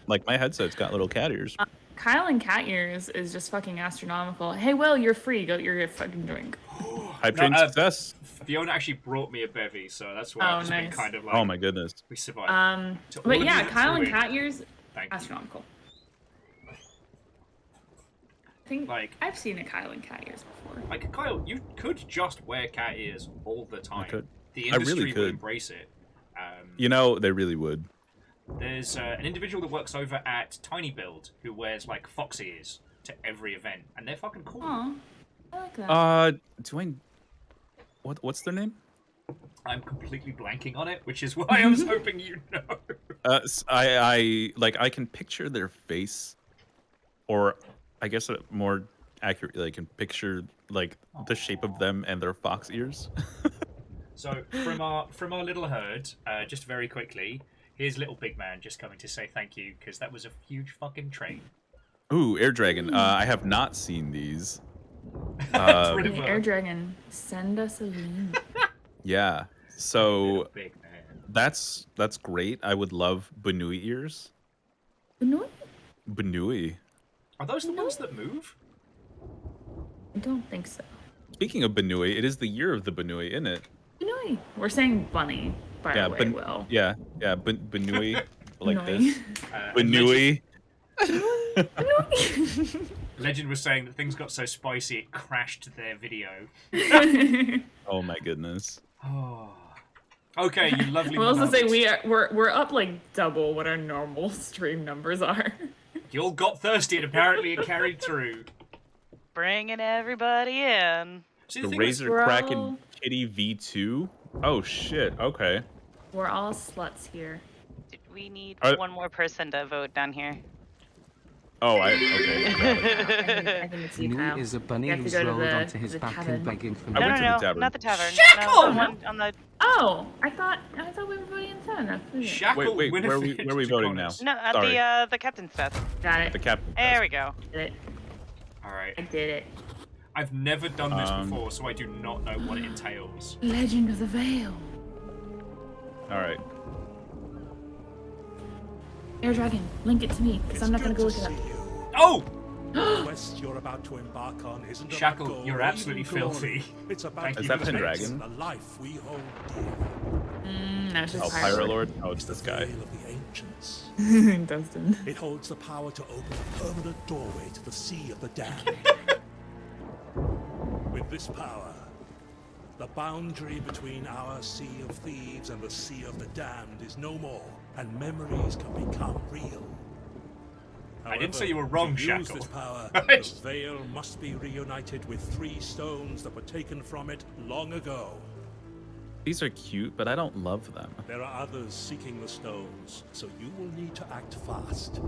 Like, my headset's got little cat ears.
Kyle and cat ears is just fucking astronomical. Hey, Will, you're free. Go get your fucking drink.
Hype train success.
Fiona actually brought me a bevy, so that's why
Oh,
I've just been
nice.
kind of like.
Oh my goodness.
We survived. To all
But
of
yeah,
you that
Kyle and
flew in,
cat ears,
thank you.
astronomical. I think I've seen a Kyle and cat ears before.
Like, Kyle, you could just wear cat ears all the time.
could.
The
I
industry
really
would
could.
embrace it.
You know, they really would.
There's an individual that works over at Tiny Build who wears like fox ears to every event, and they're fucking cool.
Aw, I like that.
What's their name?
I'm completely blanking on it, which is why I was hoping you know.
I can picture their face, or I guess more accurately, I can picture like the shape of them and their fox ears.
So from our little herd, just very quickly, here's little big man just coming to say thank you because that was a huge fucking train.
Ooh, Air Dragon. I have not seen these.
Hey, Air Dragon, send us a link.
Yeah. So
Big man.
that's great. I would love Banui ears.
Banui?
Banui.
Are those the ones that move?
I don't think so.
Speaking of Banui, it is the year of the Banui, isn't it?
Banui. We're saying bunny, by the way, Will.
Yeah. Banui, like
Banui.
this. Banui.
Legend was saying that things got so spicy it crashed their video.
Oh my goodness.
Oh. Okay, you lovely.
We'll also say
Mohammeds.
we're up like double what our normal stream numbers are.
You all got thirsty and apparently it carried through.
Bringing everybody in.
See,
The
thing
Razor
we're
Kraken
all-
Kitty V2. Oh shit. Okay.
We're all sluts here.
We need
Are-
one more person to vote down here.
Oh, okay.
I think it's you,
Banui
Kyle.
is a bunny
You have to
who's
go to
rolled
the-
onto his
the
back
tavern.
and begging for
I went to the
No,
tavern.
not the tavern.
Shackle!
No, the one on the.
Oh, I thought we were voting in the tavern.
Shackle
Wait, where are we
Winifred
voting now?
Draconis.
No, at
Sorry.
the captain's desk.
Got it.
The captain.
There we go.
Did it.
All right.
I did it.
I've never done this before, so I do not know what it entails.
Legend of the Veil.
All right.
Air Dragon, link it to me, because I'm not gonna go look it up.
Oh!
The quest you're about to embark on isn't about
Shackle,
gold
you're
or
absolutely
even glory.
filthy.
It's about
Thank
Is
you
that
for the
Pendragon?
the life we hold dear.
No, it's
Oh,
just
Pyro Lord? Oh, it's this
The
guy.
veil of the ancients.
Dustin.
It holds the power to open a permanent doorway to the Sea of the Damned. With this power, the boundary between our Sea of Thieves and the Sea of the Damned is no more, and memories can become real.
I didn't say
However,
you were wrong,
to use
Shackle.
this power, the veil must be reunited with 3 stones that were taken from it long ago.
These are cute, but I don't love them.
There are others seeking the stones, so you will need to act fast.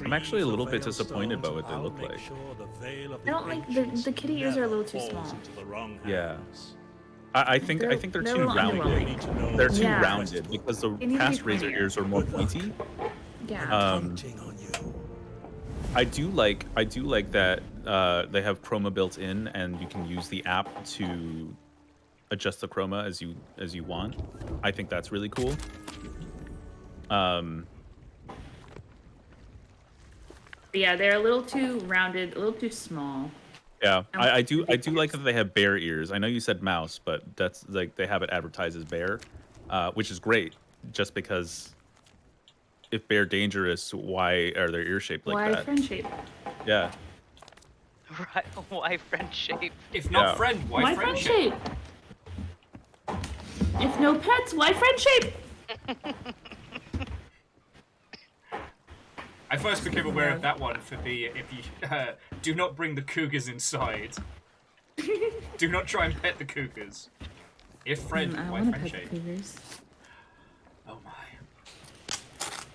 I'm actually a
Retrieve
little
the
bit
veiled
disappointed by
stones,
what they
and
look
I'll make
like.
sure the veil of
I don't
the
like
ancients
the kitty ears are a little
never
too
falls
small.
into the wrong
Yeah.
hands.
I think they're
They're
too
a little
rounded.
underwhelming.
Need to know
They're too
Yeah.
rounded because the
They need to be
past razor
pointier.
ears are more pointy.
Yeah.
Counting on you.
I do like that they have chroma built in, and you can use the app to adjust the chroma as you want. I think that's really cool.
Yeah, they're a little too rounded, a little too small.
Yeah, I do like that they have bear ears. I know you said mouse, but that's like they have it advertised as bear, which is great. Just because if bear dangerous, why are their ears shaped like
Why
that?
friend shape?
Yeah.
Right. Why friend shape?
If not
Yeah.
friend, why
Why friend
friendship?
shape? If no pets, why friend shape?
I first became aware of that one for the if you do not bring the cougars inside. Do not try and pet the cougars. If friend,
I
wife,
want to
friend
pet
shade.
the cougars.
Oh my.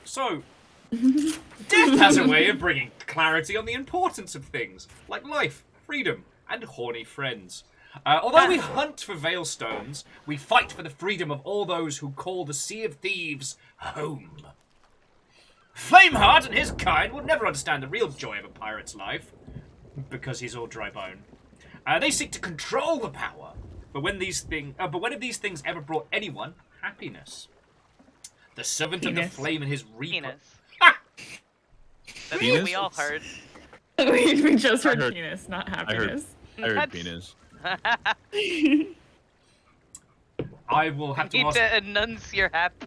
So, death has a way of bringing clarity on the importance of things, like life, freedom, and horny friends. Although we hunt for veil stones, we fight for the freedom of all those who call the Sea of Thieves home. Flameheart and his kind will never understand the real joy of a pirate's life, because he's all dry bone. They seek to control the power, but when these things ever brought anyone happiness, the servant of the flame and his reaper.
Penis. That's what we all heard.
We just heard penis, not happiness.
I heard penis.
I will have to
Need
ask.
to announce your hap.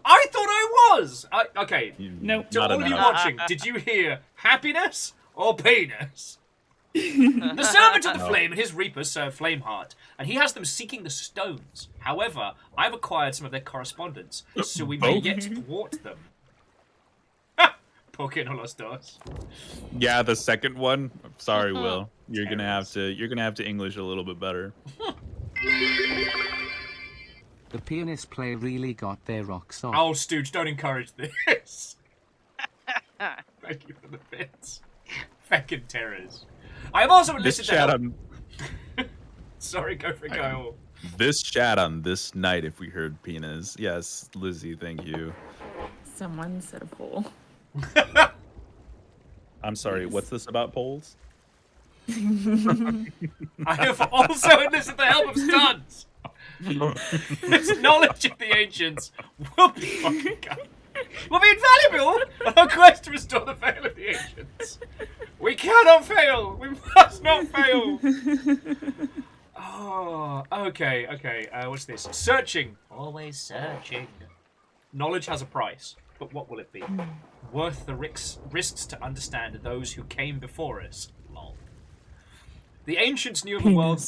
I thought I was! Okay.
Nope.
To all of you watching, did you hear happiness or penis? The servant of the flame and his reapers serve Flameheart, and he has them seeking the stones. However, I've acquired some of their correspondence, so we may yet thwart them. Poke in a los dos.
Yeah, the second one. I'm sorry, Will. You're gonna have to English a little bit better.
The pianist player really got their rocks off.
Oh, Stooge, don't encourage this. Thank you for the bits. Feckin' terrors. I have also
This
listened
chat
to...
on
Sorry, go for it, Kyle.
this chat on this night. If we heard penis, yes, Lizzie, thank you.
Someone said a poll.
I'm sorry. What's this about polls?
I have also enlisted the help of stuns. This knowledge of the ancients will be invaluable on our quest to restore the veil of the ancients. We cannot fail. We must not fail. Oh, okay. What's this? Searching. Always searching. Knowledge has a price, but what will it be? Worth the risks to understand those who came before us. Lol. The ancients knew of a world.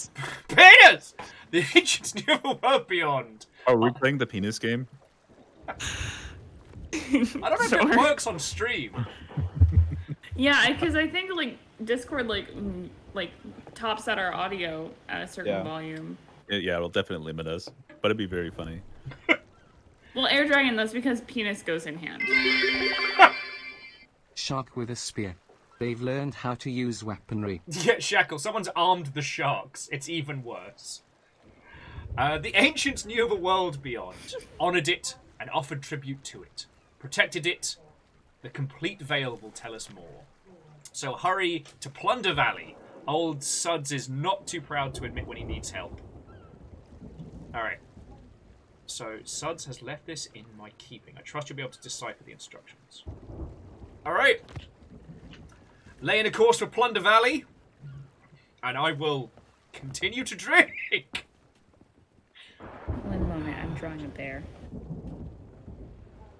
Penis! The ancients knew of a world beyond.
Are we playing the penis game?
I don't know if it works on stream.
Yeah, because I think like Discord like tops out our audio at a certain volume.
Yeah, it'll definitely limit us, but it'd be very funny.
Well, Air Dragon, that's because penis goes in hand.
Shark with a spear. They've learned how to use weaponry.
Yeah, Shackle, someone's armed the sharks. It's even worse. The ancients knew of a world beyond, honoured it, and offered tribute to it. Protected it. The complete veil will tell us more. So hurry to Plunder Valley. Old Suds is not too proud to admit when he needs help. Alright. So, Suds has left this in my keeping. I trust you'll be able to decipher the instructions. Alright. Laying a course for Plunder Valley. And I will continue to drink.
One moment, I'm drawing a bear.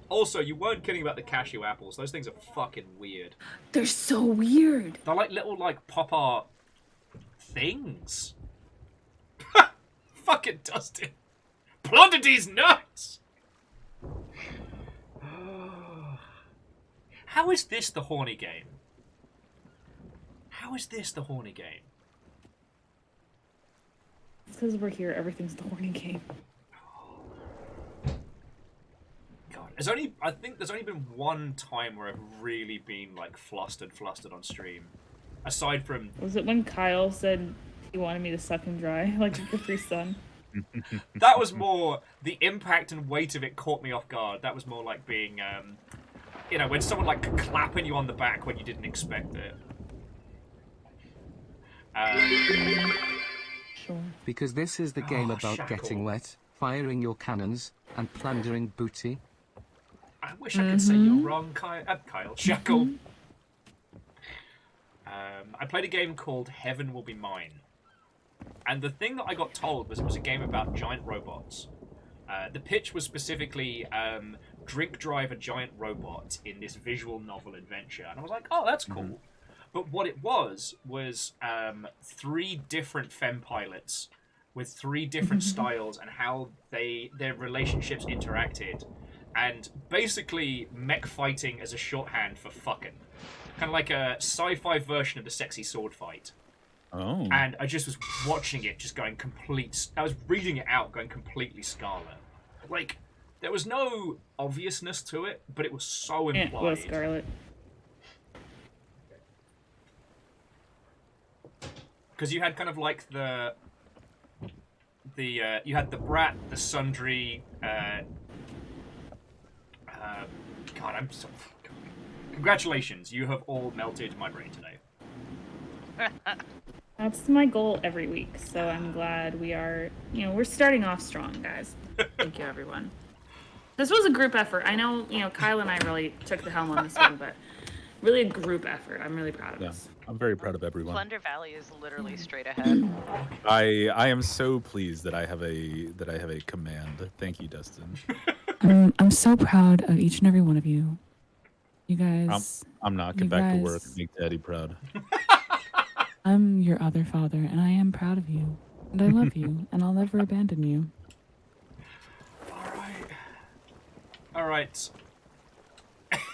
Also, you weren't kidding about the cashew apples. Those things are fucking weird.
They're so weird.
They're like little, like, pop art things. Fucking Dustin. Plunder these nuts! How is this the horny game? How is this the horny game?
It's because we're here. Everything's the horny game.
God, I think there's only been one time where I've really been like flustered on stream. Aside from...
Was it when Kyle said he wanted me to suck him dry like a Capri Sun?
That was more... The impact and weight of it caught me off guard. That was more like being, you know, when someone like clapping you on the back when you didn't expect it.
Sure.
Because this is the game about
Shackle.
getting wet, firing your cannons, and plundering booty.
I wish I could say you're wrong, Kyle. Shackle. I played a game called Heaven Will Be Mine. And the thing that I got told was it was a game about giant robots. The pitch was specifically drink drive a giant robot in this visual novel adventure. And I was like, oh, that's cool. But what it was 3 different femme pilots with 3 different styles and how their relationships interacted and basically mech fighting as a shorthand for fucking. Kind of like a sci-fi version of the sexy sword fight.
Oh.
And I just was watching it, just going I was reading it out, going completely scarlet. Like, there was no obviousness to it, but it was so implied.
It was scarlet.
Because you had kind of like you had the Brat, the Sundry, God, I'm so... Congratulations, you have all melted my brain today.
That's my goal every week, so I'm glad we are, we're starting off strong, guys. Thank you, everyone. This was a group effort. I know, Kyle and I really took the helm on this one, but really a group effort. I'm really proud of us.
I'm very proud of everyone.
Plunder Valley is literally straight ahead.
I am so pleased that I have a command. Thank you, Dustin.
I'm so proud of each and every one of you. You guys.
I'm not. Get back to work and make Daddy proud.
I'm your other father, and I am proud of you. And I love you, and I'll never abandon you.
All right.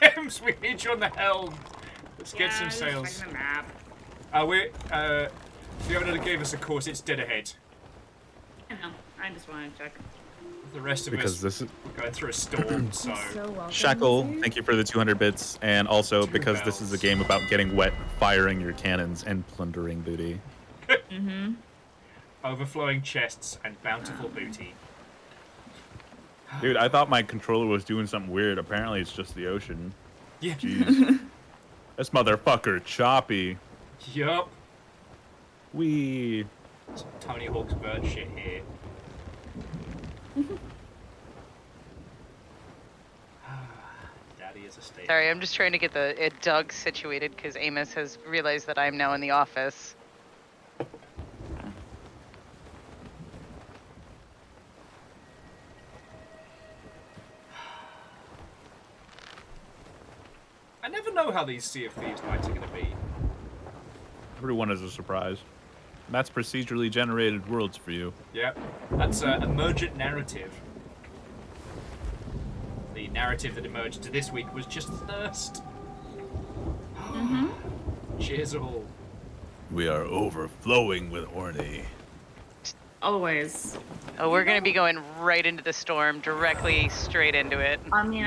Ems, we need you on the helm. Let's get some sails. Fiona gave us a course. It's dead ahead.
I know. I just wanted to check.
The rest of
because
us we're going through a storm, so...
Shackle, thank you for the 200 bits, and also because this is a game about getting wet, firing your cannons, and plundering booty.
Mm-hmm.
Overflowing chests and bountiful booty.
Dude, I thought my controller was doing something weird. Apparently it's just the ocean.
Yeah.
Jeez. This motherfucker choppy.
Yup.
Wee.
Some Tony Hawk's bird shit here. Daddy is a state.
Sorry, I'm just trying to get the Doug situated because Amos has realized that I'm now in the office.
I never know how these Sea of Thieves nights are going to be.
Everyone is a surprise. That's procedurally generated worlds for you.
Yep. That's emergent narrative. The narrative that emerged this week was just thirst.
Mm-hmm.
Cheers all.
We are overflowing with horny.
Always.
Oh, we're gonna be going right into the storm, directly straight into it.
I mean,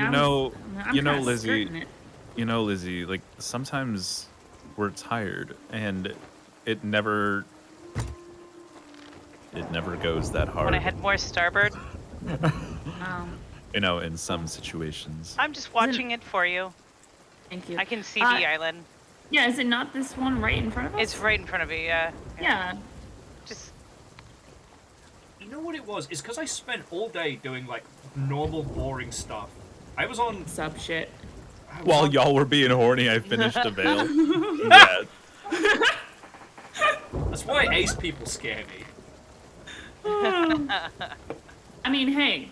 You know, Lizzie, like, sometimes we're tired, and it never goes that hard.
Want to head more starboard?
You know, in some situations.
I'm just watching it for you.
Thank you.
I can see the island.
Yeah, is it not this one right in front of us?
It's right in front of me, yeah.
Yeah.
Just...
You know what it was? It's because I spent all day doing, like, normal, boring stuff. I was on...
Sub shit.
While y'all were being horny, I finished a veil. Yeah.
That's why ace people scare me.
I mean, hey,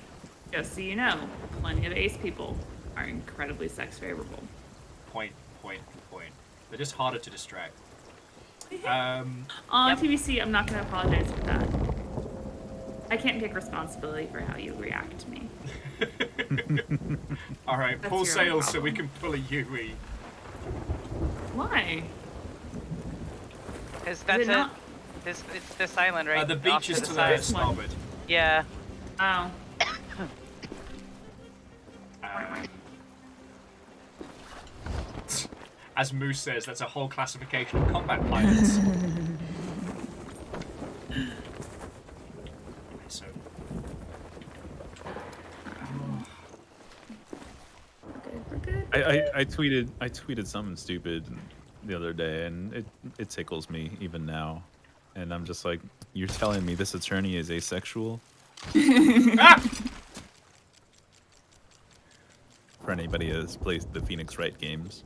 just so you know, plenty of ace people are incredibly sex favorable.
Point. They're just harder to distract.
TBC, I'm not going to apologize for that. I can't take responsibility for how you react to me.
Alright, pull sails so we can pull a Yui.
Why?
Because that's it. It's this island, right?
The beach is to the starboard.
Yeah.
Oh.
As Moose says, that's a whole classification of combat pilots. So.
We're good.
I tweeted something stupid the other day, and it tickles me even now. And I'm just like, you're telling me this attorney is asexual? For anybody who has played the Phoenix Wright games.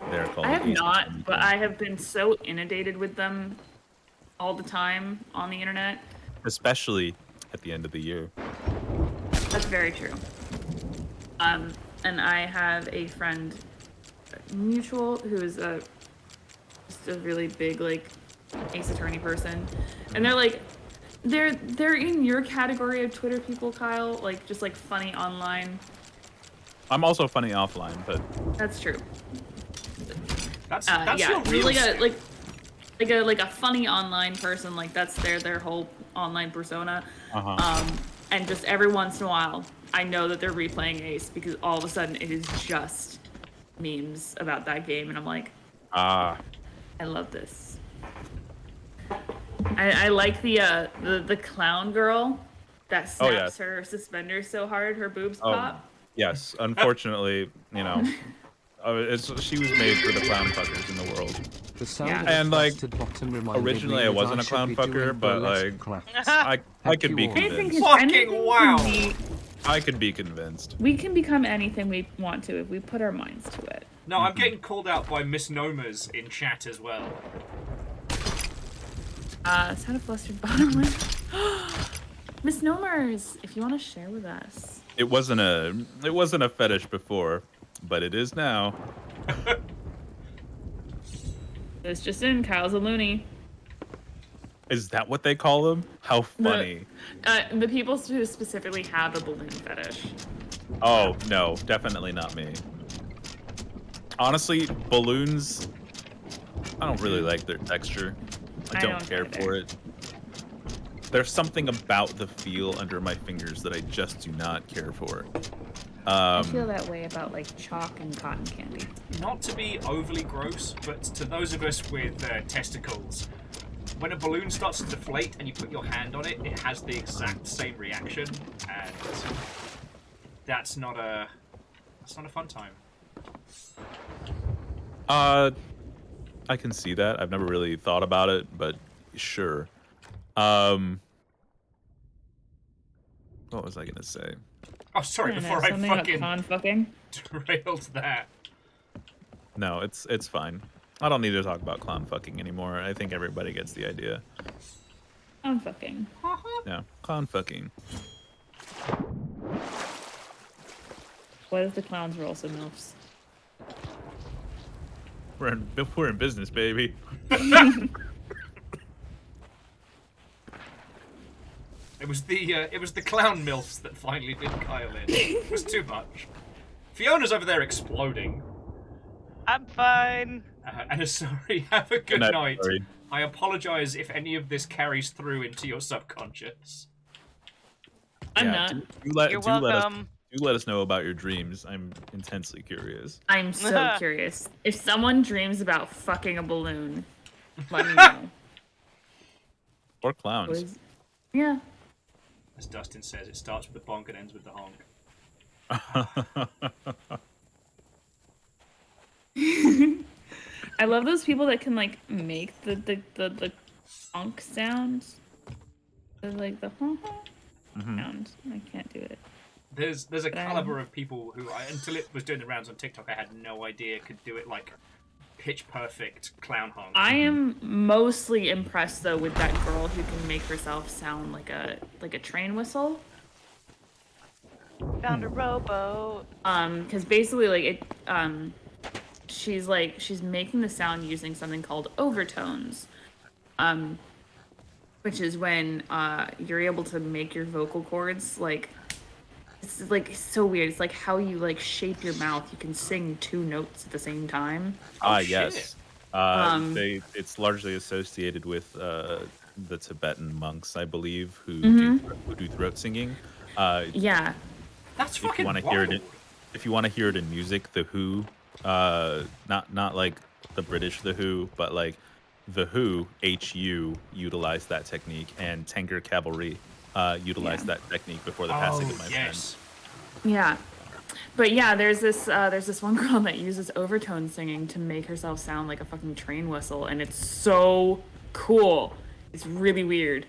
They're called
I have not,
asexual.
but I have been so inundated with them all the time on the internet.
Especially at the end of the year.
That's very true. And I have a friend, mutual, who is just a really big, like, ace attorney person. And they're like, They're in your category of Twitter people, Kyle. Like just like funny online.
I'm also funny offline, but
That's true.
That's
Yeah,
your real
like a funny online person. Like that's their whole online persona. And just every once in a while, I know that they're replaying Ace because all of a sudden it is just memes about that game, and I'm like, I love this. I like the clown girl that snaps her suspenders so hard her boobs pop.
Yes, unfortunately, you know, she was made for the clown fuckers in the world.
The sound
And like,
bottom
originally I wasn't a clown fucker, but like, I could be convinced.
Fucking wow!
I could be convinced.
We can become anything we want to if we put our minds to it.
No, I'm getting called out by misnomers in chat as well.
Sound of flustered bottom lip. Misnomers, if you want to share with us.
It wasn't a fetish before, but it is now.
It's just in. Kyle's a loony.
Is that what they call them? How funny.
The people who specifically have a balloon fetish.
Oh, no, definitely not me. Honestly, balloons, I don't really like their texture. I don't care for it. There's something about the feel under my fingers that I just do not care for.
I feel that way about like chalk and cotton candy.
Not to be overly gross, but to those of us with testicles, when a balloon starts to deflate and you put your hand on it, it has the exact same reaction, and that's not a fun time.
I can see that. I've never really thought about it, but sure. What was I gonna say?
Oh, sorry. Before I fucking
con fucking
derailed that.
No, it's fine. I don't need to talk about clown fucking anymore. I think everybody gets the idea.
Clown fucking.
Yeah, clown fucking.
What if the clowns were also MILFs?
We're in business, baby.
It was the clown milfs that finally did Kyle in. It was too much. Fiona's over there exploding.
I'm fine.
And sorry, have a good night.
Sorry.
I apologize if any of this carries through into your subconscious.
I'm not.
You're welcome.
Do let us know about your dreams. I'm intensely curious.
I'm so curious. If someone dreams about fucking a balloon, let me know.
Or clowns.
Yeah.
As Dustin says, it starts with the bonk and ends with the honk.
I love those people that can like make the honk sound. Like the honk sound. I can't do it.
There's a caliber of people who, until it was doing the rounds on TikTok, I had no idea could do it like pitch perfect clown honk.
I am mostly impressed though with that girl who can make herself sound like a train whistle.
Found a rowboat.
Because basically like it she's making the sound using something called overtones. Which is when you're able to make your vocal cords like it's so weird. It's like how you like shape your mouth. You can sing two notes at the same time.
Yes. It's largely associated with the Tibetan monks, I believe, who do throat singing.
Yeah.
That's fucking wild.
If you want to hear it in music, the Who, not like the British The Who, but like the Who, HU, utilized that technique, and Tanker Cavalry utilized that technique before the passing of my friend.
Yeah. But yeah, there's this one girl that uses overtone singing to make herself sound like a fucking train whistle, and it's so cool. It's really weird.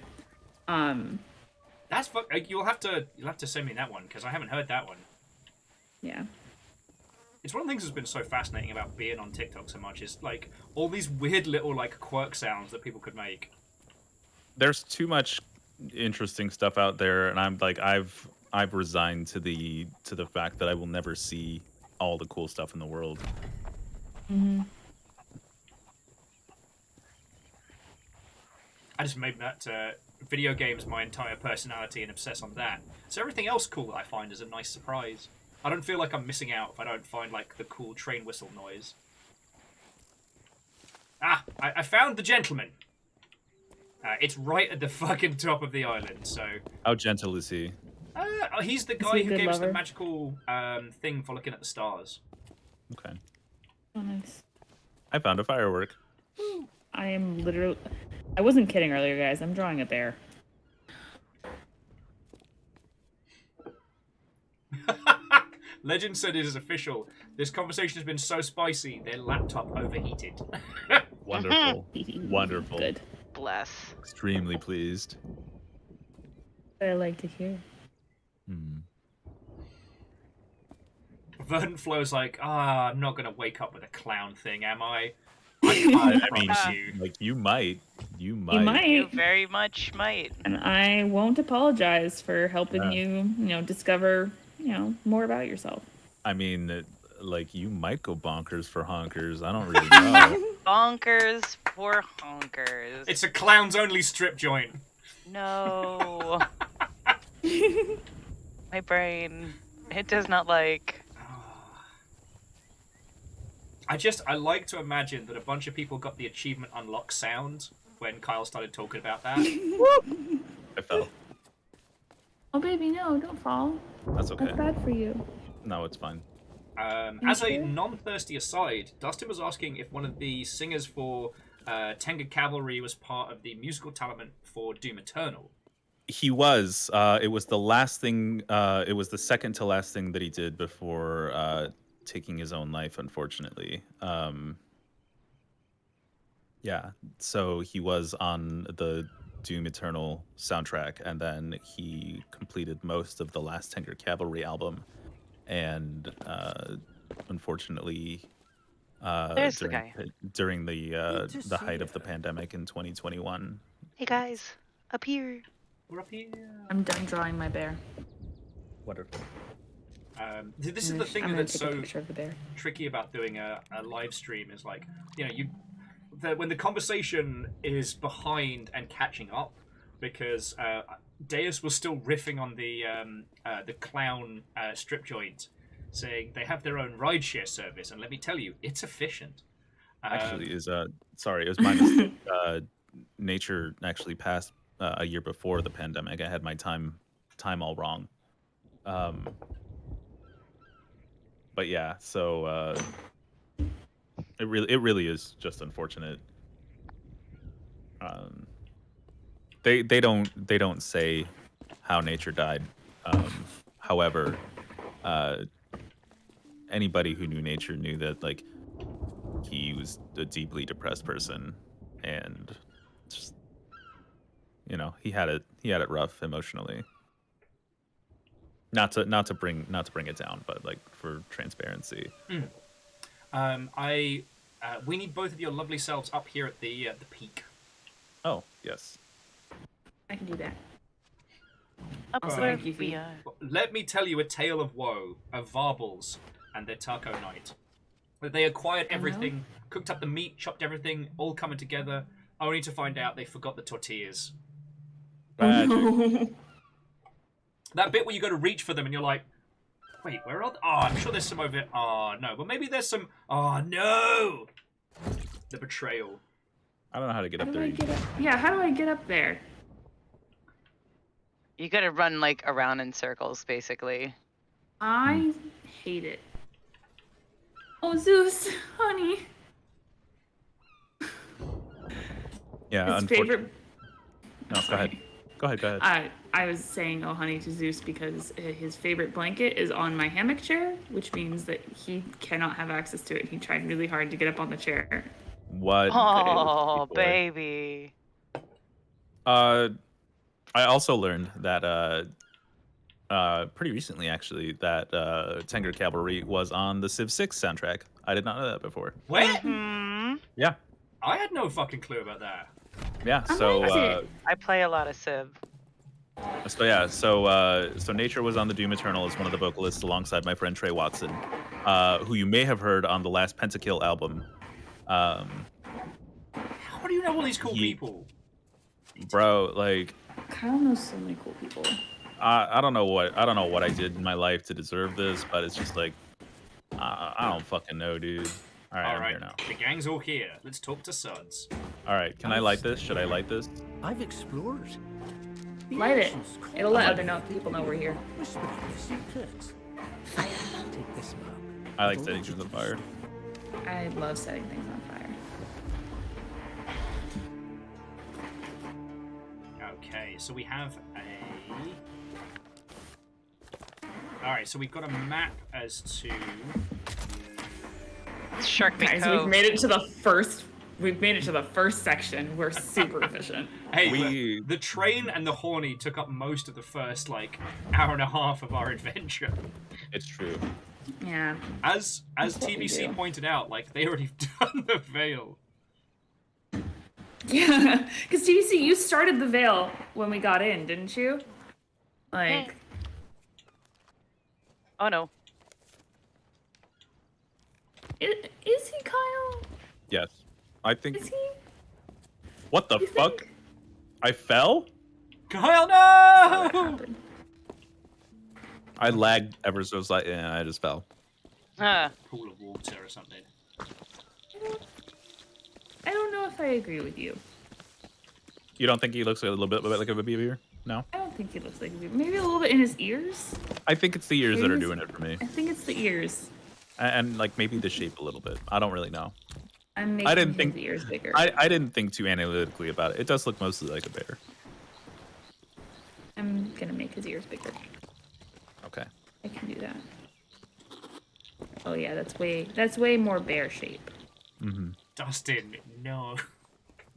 That's you'll have to send me that one because I haven't heard that one.
Yeah.
It's one of the things that's been so fascinating about being on TikTok so much is like all these weird little like quirk sounds that people could make.
There's too much interesting stuff out there, and I'm like I've resigned to the fact that I will never see all the cool stuff in the world.
I just made that video games my entire personality and obsess on that. So everything else cool that I find is a nice surprise. I don't feel like I'm missing out if I don't find like the cool train whistle noise. Ah, I found the gentleman. It's right at the fucking top of the island, so...
How gentle is he?
He's the
Is
guy
he a
who
good
gave us the
lover?
magical thing for looking at the stars.
Okay.
Oh, nice.
I found a firework.
I am literally... I wasn't kidding earlier, guys. I'm drawing a bear.
Legend said it is official. This conversation has been so spicy, their laptop overheated.
Wonderful. Wonderful.
Good.
Bless.
Extremely pleased.
I like to hear.
Verdant Flow's like, I'm not going to wake up with a clown thing, am I?
I mean,
promise you.
like, you might. You might.
You might.
You very much might.
And I won't apologize for helping
Yeah.
you, discover, more about yourself.
I mean, like, you might go bonkers for honkers. I don't really know.
Bonkers for honkers.
It's a clowns-only strip joint.
No. My brain. It does not like.
I like to imagine that a bunch of people got the achievement unlock sound when Kyle started talking about that.
I fell.
Oh, baby, no, don't fall.
That's okay.
That's bad for you.
No, it's fine.
As a non-thirsty aside, Dustin was asking if one of the singers for Tenga Cavalry was part of the musical talent for Doom Eternal.
He was. It was the last thing. It was the second to last thing that he did before taking his own life, unfortunately. Yeah. So he was on the Doom Eternal soundtrack, and then he completed most of the last Tenga Cavalry album. And unfortunately,
There's the guy.
during the height of the pandemic in 2021.
Hey guys, up here.
We're up here.
I'm done drawing my bear.
Wonderful.
This is the thing
I'm gonna
that's
take a
so
picture of the bear.
tricky about doing a live stream is like, when the conversation is behind and catching up, because Deus was still riffing on the clown strip joint, saying they have their own rideshare service, and let me tell you, it's efficient.
Actually, sorry, it was my mistake. Nature actually passed a year before the pandemic. I had my time all wrong. But yeah, so it really is just unfortunate. They don't say how Nature died. However, anybody who knew Nature knew that like he was a deeply depressed person, and just he had it rough emotionally. Not to bring it down, but like for transparency.
We need both of your lovely selves up here at the peak.
Oh yes.
I can do that.
Up
Also,
where
thank you,
we
Fee.
are.
Let me tell you a tale of woe of Varbles and their taco night. They acquired everything, cooked up the meat, chopped everything, all coming together, only to find out they forgot the tortillas.
Magic.
That bit where you go to reach for them and you're like, wait, where are they? Oh, I'm sure there's some over here. Oh, no. But maybe there's some... Oh, no! The betrayal.
I don't know how to get
How
up
do
there.
I get up? Yeah, how do I get up there?
You gotta run like around in circles, basically.
I hate it. Oh, Zeus, honey.
Yeah,
His
unfortunately.
favorite.
No, go ahead. Go ahead.
I was saying oh honey to Zeus because his favorite blanket is on my hammock chair, which means that he cannot have access to it. He tried really hard to get up on the chair.
What?
Oh,
boy.
baby.
I also learned that pretty recently, actually, that Tenga Cavalry was on the Civ 6 soundtrack. I did not know that before.
What?
Hmm.
Yeah.
I had no fucking clue about that.
Yeah.
I
So.
liked it.
I play a lot of Civ.
So Nature was on the Doom Eternal as one of the vocalists alongside my friend Trey Watson, who you may have heard on the last Pentakill album.
How do you know all these cool people?
Bro, like,
Kyle knows so many cool people.
I don't know what I did in my life to deserve this, but it's just like I don't fucking know, dude. All right, I'm here now.
The gang's all here. Let's talk to Suds.
All right, can I light this? Should I light this?
I've explored.
Light it. It'll let other people know we're here.
Take this map.
I like setting things on fire.
I love setting things on fire.
Okay, so we have a... Alright, so we've got a map as to...
Shark Bait
Guys,
Cove.
we've made it to the first. We've made it to the first section. We're super efficient.
Hey, the train and the horny took up most of the first, like, hour and a half of our adventure.
It's true.
Yeah.
As
That's what we
TBC
do.
pointed out, like, they already done the veil.
Yeah, because TBC, you started the veil when we got in, didn't you? Like,
Oh no.
is he Kyle?
Yes. I think.
Is he?
What the
You
fuck?
think?
I fell?
Kyle,
What
no!
happened?
I lagged ever so slightly. Yeah, I just fell.
Huh.
Pool of water or something.
I don't know if I agree with you.
You don't think he looks a little bit like a beaver? No?
I don't think he looks like maybe a little bit in his ears.
I think it's the ears that are
Maybe
doing it for me.
I think it's the ears.
And like maybe the shape a little bit. I don't really know.
I'm making
didn't
his
think-
ears bigger.
I didn't think too analytically about it. It does look mostly like a bear.
I'm gonna make his ears bigger.
Okay.
I can do that. Oh yeah, that's way more bear shape.
Mm-hmm.
Dustin, no.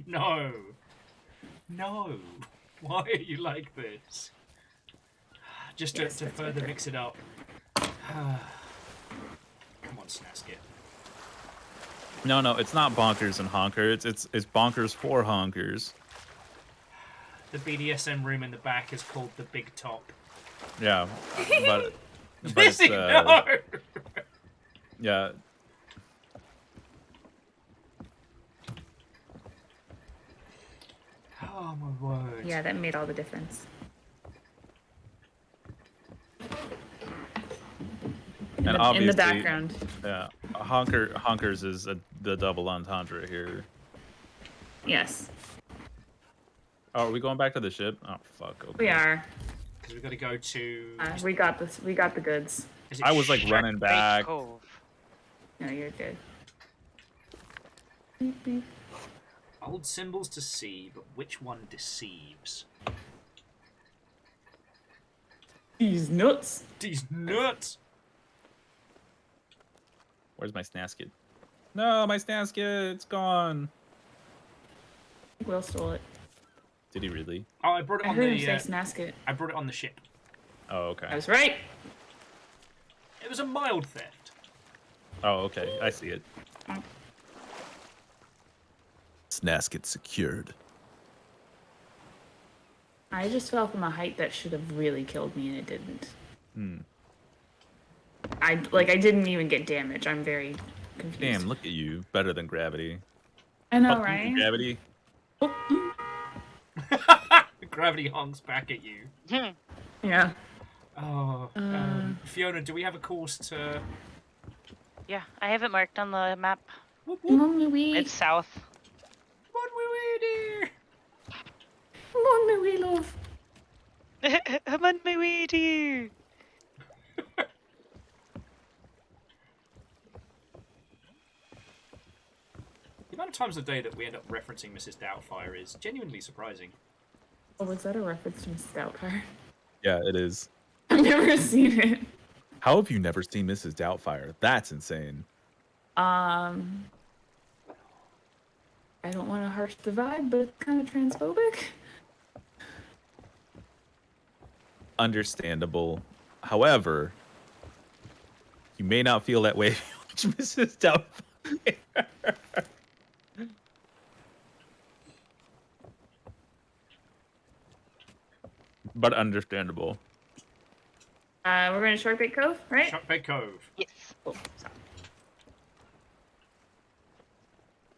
No. No. Why are you like this? Just to,
Yes,
to
that's
further
better.
mix it up. Come on, Snasket.
No, it's not bonkers and honker. It's bonkers for honkers.
The BDSM room in the back is called the Big Top.
Yeah, but it's
Lizzie, no!
yeah.
Oh my word.
Yeah, that made all the difference.
And
in
obviously,
the background.
Yeah, honkers is the double entendre here.
Yes,
Oh, are we going back to the ship? Oh fuck. Okay.
we are.
Because we've got to go to...
We got this. We got the goods.
is it
I was like
Shark
running
Bait
back.
Cove.
No, you're good. Beep, beep.
Old symbols to see, but which one deceives?
These nuts.
These nuts!
Where's my snasket? No, my snasket, it's gone.
Will stole it.
Did he really?
Oh, I brought it
I
on
heard him
the...
say snasket.
I brought it on the ship.
Oh, okay.
I was right.
It was a mild theft.
Oh, okay. I see it. Snasket secured.
I just fell from a height that should have really killed me, and it didn't.
Hmm.
I didn't even get damage. I'm very confused.
Damn, look at you. Better than gravity.
I know,
Fuck you,
right?
Gravity.
Gravity honks back at you.
Yeah.
Oh, Fiona, do we have a course to...
Yeah, I have it marked on the map.
Mommy, we.
It's south.
What will we do?
Mommy, we love.
I'm on my way to you.
The amount of times a day that we end up referencing Mrs. Doubtfire is genuinely surprising.
Oh, was that a reference to Mrs. Doubtfire?
Yeah, it is.
I've never seen it.
How have you never seen Mrs. Doubtfire? That's insane.
I don't want to harsh the vibe, but it's kind of transphobic.
Understandable. However, you may not feel that way if you watch Mrs. Doubtfire. But understandable.
We're going to Shark Bait Cove, right?
Shark Bait Cove.
Yes.
Oh, sorry.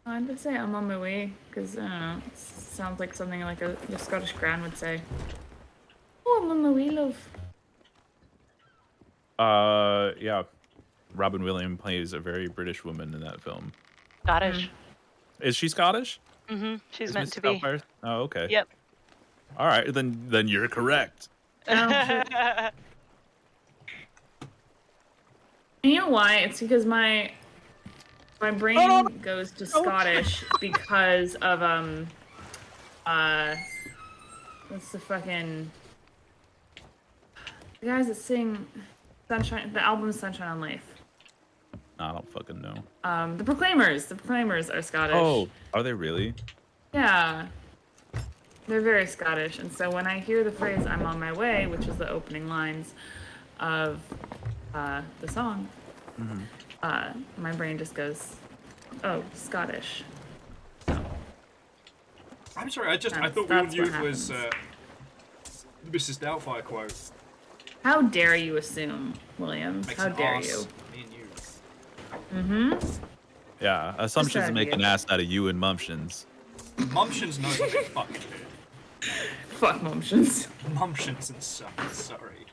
I Why did they say I'm on my way? Because, I don't know, it sounds like something like a Scottish Gran would say. Oh, I'm on my way, love.
Yeah. Robin Williams plays a very British woman in that film.
Scottish.
Is she Scottish?
Mm-hmm. She's
Is
meant
Mrs.
to be.
Doubtfire? Oh, okay.
Yep.
All right, then you're correct.
Oh, shit. And you know why? It's because my brain goes to Scottish because of what's the fucking the guys that sing Sunshine, the album Sunshine on Life.
I don't fucking know.
The Proclaimers. The Proclaimers are Scottish.
Oh, are they really?
Yeah. They're very Scottish, and so when I hear the phrase "I'm on my way," which is the opening lines of the song, my brain just goes, "Oh, Scottish."
I'm sorry, I thought we all
That's
knew
what
it was
happens.
Mrs. Doubtfire quote.
How dare you assume, William?
Makes
How
an
dare
ass.
you?
Me and you.
Yeah, assumptions
Just
make an
idea.
ass out of you and Mumptions.
Mumptions knows what they fucking do.
Fuck Mumptions.
Mumptions and stuff. Sorry.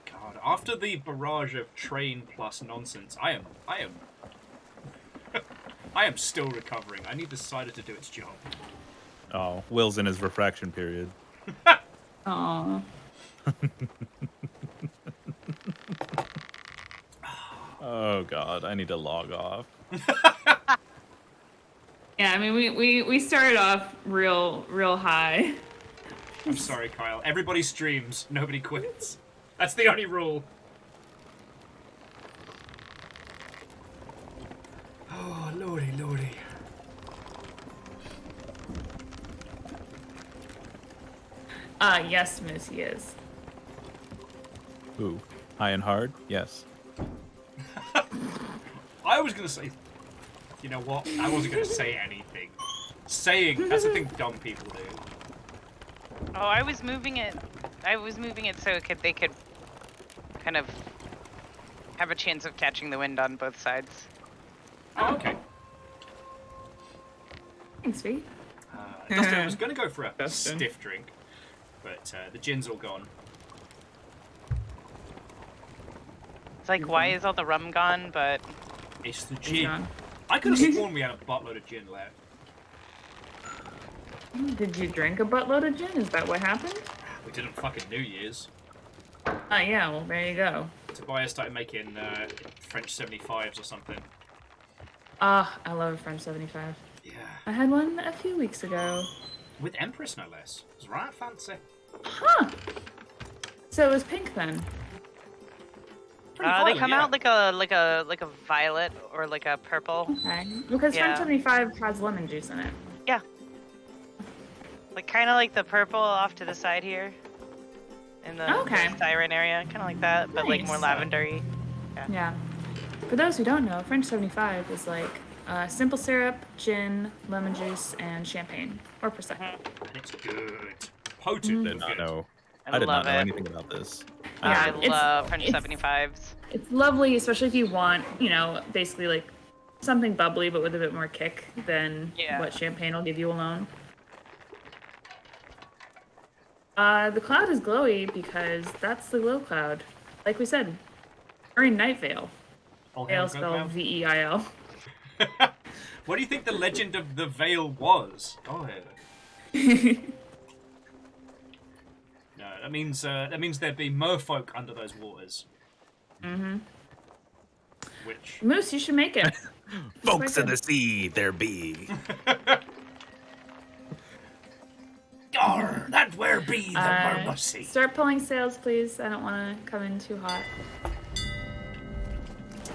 God, after the barrage of train plus nonsense, I am I am still recovering. I need the cider to do its job.
Oh, Will's in his refraction period.
Aww.
Oh god, I need to log off.
Yeah, I mean, we started off real high.
I'm sorry, Kyle. Everybody streams, nobody quits. That's the only rule. Oh, lordy, lordy.
Yes, Moose, he is.
Ooh, high and hard? Yes.
I was gonna say, you know what? I wasn't gonna say anything. Saying, that's the thing dumb people do.
Oh, I was moving it. So they could kind of have a chance of catching the wind on both sides.
Oh, okay.
Thanks, sweet.
Dustin, I was gonna go for a
Dustin.
stiff drink, but the gin's all gone.
It's like, why is all the rum gone? But
It's the
He's
gin.
gone.
I could have sworn we had a buttload of gin left.
Did you drink a buttload of gin? Is that what happened?
We did on fucking New Year's.
Oh, yeah, well, there you go.
Tobias started making French 75s or something.
Ah, I love a French 75.
Yeah.
I had one a few weeks ago.
With Empress, no less. It was right fancy.
Huh. So it was pink then.
Pretty
they
violent,
come
yeah.
out like a violet or like a purple.
Okay. Because
Yeah.
French 75 has lemon juice in it.
Yeah. Like kind of like the purple off to the side here. In the,
Okay.
the siren area, kind of like that, but like more
Nice.
lavendery.
Yeah. For those who don't know, French 75 is like simple syrup, gin, lemon juice, and champagne. Or Prosecco.
And it's good. Potent.
Did not know.
I
I did not
love
know
it.
anything about this.
Yeah,
I
it's-
love French
it's-
75s.
It's lovely, especially if you want, you know, basically like something bubbly but with a bit more kick than
Yeah.
what champagne will give you alone. The cloud is glowy because that's the glow cloud. Like we said, we're in Night Vale.
All
Veil
hail
spelled
Gogmouth.
V-E-I-L.
What do you think the legend of the Veil was? Oh, yeah. No, that means there'd be merfolk under those waters.
Mm-hmm.
Which
Moose, you should make it.
Folks in the sea, there be.
Gar, that where be the mercy.
Start pulling sails, please. I don't want to come in too hot.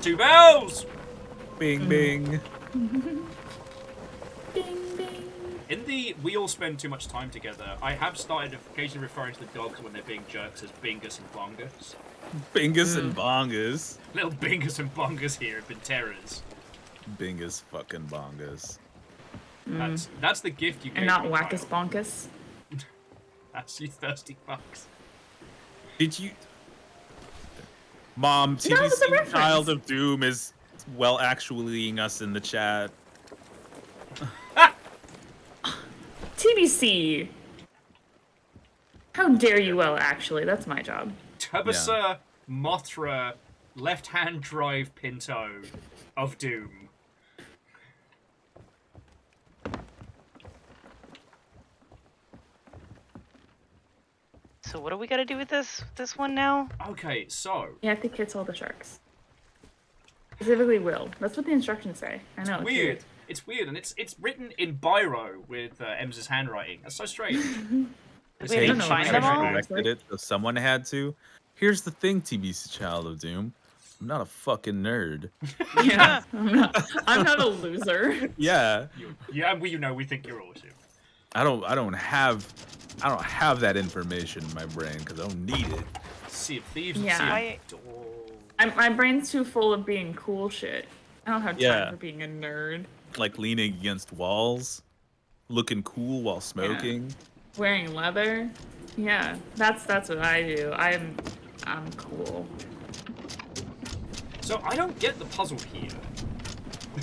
2 bells.
Bing, bing.
Ding, ding.
In the we all spend too much time together, I have started occasionally referring to the dogs when they're being jerks as Bingus and Bongus.
Bingus and bongus.
Little Bingus and Bongus here have been terrors.
Bingus fucking bongus.
That's the gift you gave
And not
me,
wackus
Kyle.
bonkus.
That's you thirsty fucks.
Did you? Mom,
No, it's a
TBC
reference.
Child of Doom is well actuallying us in the chat.
TBC. How dare you? Well, actually, that's my job.
Tubasa Mothra left-hand drive Pinto of Doom.
So what do we gotta do with this one now?
Okay, so
You have to kiss all the sharks. Specifically, Will. That's what the instructions say. I know.
weird. It's weird, and it's written in biro with Ems's handwriting. That's so strange.
We need to
know
find
why.
them all.
Corrected it, so someone had to. Here's the thing, TBC Child of Doom. I'm not a fucking nerd.
Yeah, I'm not a loser.
Yeah.
Yeah, we think you're awesome.
I don't have that information in my brain because I don't need it.
Sea of Thieves.
Yeah. My brain's too full of being cool shit. I don't have time for being a nerd.
Like leaning against walls, looking cool while smoking.
Wearing leather. Yeah, that's what I do. I'm cool.
So I don't get the puzzle here.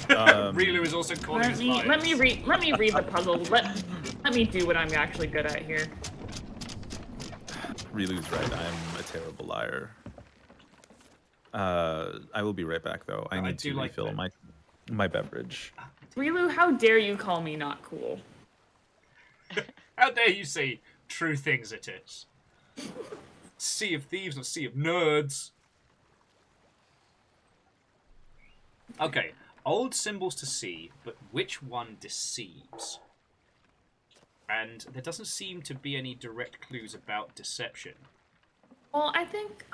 Rilu is also calling his liars.
Let me read the puzzle. Let me do what I'm actually good at here.
Rilu's right. I'm a terrible liar. I will be right back though. I need to refill my beverage.
Rilu, how dare you call me not cool?
How dare you say true things it is? Sea of Thieves, not Sea of Nerds. Okay, old symbols to see, but which one deceives? And there doesn't seem to be any direct clues about deception.
Well, I think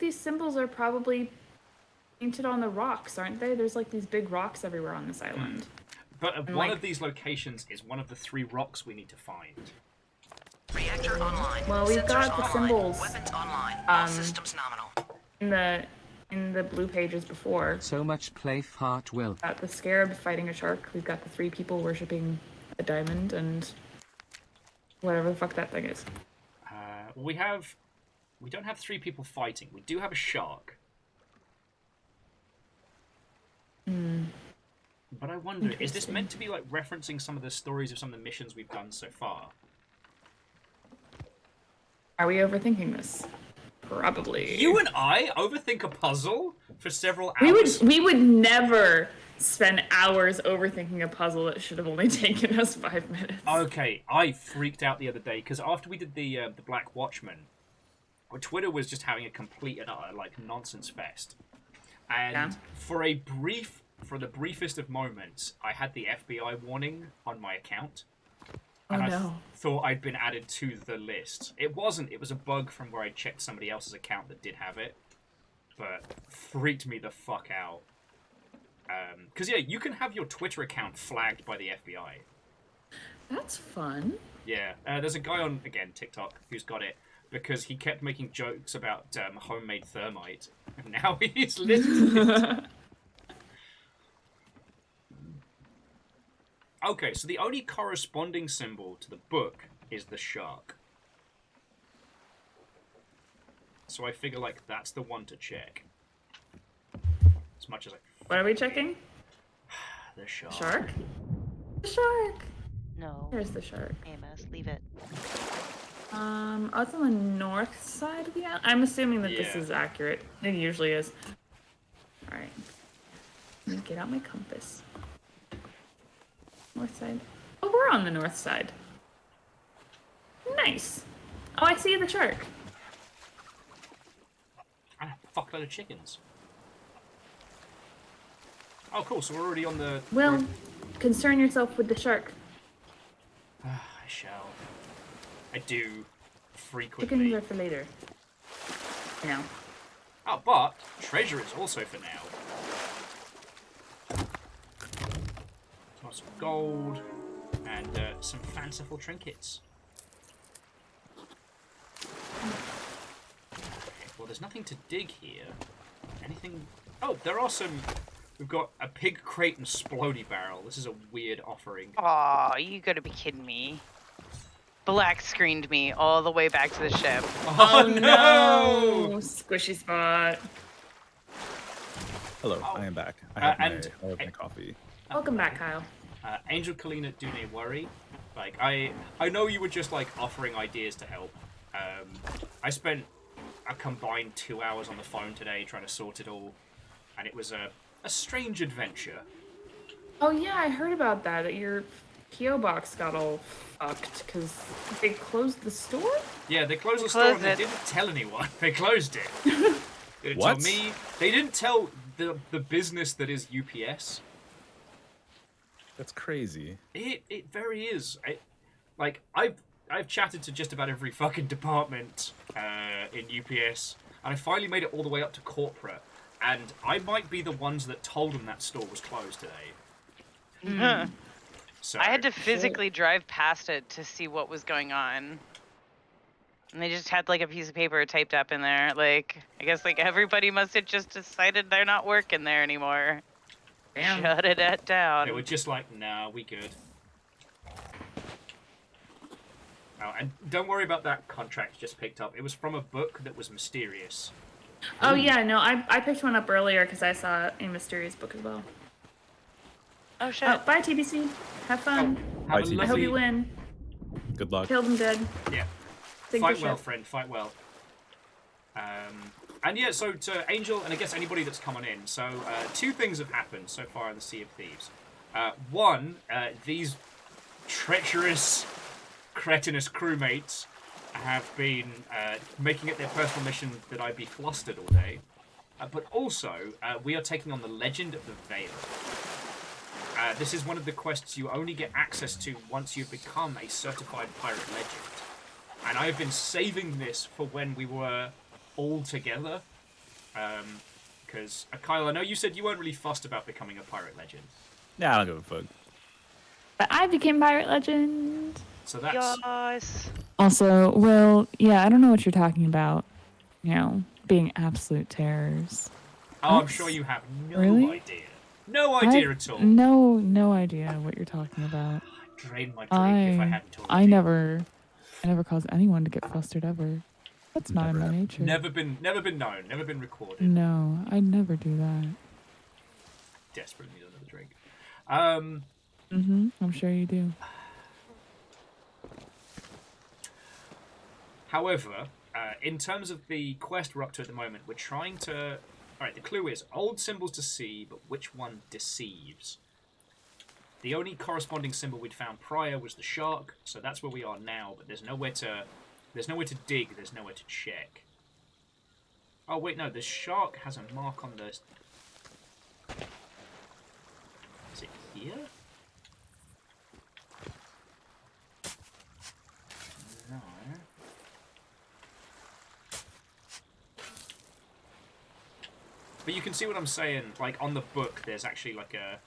these symbols are probably painted on the rocks, aren't they? There's like these big rocks everywhere on this island.
But one of these locations is one of the 3 rocks we need to find.
Reactor online.
Well, we've got
Sensors
the
online.
symbols.
Weapons online. All systems nominal.
In the blue pages before.
So much play fart, Will.
We've got the scarab fighting a shark. We've got the 3 people worshipping a diamond and whatever the fuck that thing is.
We don't have 3 people fighting. We do have a shark. But I wonder, is this meant to be like referencing some of the stories of some of the missions we've done so far?
Are we overthinking this? Probably.
You and I overthink a puzzle for several hours?
We would never spend hours overthinking a puzzle that should have only taken us 5 minutes.
Okay, I freaked out the other day because after we did the Black Watchman, Twitter was just having a complete and utter nonsense fest, and for the briefest of moments, I had the FBI warning on my account, and I thought I'd been added to the list. It wasn't. It was a bug from where I checked somebody else's account that did have it, but freaked me the fuck out. Because you can have your Twitter account flagged by the FBI.
That's fun.
Yeah, there's a guy on, again, TikTok who's got it because he kept making jokes about homemade thermite, and now he's listed. Okay, so the only corresponding symbol to the book is the shark. So I figure that's the one to check. As much as I...
What are we checking?
The shark.
Shark? The shark!
No.
Where's the shark?
Amos, leave it.
Oh, it's on the north side of the island? I'm assuming that this is accurate. It usually is. Alright. Let me get out my compass. North side. Oh, we're on the north side. Nice. Oh, I see the shark.
And a fuckload of chickens. Oh, cool. So we're already on the...
Will, concern yourself with the shark.
I shall. I do. Frequently.
Chickens are for later. No.
Oh, but treasure is also for now. Lots of gold and some fanciful trinkets. Well, there's nothing to dig here. Anything? Oh, there are some. We've got a pig crate and splody barrel. This is a weird offering.
Aw, you gotta be kidding me. black screened me all the way back to the ship.
Oh no!
Squishy spot.
Hello,
Oh.
I am back. I have
and-
my coffee.
Welcome back, Kyle.
Angel Kalina, do not worry. Like I know you were just like offering ideas to help. I spent a combined 2 hours on the phone today trying to sort it all, and it was a strange adventure.
Oh yeah, I heard about that. That your PO box got all fucked because they closed the store.
Yeah, they closed the store
closed
and they
it.
didn't tell anyone. They closed it. They didn't
What?
tell me. They didn't tell the business that is UPS.
That's crazy.
It very is. I've chatted to just about every fucking department in UPS, and I finally made it all the way up to corporate. And I might be the ones that told them that store was closed today. So
I had to physically drive past it to see what was going on. And they just had like a piece of paper typed up in there. Like, I guess like everybody must have just decided they're not working there anymore.
Damn.
Shut it down.
they were just like, nah, we good. Oh, and don't worry about that contract just picked up. It was from a book that was mysterious.
Oh yeah, no, I picked one up earlier because I saw a mysterious book as well.
Oh shit.
Oh, bye TBC. Have fun.
Have a
TBC.
I hope you
lovely...
win.
Good luck.
Killed him dead.
Yeah.
Sink
Fight
the
well,
ship.
friend. Fight well. And yeah, so to Angel, and I guess anybody that's coming in, so two things have happened so far in the Sea of Thieves. One, these treacherous, cretinous crewmates have been making it their personal mission that I be flustered all day. But also, we are taking on the Legend of the Veil. This is one of the quests you only get access to once you've become a certified pirate legend. And I've been saving this for when we were all together. Because, Kyle, I know you said you weren't really fussed about becoming a pirate legend.
Yeah, I don't give a fuck.
But I became pirate legend.
So that's...
Yes.
Also, Will, yeah, I don't know what you're talking about. You know, being absolute terrors.
Oh, I'm sure you have no
Really?
idea. No idea at all.
No idea what you're talking about.
I'd drain my drink if I hadn't told
I
you.
never caused anyone to get flustered ever. That's not in my nature.
Never been known, never been recorded.
No, I'd never do that.
Desperately need another drink.
I'm sure you do.
However, in terms of the quest we're up to at the moment, we're trying to... Alright, the clue is old symbols to see, but which one deceives? The only corresponding symbol we'd found prior was the shark, so that's where we are now, but there's nowhere to dig, there's nowhere to check. Oh wait, no, the shark has a mark on the... Is it here? No. But you can see what I'm saying, like on the book there's actually like a...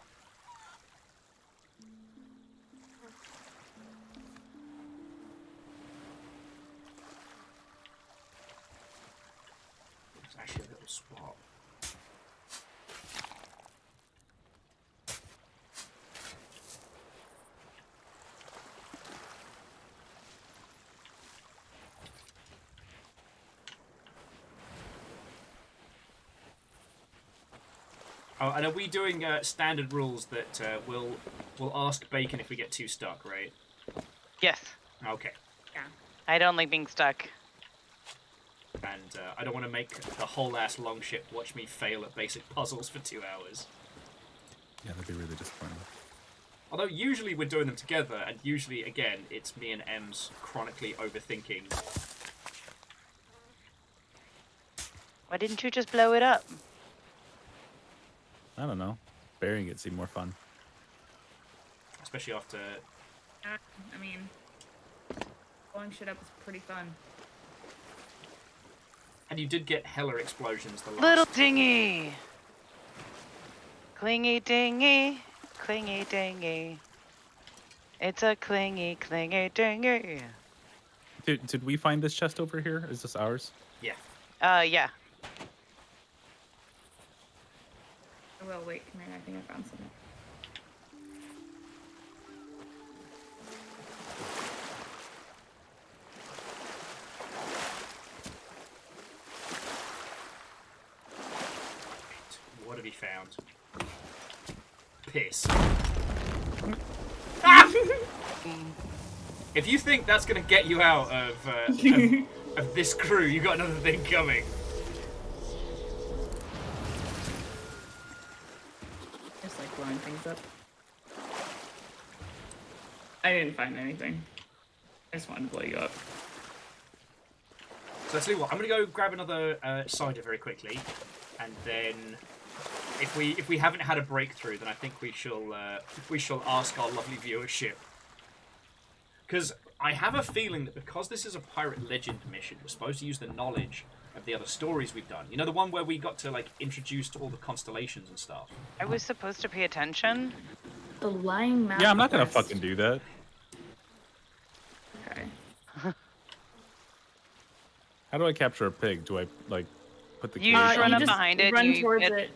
There's actually a little spot. Oh, and are we doing standard rules that we'll ask Bacon if we get too stuck, right?
Yes.
Okay.
Yeah.
I don't like being stuck.
And I don't want to make the whole ass longship watch me fail at basic puzzles for 2 hours.
Yeah, that'd be really disappointing.
Although usually we're doing them together, and usually, again, it's me and Ems chronically overthinking.
Why didn't you just blow it up?
I don't know. Burying it seemed more fun.
Especially after...
I mean, blowing shit up is pretty fun.
And you did get hella explosions the last...
Little dinghy. Clingy dingy. Clingy dingy. It's a clingy dingy.
Did we find this chest over here? Is this ours?
Yeah.
Yeah.
Well, wait, come here. I think I found something.
found. Piss. Ah! If you think that's going to get you out of this crew, you got another thing coming.
Just like blowing things up. I didn't find anything. I just wanted to blow you up.
So let's do what. I'm going to go grab another cider very quickly, and then if we haven't had a breakthrough, then I think we shall ask our lovely viewership. Because I have a feeling that because this is a pirate legend mission, we're supposed to use the knowledge of the other stories we've done. You know, the one where we got to like introduce to all the constellations and stuff.
I was supposed to pay attention.
The lying map.
Yeah, I'm not gonna
quest.
fucking do that.
Okay.
How do I capture a pig? Do I like put the?
You
cage
just run
on
up
it?
behind it.
Run
You
towards
hit-
it.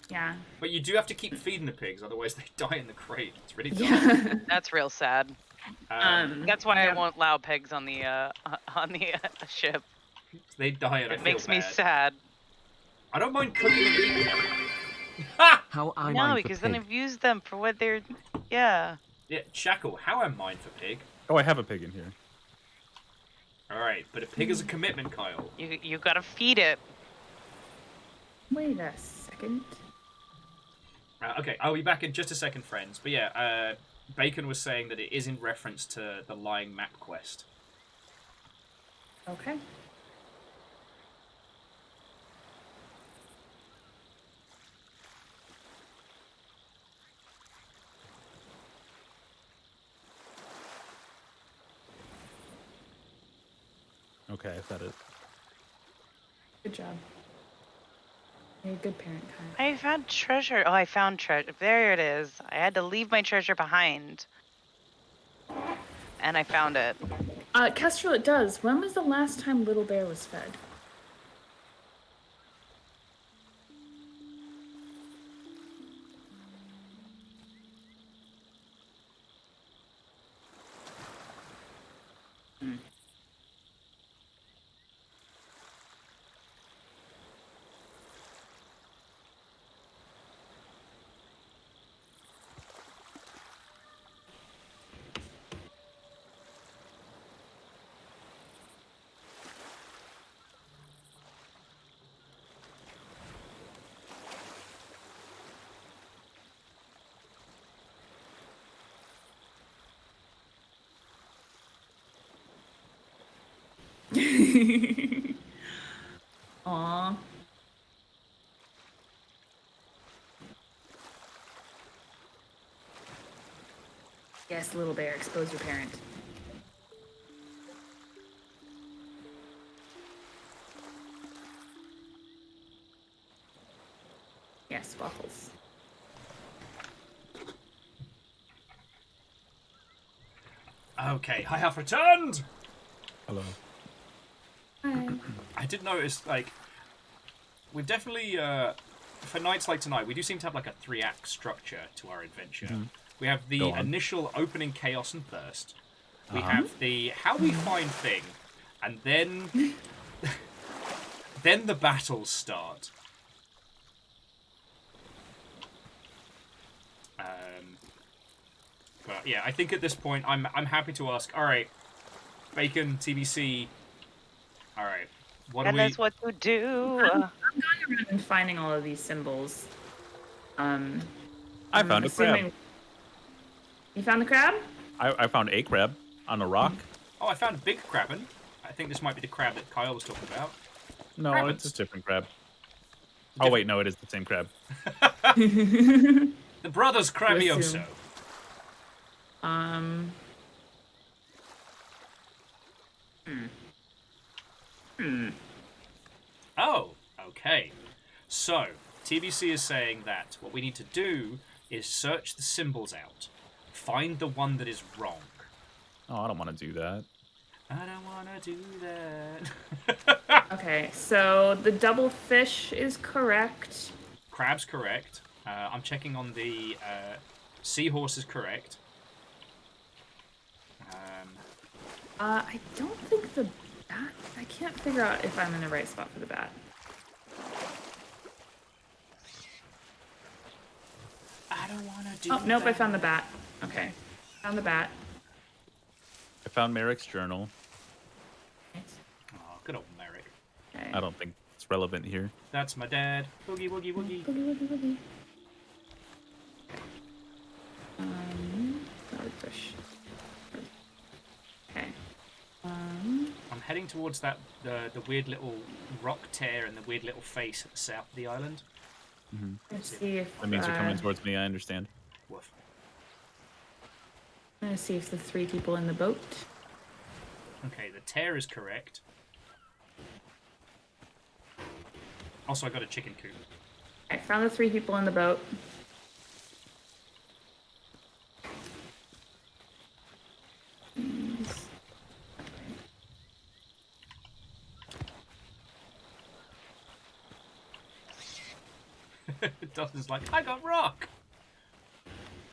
Yeah.
But you do have to keep feeding the pigs, otherwise they die in the crate. It's really dumb.
Yeah.
That's real sad. That's why I won't allow pigs on the ship.
They die and I
It
feel
makes me
bad.
sad.
I don't mind cooking and eating them.
How I
No,
mind
because
for
then
pig.
I've used them for what they're. Yeah.
Yeah, Shackle, how am mine for pig?
Oh, I have a pig in here.
Alright, but a pig is a commitment, Kyle.
You gotta feed it.
Wait a second.
Okay, I'll be back in just a second, friends. But yeah, Bacon was saying that it is in reference to the lying map quest.
Okay.
Okay, I found it.
Good job. You're a good parent, Kyle.
I found treasure. Oh, I found treasure. There it is. I had to leave my treasure behind. And I found it.
Kestrel, it does. When was the last time Little Bear was fed? Aww. Yes, Little Bear, expose your parent. Yes, waffles.
Okay, I have returned!
Hello.
Hi.
I did notice, like, we've definitely, for nights like tonight, we do seem to have, like, a 3-act structure to our adventure.
Mm-hmm.
We have the
Go on.
initial opening chaos and thirst. We
Uh-huh.
have the how we find thing, and then... then the battles start. But yeah, I think at this point, I'm happy to ask, alright, Bacon, TBC, alright, what
And
do we...
that's what to do.
I'm going around and finding all of these symbols.
I
I'm
found a
assuming-
crab.
You found the crab?
I found a crab on a rock.
Oh, I found a big crabbin. I think this might be the crab that Kyle was talking about.
No,
Rabbits.
it's a different crab. Oh wait, no, it is the same crab.
The brothers Crabioso.
assume.
Oh, okay. So, TBC is saying that what we need to do is search the symbols out. Find the one that is wrong.
Oh, I don't want to do that.
I don't want to do that.
Okay, so the double fish is correct.
Crab's correct. I'm checking on the seahorse is correct.
I don't think the bat. I can't figure out if I'm in the right spot for the bat.
don't want to do
Oh, nope, I
that.
found the bat. Okay. Found the bat.
I found Merrick's journal.
Oh, good old Merrick.
Okay.
I don't think it's relevant here.
That's my dad. Boogie, woogie, woogie.
Boogie, woogie, woogie. Push. Okay.
I'm heading towards that the weird little rock tear and the weird little face at the south of the island.
Let's see if
That means you're coming towards me, I understand.
Woof.
I'm gonna see if the 3 people in the boat.
Okay, the tear is correct. Also, I got a chicken coop.
I found the 3 people in the boat.
Dustin's like, I got rock.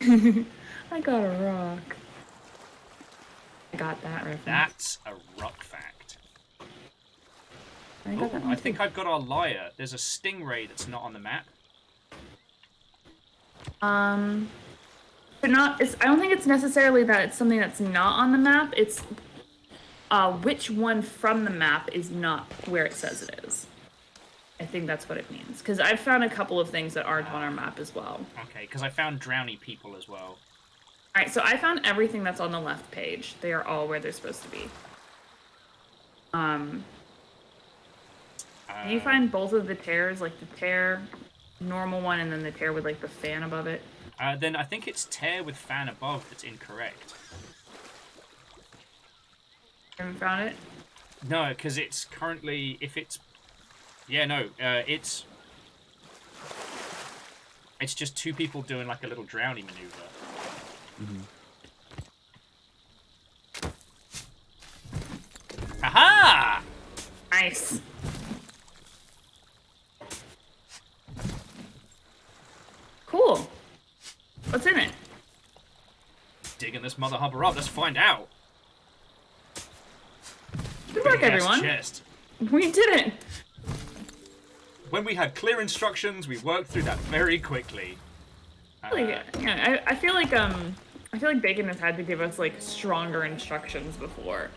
I got a rock. I got that reference.
That's a rock fact.
I got that one
I
too.
think I've got our liar. There's a stingray that's not on the map.
But not. I don't think it's necessarily that it's something that's not on the map. It's which one from the map is not where it says it is. I think that's what it means. Because I've found a couple of things that aren't on our map as well.
Okay, because I found drowny people as well.
Alright, so I found everything that's on the left page. They are all where they're supposed to be. Do you find both of the tears, like the tear, normal one, and then the tear with like the fan above it?
Then I think it's tear with fan above that's incorrect.
Haven't found it?
No, because it's currently, if it's... Yeah, no, it's just 2 people doing like a little drowny maneuver. Aha!
Nice. Cool. What's in it?
Digging this mother hubber up, let's find out.
Good work,
Big-ass
everyone.
chest.
We did it.
When we had clear instructions, we worked through that very quickly.
Yeah, I feel like Bacon has had to give us like stronger instructions before.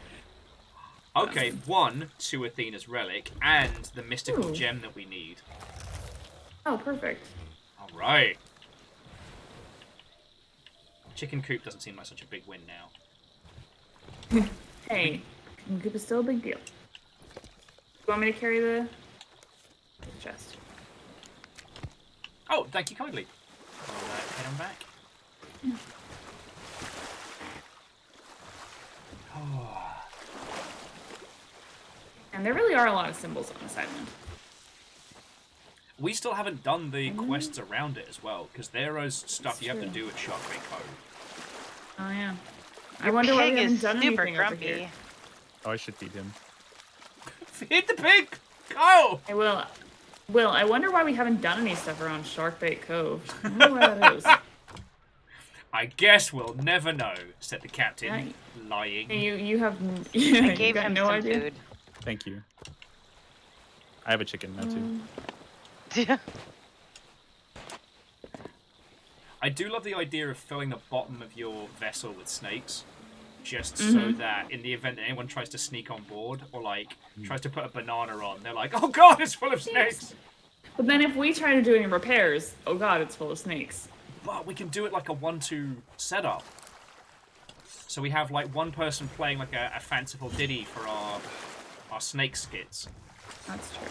Okay, 1 to Athena's relic and the mystical
Ooh.
gem that we need.
Oh, perfect.
All right. Chicken coop doesn't seem like such a big win now.
Hey, Goop is still a big deal. You want me to carry the chest?
Oh, thank you kindly. I'll head on back. Oh.
And there really are a lot of symbols on this island.
We still haven't done the quests around it as well, because there is stuff you have to do at Ship Cove.
Oh yeah. I wonder why
Pig
we haven't
is
done
super
anything over
grumpy.
here.
Oh, I should feed him.
Feed the pig! Go!
I will. Will, I wonder why we haven't done any stuff around Sharkbait Cove. I wonder where that is.
I guess we'll never know, said the captain,
Yeah.
lying.
Hey, you have.
I
you
gave
got
him
no
some
idea.
food.
Thank you. I have a chicken now, too.
I do love the idea of filling the bottom of your vessel with snakes, just so that in the event that anyone tries to sneak on board or like tries to put a banana on, they're like, "Oh God, it's full of snakes!"
But then if we try to do any repairs, oh god, it's full of snakes.
But we can do it like a 1-2 setup. So we have like one person playing like a fanciful ditty for our snake skits.
That's true.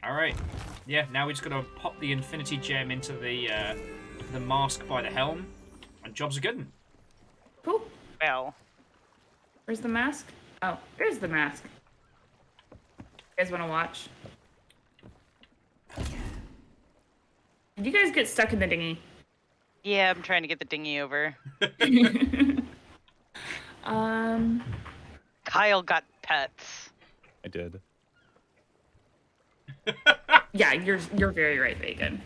All right, yeah. Now we just gotta pop the infinity gem into the mask by the helm, and jobs are good.
Cool.
Well,
Where's the mask? Oh, there's the mask. You guys want to watch? Did you guys get stuck in the dinghy?
yeah, I'm trying to get the dinghy over. Kyle got pets.
I did.
Yeah, you're very right, Bacon.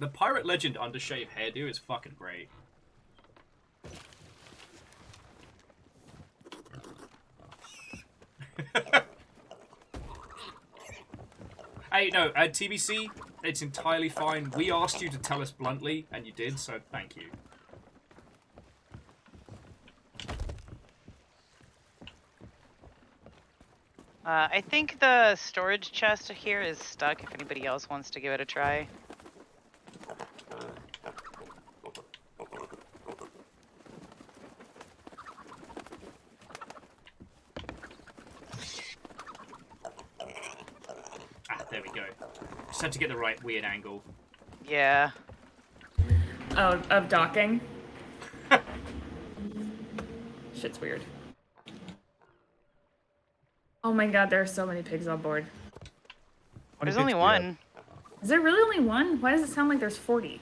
The pirate legend undershave hairdo is fucking great. Hey, no, TBC, it's entirely fine. We asked you to tell us bluntly, and you did, so thank you.
I think the storage chest here is stuck if anybody else wants to give it a try.
There we go. Just had to get the right weird angle.
Yeah.
Oh, of docking? Shit's weird. Oh my god, there are so many pigs on board.
There's only one.
Is there really only one? Why does it sound like there's 40?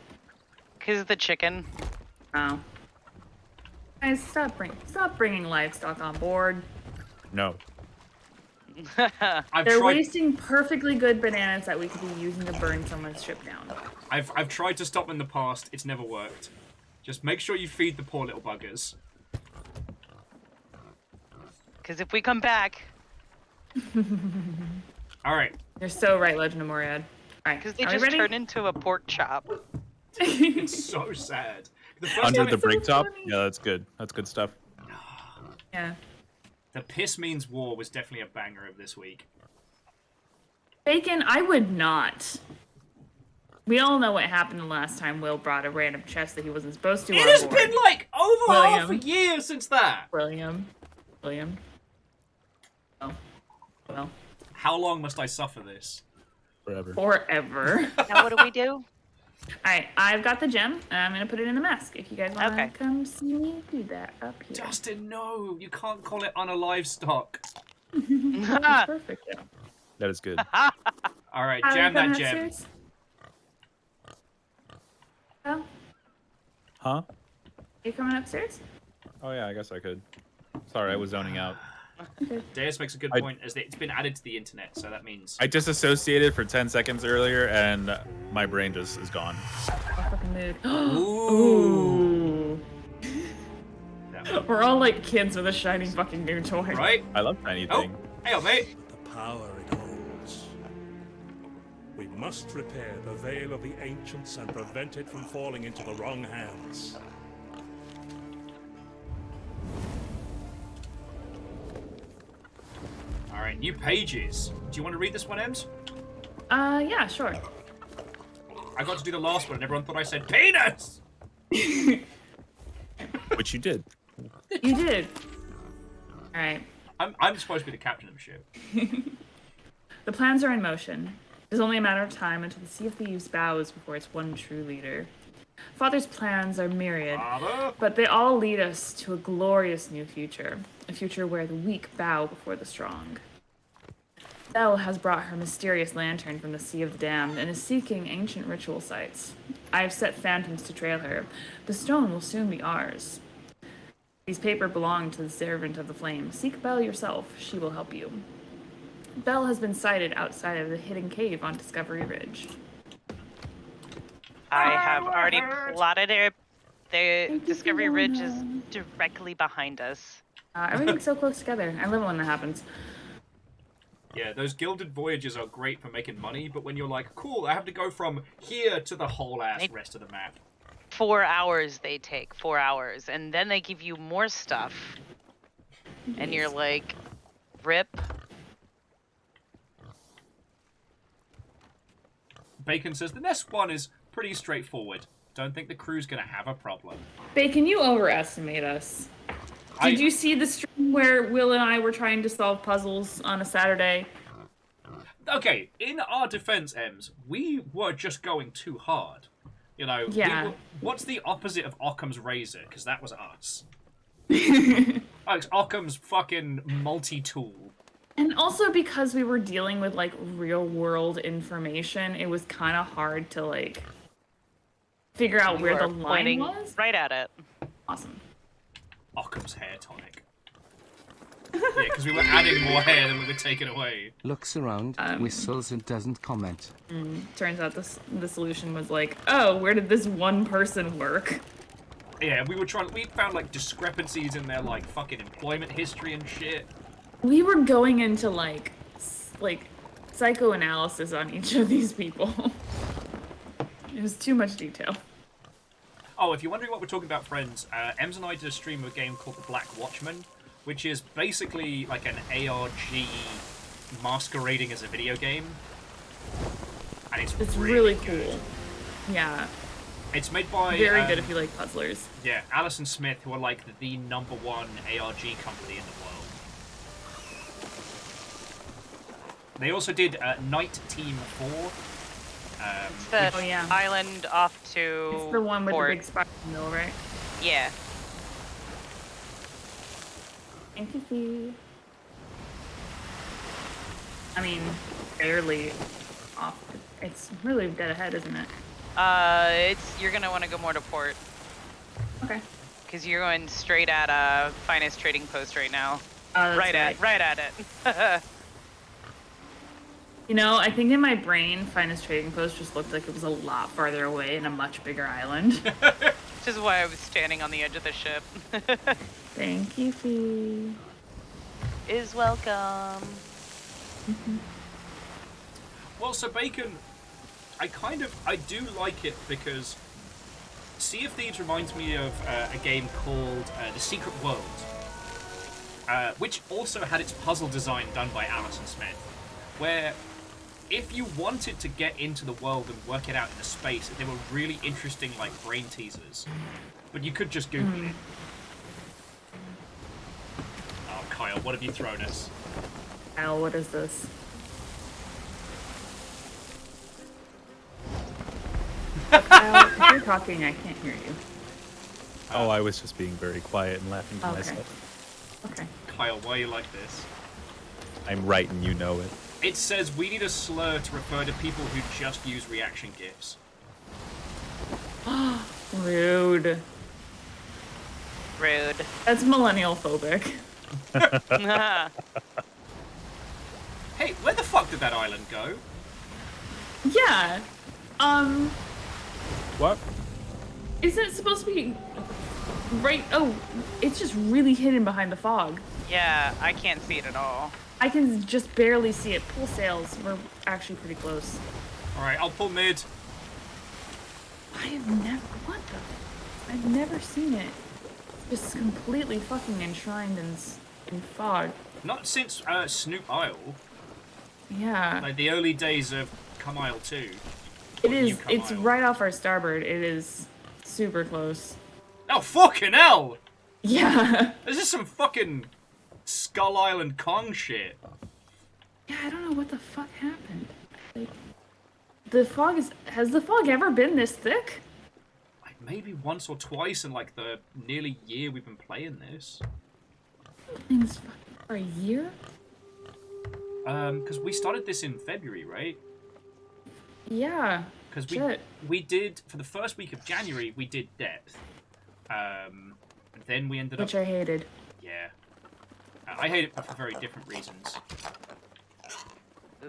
Because of the chicken.
Oh. Guys, stop bringing livestock on board.
No.
They're wasting perfectly good bananas that we could be using to burn someone's ship down.
I've tried to stop in the past. It's never worked. Just make sure you feed the poor little buggers.
Because if we come back...
Alright.
You're so right, Legend of Moriad. Alright,
because they just turn into a pork chop.
It's so sad.
Under the break top? Yeah, that's good. That's good stuff.
Yeah.
The Piss Means War was definitely a banger of this week.
Bacon, I would not. We all know what happened the last time Will brought a random chest that he wasn't supposed to.
It has been like over half a year since that.
William. Oh. Well.
How long must I suffer this?
Forever.
Now what do we do?
Alright, I've got the gem, and I'm gonna put it in the mask. If you guys want to come see me do that up here.
Justin, no! You can't call it on a livestock.
That's perfect. Yeah.
That is good.
Alright, jam that gem.
Upstairs? Oh,
Huh?
are you coming upstairs?
Oh yeah, I guess I could. Sorry, I was zoning out.
Deus makes a good point, as it's been added to the internet, so that means...
I disassociated for 10 seconds earlier, and my brain just is gone.
Fucking mood.
Ooh.
We're all like kids with a shiny fucking new toy.
Right?
I love tiny things.
Hey, mate!
The power it holds. We must repair the veil of the ancients and prevent it from falling into the wrong hands.
Alright, new pages. Do you want to read this one, Ems?
Yeah, sure.
I got to do the last one and everyone thought I said penis!
Which you did.
You did. Alright.
I'm supposed to be the captain of the ship.
The plans are in motion. It is only a matter of time until the Sea of Thieves bows before its one true leader. Father's plans are myriad, but they all lead us to a glorious new future. A future where the weak bow before the strong. Belle has brought her mysterious lantern from the Sea of the Damned and is seeking ancient ritual sites. I have set phantoms to trail her. The stone will soon be ours. These papers belong to the servant of the flame. Seek Belle yourself. She will help you. Belle has been sighted outside of the hidden cave on Discovery Ridge.
I have already plotted it. The Discovery Ridge is directly behind us.
Everything's so close together. I love it when that happens.
Yeah, those gilded voyages are great for making money, but when you're like, cool, I have to go from here to the whole ass rest of the map.
4 hours they take, 4 hours, and then they give you more stuff. And you're like, rip.
Bacon says, the next one is pretty straightforward. Don't think the crew's gonna have a problem.
Bacon, you overestimate us. Did you see the stream where Will and I were trying to solve puzzles on a Saturday?
Okay, in our defense, Ems, we were just going too hard. You know,
yeah.
What's the opposite of Occam's razor? Because that was us. Alex, Occam's fucking multi-tool.
And also because we were dealing with, like, real-world information, it was kind of hard to, like, figure out where the line was.
Right at it.
Awesome.
Occam's hair tonic. Yeah, because we were adding more hair than we were taking away.
Looks around, whistles and doesn't comment.
Turns out the solution was like, oh, where did this one person work?
Yeah, we found like discrepancies in their like fucking employment history and shit.
We were going into like psychoanalysis on each of these people. It was too much detail.
Oh, if you're wondering what we're talking about, friends, Ems and I did a stream of a game called The Black Watchman, which is basically like an ARG masquerading as a video game. And it's
really
good.
cool. Yeah.
It's made by...
Very good if you like puzzlers.
Yeah, Allison Smith, who are like the #1 ARG company in the world. They also did Night Team 4.
It's the island off to
It's the one with
port.
the big spider mill, right?
Yeah.
Thank you, Fee. I mean, barely off. It's really dead ahead, isn't it?
You're gonna want to go more to port.
Okay.
Because you're going straight at finest trading post right now.
Right
at it.
You know, I think in my brain, finest trading post just looked like it was a lot farther away in a much bigger island.
Which is why I was standing on the edge of the ship.
Thank you, Fee.
Is welcome.
Well, so Bacon, I do like it because Sea of Thieves reminds me of a game called The Secret World, which also had its puzzle design done by Alison Smith, where if you wanted to get into the world and work it out in the space, they were really interesting, like, brain teasers. But you could just Google it. Oh, Kyle, what have you thrown us?
Kyle, what is this? Kyle, if you're talking, I can't hear you.
Oh, I was just being very quiet and laughing to myself.
Okay.
Kyle, why are you like this?
I'm right and you know it.
It says we need a slur to refer to people who just use reaction GIFs.
Rude.
Rude.
That's millennial phobic.
Hey, where the fuck did that island go?
Yeah.
What?
Isn't it supposed to be right? Oh, it's just really hidden behind the fog.
Yeah, I can't see it at all.
I can just barely see it. Pull sails. We're actually pretty close.
Alright, I'll pull mid.
I have never. What the? I've never seen it. Just completely fucking enshrined in fog.
Not since Snoop Isle.
Yeah.
Like the early days of Come Isle 2.
It is. It's right off our starboard. It is super close.
Oh, fucking hell!
Yeah.
This is some fucking Skull Island Kong shit.
Yeah, I don't know what the fuck happened. Like, the fog is. Has the fog ever been this thick?
Like maybe once or twice in like the nearly year we've been playing this.
Things fucking for a year?
Because we started this in February, right?
Yeah.
Because we did, for the first week of January, we did Depth. And then we ended up...
Which I hated.
Yeah. I hate it for very different reasons.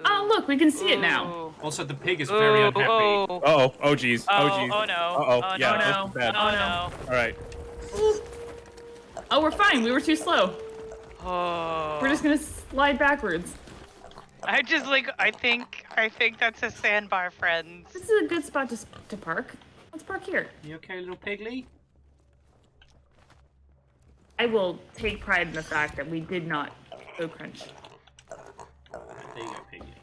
Oh, look, we can see it now.
Also, the pig is very unhappy.
Uh-oh. Oh, jeez. Oh, jeez.
Oh, no.
Uh-oh. Yeah,
no.
that's bad.
Oh, no.
All right.
Oh, we're fine. We were too slow.
Oh.
We're just gonna slide backwards.
I just I think that's a sandbar, friends.
This is a good spot to park. Let's park here.
You okay, little pigly?
I will take pride in the fact that we did not go crunch.
There you go, piggy.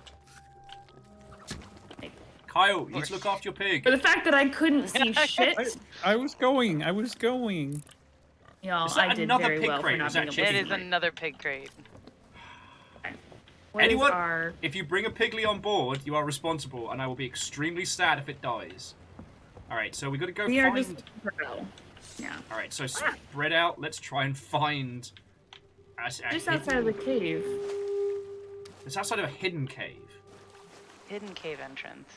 Kyle, you need to look after your pig.
For the fact that I couldn't see shit.
I was going.
Y'all, I did very well for not being able to
It is another pig crate.
Anyone, if you bring a pigly on board, you are responsible, and I will be extremely sad if it dies. Alright, so we gotta go
We
find...
are just... Yeah.
Alright, so spread out, let's try and find...
Just outside of the cave.
It's outside of a hidden cave.
Hidden cave entrance.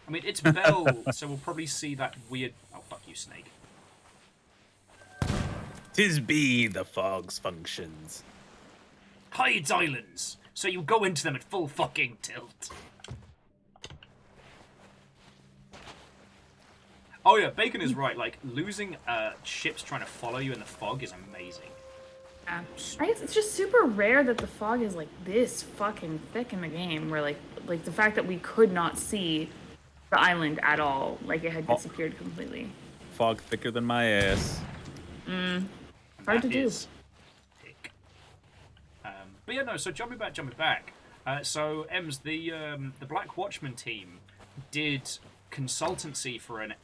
I mean, it's Bell, so we'll probably see that weird... Oh, fuck you, snake.
'Tis be the fog's functions.
Hides islands, so you go into them at full fucking tilt. Oh yeah, Bacon is right, like, losing ships trying to follow you in the fog is amazing.
Yeah. I guess it's just super rare that the fog is like this fucking thick in the game, where like the fact that we could not see the island at all, like it had disappeared completely.
Fog thicker than my ass.
Hard to do.
Thick. But yeah, no. So jumping back. So Ems, the Black Watchman team did consultancy for a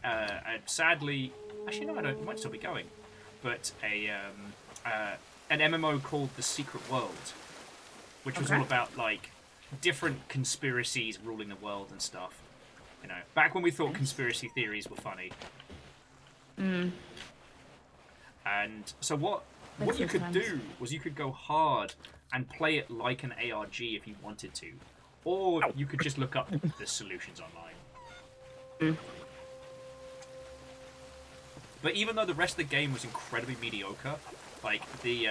sadly, actually no, it might still be going, but an MMO called The Secret World, which was all about like different conspiracies ruling the world and stuff. You know, back when we thought conspiracy theories were funny. And so what you could do was you could go hard and play it like an ARG if you wanted to, or you could just look up the solutions online. But even though the rest of the game was incredibly mediocre, like the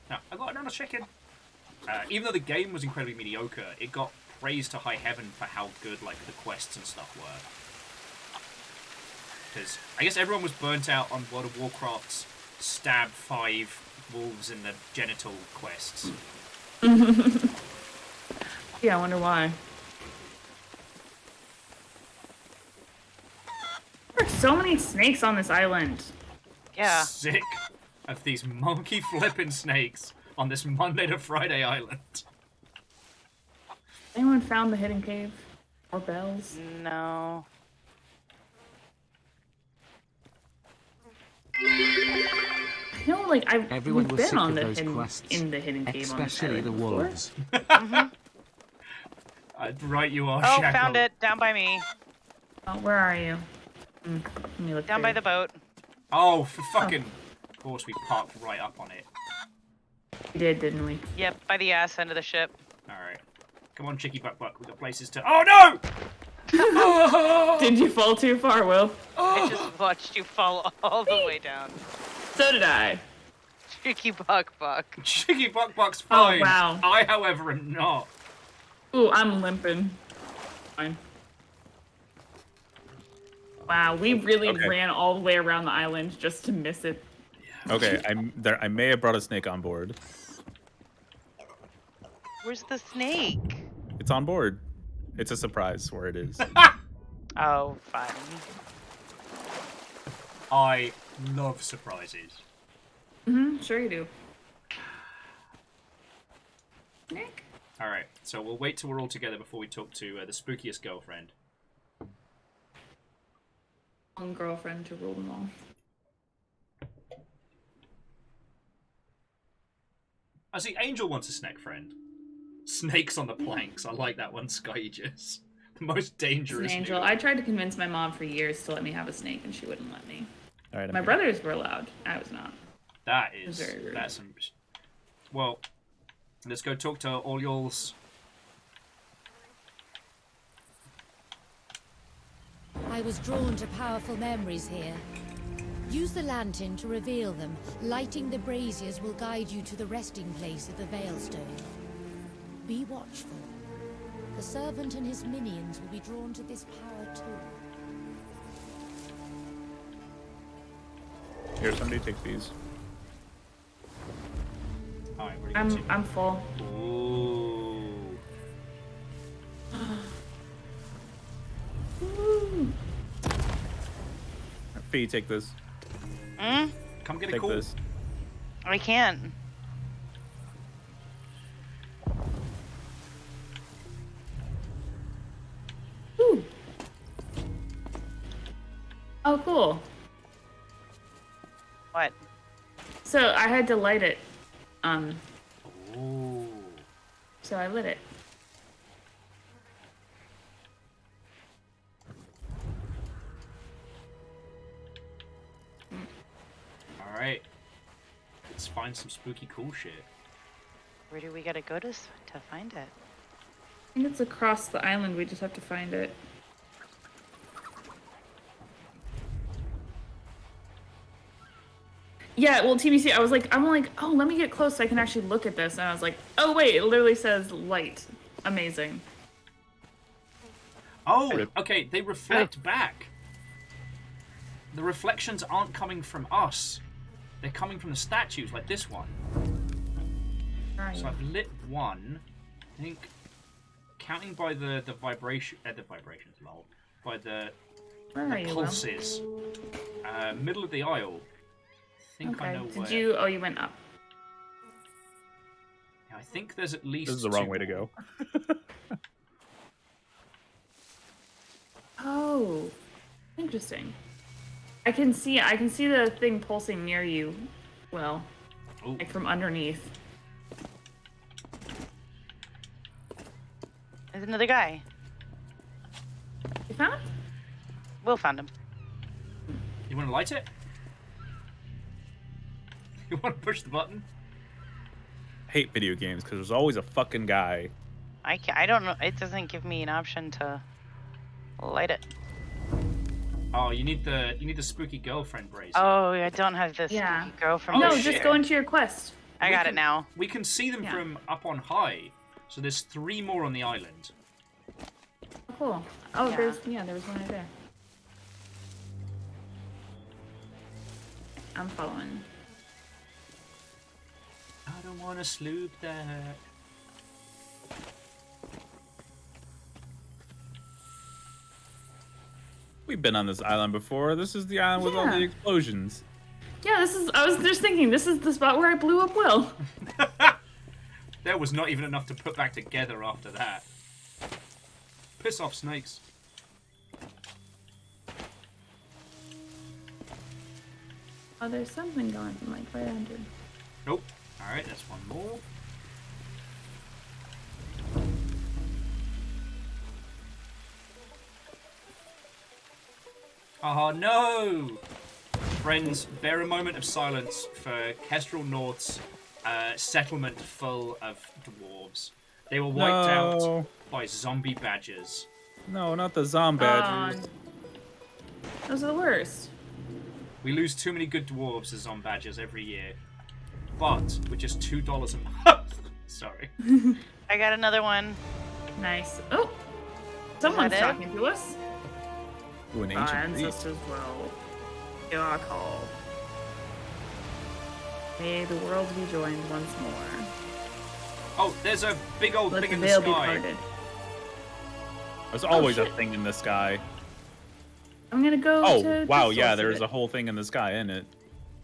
no, I got another chicken. Even though the game was incredibly mediocre, it got praised to high heaven for how good like the quests and stuff were. Because I guess everyone was burnt out on World of Warcraft's stab 5 wolves in the genital quests.
Yeah, I wonder why. There are so many snakes on this island.
Yeah.
Sick of these monkey flipping snakes on this Monday to Friday island.
Anyone found the hidden cave? Or bells?
No.
I know, like,
Everyone
we've
was
been
sick
on
of
the
those quests,
in the hidden cave on this
especially
island
the
before.
wolves.
Right you are,
Oh,
Shackle.
found it. Down by me.
Oh, where are you? Let me look
Down by the boat.
Oh, for fucking... Of course, we parked right up on it.
We did, didn't we?
Yep, by the ass end of the ship.
Alright. Come on, Chicky Buck Buck. We've got places to... Oh, no!
Did you fall too far, Will?
I just watched you fall all the way down.
So did I.
Cheeky buck buck.
Chicky Buck Buck's fine.
Oh, wow.
I, however, am not.
Ooh, I'm limping. Fine. Wow, we really ran all the way around the island just to miss it.
Okay, I may have brought a snake on board.
Where's the snake?
It's on board. It's a surprise where it is.
Oh, fine.
I love surprises.
Sure you do. Nick?
Alright, so we'll wait till we're all together before we talk to the spookiest girlfriend.
One girlfriend to rule them all.
I see Angel wants a snake friend. Snakes on the planks. I like that one, Skyegis. The most dangerous.
It's an angel.
noob.
I tried to convince my mom for years to let me have a snake, and she wouldn't let me.
All right,
My brothers were allowed. I was not.
That is...
Very rude.
That's some... Well, let's go talk to all y'all's...
I was drawn to powerful memories here. Use the lantern to reveal them. Lighting the braziers will guide you to the resting place of the Veilstone. Be watchful. The servant and his minions will be drawn to this power too.
Here, somebody take these.
Alright, where are you going to?
I'm full.
Ooh.
Fee, take this.
Come get a
Take
call.
this.
I can't.
Ooh. Oh, cool.
What?
So I had to light it.
Ooh.
So I lit it.
Alright. Let's find some spooky cool shit.
Where do we gotta go to find it?
I think it's across the island. We just have to find it. Yeah, well, TBC, I'm like, oh, let me get close so I can actually look at this. And I was like, oh, wait, it literally says light. Amazing.
Oh, okay, they reflect back. The reflections aren't coming from us. they're coming from the statues, like this one.
Where are
So
you?
I've lit one. I think, counting by the vibrations, lol, by the
Where are you, Will?
pulses. Middle of the aisle. I think I know where.
Did you? Oh, you went up.
Yeah, I think there's at least.
This is the wrong
2
way to
more.
go.
Oh, interesting. I can see the thing pulsing near you, Will.
Ooh.
Like from underneath.
There's another guy.
You found it?
Will found him.
You want to light it? You want to push the button?
I hate video games because there's always a fucking guy.
I don't know. It doesn't give me an option to light it.
Oh, you need the spooky girlfriend brazier.
Oh, I don't have this
Yeah.
girl from.
No,
shit.
just go into your quest.
I got it now.
We can see them
Yeah.
from up on high. So there's 3 more on the island.
Oh, cool. Oh,
Yeah.
there was one right there. I'm following.
I don't want to sloop that.
We've been on this island before. This is the island with all
Yeah.
the explosions.
Yeah, I was just thinking, this is the spot where I blew up Will.
There was not even enough to put back together after that. Piss off, snakes.
Oh, there's something going from like right under.
Nope. Alright, that's one more. Oh no! Friends, bear a moment of silence for Kestrel North's settlement full of dwarves. They were wiped out
No.
by zombie badgers.
No, not the zombadgers.
Those are the worst.
We lose too many good dwarves as zombadgers every year. But with just $2 a month. Sorry.
I got another one.
Nice. Oh, someone's
it?
talking to us.
Ooh, an
Our
ancient Greek.
ancestors will. You are called. May the world be joined once more.
Oh, there's a big old
Let
thing
the
in the
veil be
sky.
parted.
There's always a
shit.
thing in the sky.
I'm gonna go.
Oh,
to
wow,
the
yeah,
source of
there's
it.
a whole thing in the sky, isn't it?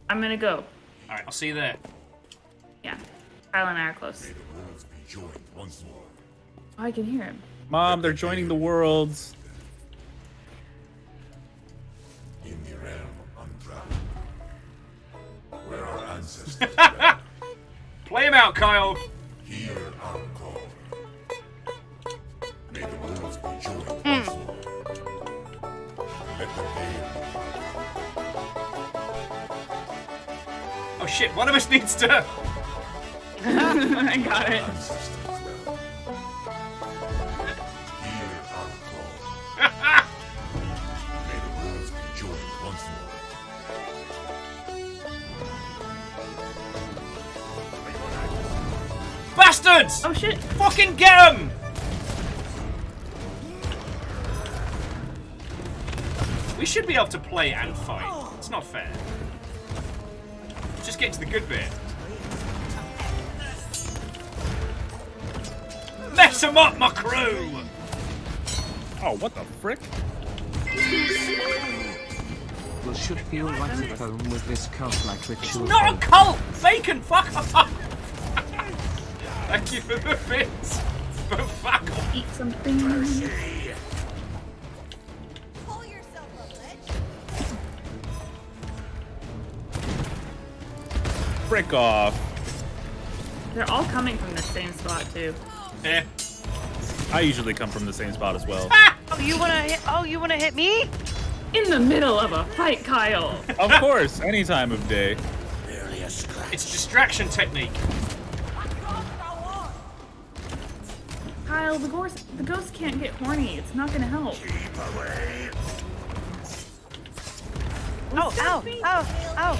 I'm gonna go.
Alright, I'll see you there.
Yeah, Kyle and I are close. Oh, I can hear him.
Mom, they're joining the worlds.
In the realm untraveled, where our ancestors dwell,
Play him out, Kyle!
hear our call. May the worlds be joined once more. Let the veil
Oh shit, one of us needs to...
I got it.
ancestors dwell. Hear our call. May the worlds be joined once more.
Bastards!
Oh shit!
Fucking get him! We should be able to play and fight. It's not fair. Just get to the good bit. Mess him up, my crew!
Oh, what the frick?
Will should feel right at home with this cult-like ritual.
Not a cult! Bacon, fuck off! Thank you for the bits! But fuck off!
Eat something.
Frick off.
They're all coming from the same spot too.
Eh.
I usually come from the same spot as well.
Oh, you wanna hit me?
In the middle of a fight, Kyle.
Of course, any time of day.
It's a distraction technique.
Kyle, the ghost can't get horny. It's not gonna help.
Oh, ow, ow, ow.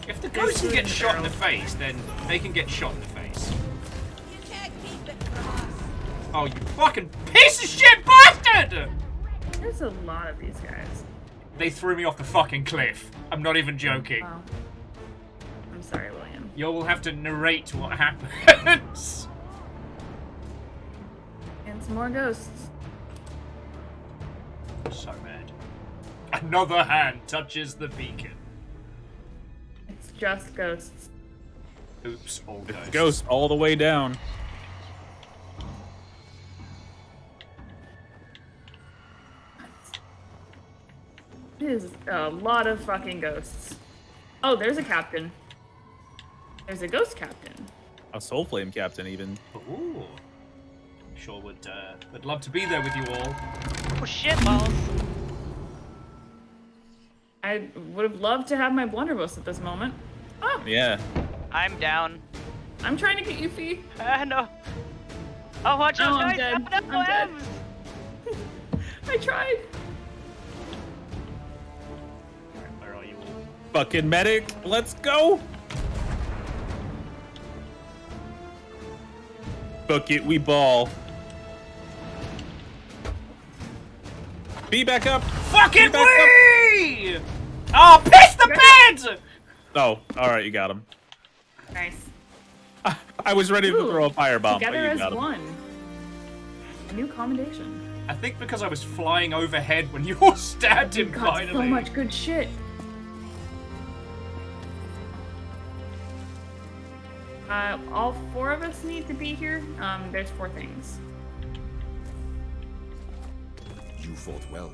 If the ghost can get shot in the face, then they can get shot in the face. Oh, you fucking piece of shit bastard!
There's a lot of these guys.
They threw me off the fucking cliff. I'm not even joking.
Oh. I'm sorry, William.
You'll have to narrate what happens.
And some more ghosts.
So mad. Another hand touches the beacon.
It's just ghosts.
Oops, all ghosts.
Ghost all the way down.
It is a lot of fucking ghosts. Oh, there's a captain. There's a ghost captain.
A soul flame captain, even.
Ooh. Sure would love to be there with you all.
Oh shit balls.
I would have loved to have my blunderbuss at this moment. Oh,
Yeah.
I'm down.
I'm trying to get you, Fee.
No. Oh, watch out,
No, I'm
guys.
dead.
No,
I'm dead.
Ems.
I tried.
Where are you all?
Fucking medic. Let's go. Book it, we ball. Be back up.
Fucking
back up.
wee! Oh, piss the bed!
Oh, alright, you got him.
Nice.
I was ready to
Ooh,
throw a firebomb, but
together
you
as
got him.
one. A new commendation.
I think because I was flying overhead when you all stabbed him
You've got
finally.
so much good shit. All 4 of us need to be here. There's 4 things.
You fought well.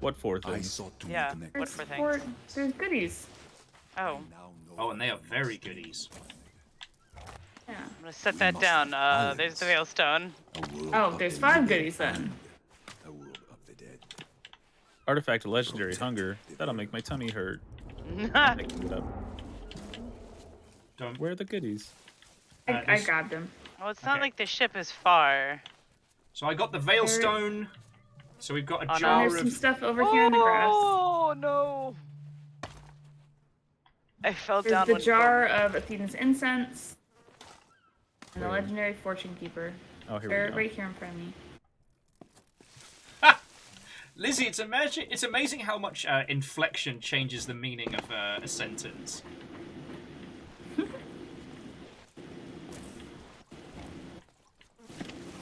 What 4
I
things?
sought to
Yeah.
reconnect.
What for things?
4, there's goodies.
Oh,
Oh, and they are very goodies.
Yeah.
I'm gonna set that down. There's the Veilstone.
Oh, there's 5 goodies then.
A world of the dead.
Artifact of legendary hunger. That'll make my tummy hurt. Picking it up.
Don't.
Where are the goodies?
I grabbed him.
Well, it's not
Okay.
like the ship is far.
So I got the Veilstone. So we've got a
Oh, no.
jar
There's some
of.
stuff over here in the grass.
Oh no! I fell
There's
down.
the
one
jar of Athena's incense. And the legendary fortune keeper.
Oh, here
They're
we go.
right here in front of me.
Lizzie, it's amazing how much inflection changes the meaning of a sentence.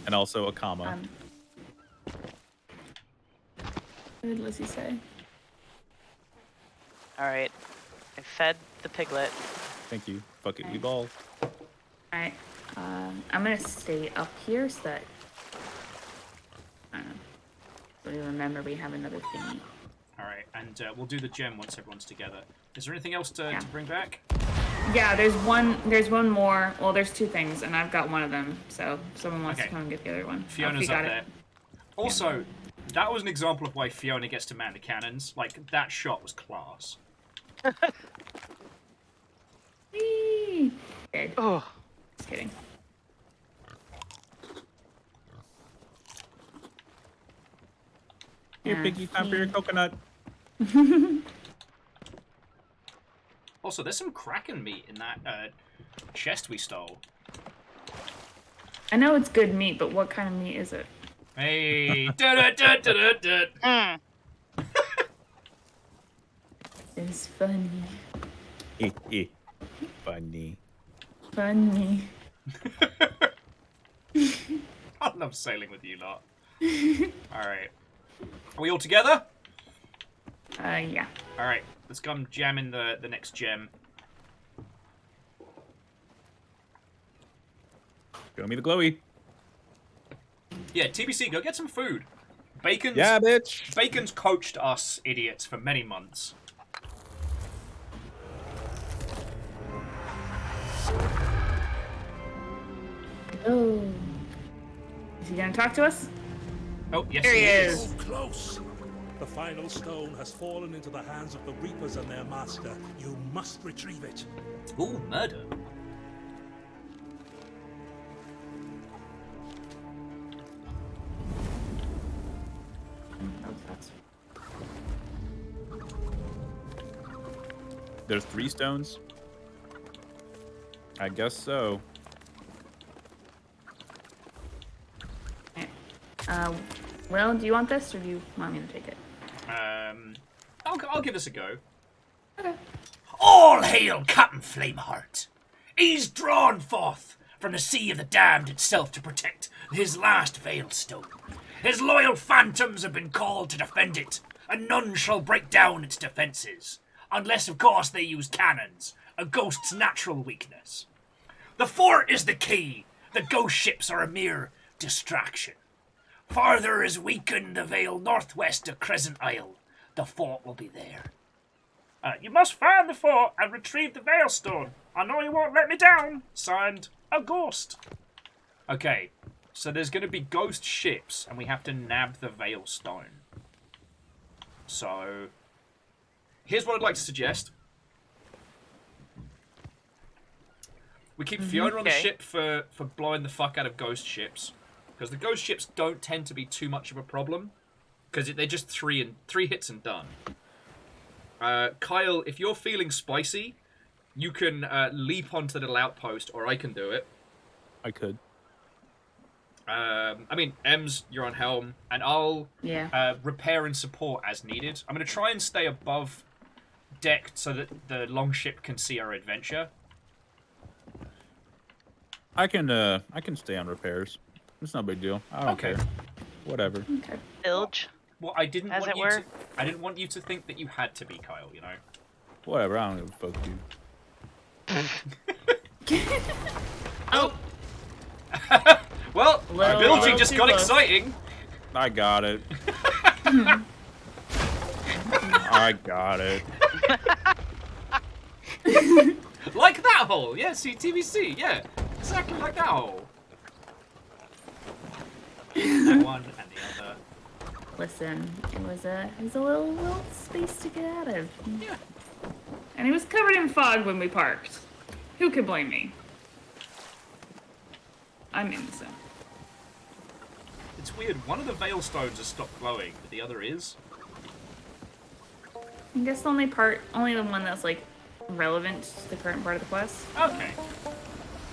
And also a comma.
What did Lizzie say?
Alright. I fed the piglet.
Thank you. Fuck it, we ball.
Alright. I'm gonna stay up here so that... I don't know. So we remember we have another thingy.
Alright, and we'll do the gem once everyone's together. Is there anything else to bring back?
Yeah, there's one more. Well, there's 2 things, and I've got one of them. So if someone wants
Okay.
to come and get the other one.
Fiona's
Fee got
up there. Also, that was an example of why Fiona gets to man the cannons. Like, that shot was class.
Whee! Dead.
Oh.
Just kidding.
Here, piggy, time for your coconut.
Also, there's some Kraken meat in that chest we stole.
I know it's good meat, but what kind of meat is it?
Hey! Da-da-da-da-da-da.
It's funny.
Funny.
Funny.
I love sailing with you lot. Alright. Are we all together?
Yeah.
Alright, let's come jam in the next gem.
Show me the glowy.
Yeah, TBC, go get some food. Bacon's,
Yeah, bitch.
Bacon's coached us idiots for many months.
Oh. Is he gonna talk to us?
Oh, yes,
There he is.
So close! The final stone has fallen into the hands of the Reapers and their master. You must retrieve it.
Ooh, murder.
There's 3 stones? I guess so.
Will, do you want this, or do you want me to take it?
I'll give this a go.
Okay.
All hail Captain Flameheart! He's drawn forth from the Sea of the Damned itself to protect his last Veilstone. His loyal phantoms have been called to defend it, and none shall break down its defences, unless of course they use cannons, a ghost's natural weakness. The fort is the key, the ghost ships are a mere distraction. Farther as Weaken the Vale northwest of Crescent Isle, the fort will be there.
You must find the fort and retrieve the Veilstone. I know you won't let me down. Signed, a ghost. Okay, so there's going to be ghost ships, and we have to nab the Veilstone. So, here's what I'd like to suggest. We keep Fiona on the ship for blowing the fuck out of ghost ships. Because the ghost ships don't tend to be too much of a problem. Because they're just three hits and done. Kyle, if you're feeling spicy, you can leap onto the little outpost, or I can do it.
I could.
I mean, Ems, you're on helm, and I'll repair and support as needed. I'm going to try and stay above deck so that the longship can see our adventure.
I can stay on repairs. It's no big deal. I don't care. Whatever.
Okay.
Bilge.
Well, I didn't
As
want
it
you
were.
to. I didn't want you to think that you had to be Kyle. You know.
Whatever. I don't give a fuck you.
Oh.
Well, bilging just got exciting.
I got it. I got it.
Like that hole. Yeah, see, TVC. Yeah, exactly like that hole. That one and the other.
Listen, it was a little space to get out of.
Yeah.
And it was covered in fog when we parked. Who could blame me? I'm innocent.
It's weird. One of the Veilstones has stopped glowing, but the other is.
I guess the only the one that's like relevant to the current part of the quest.
Okay.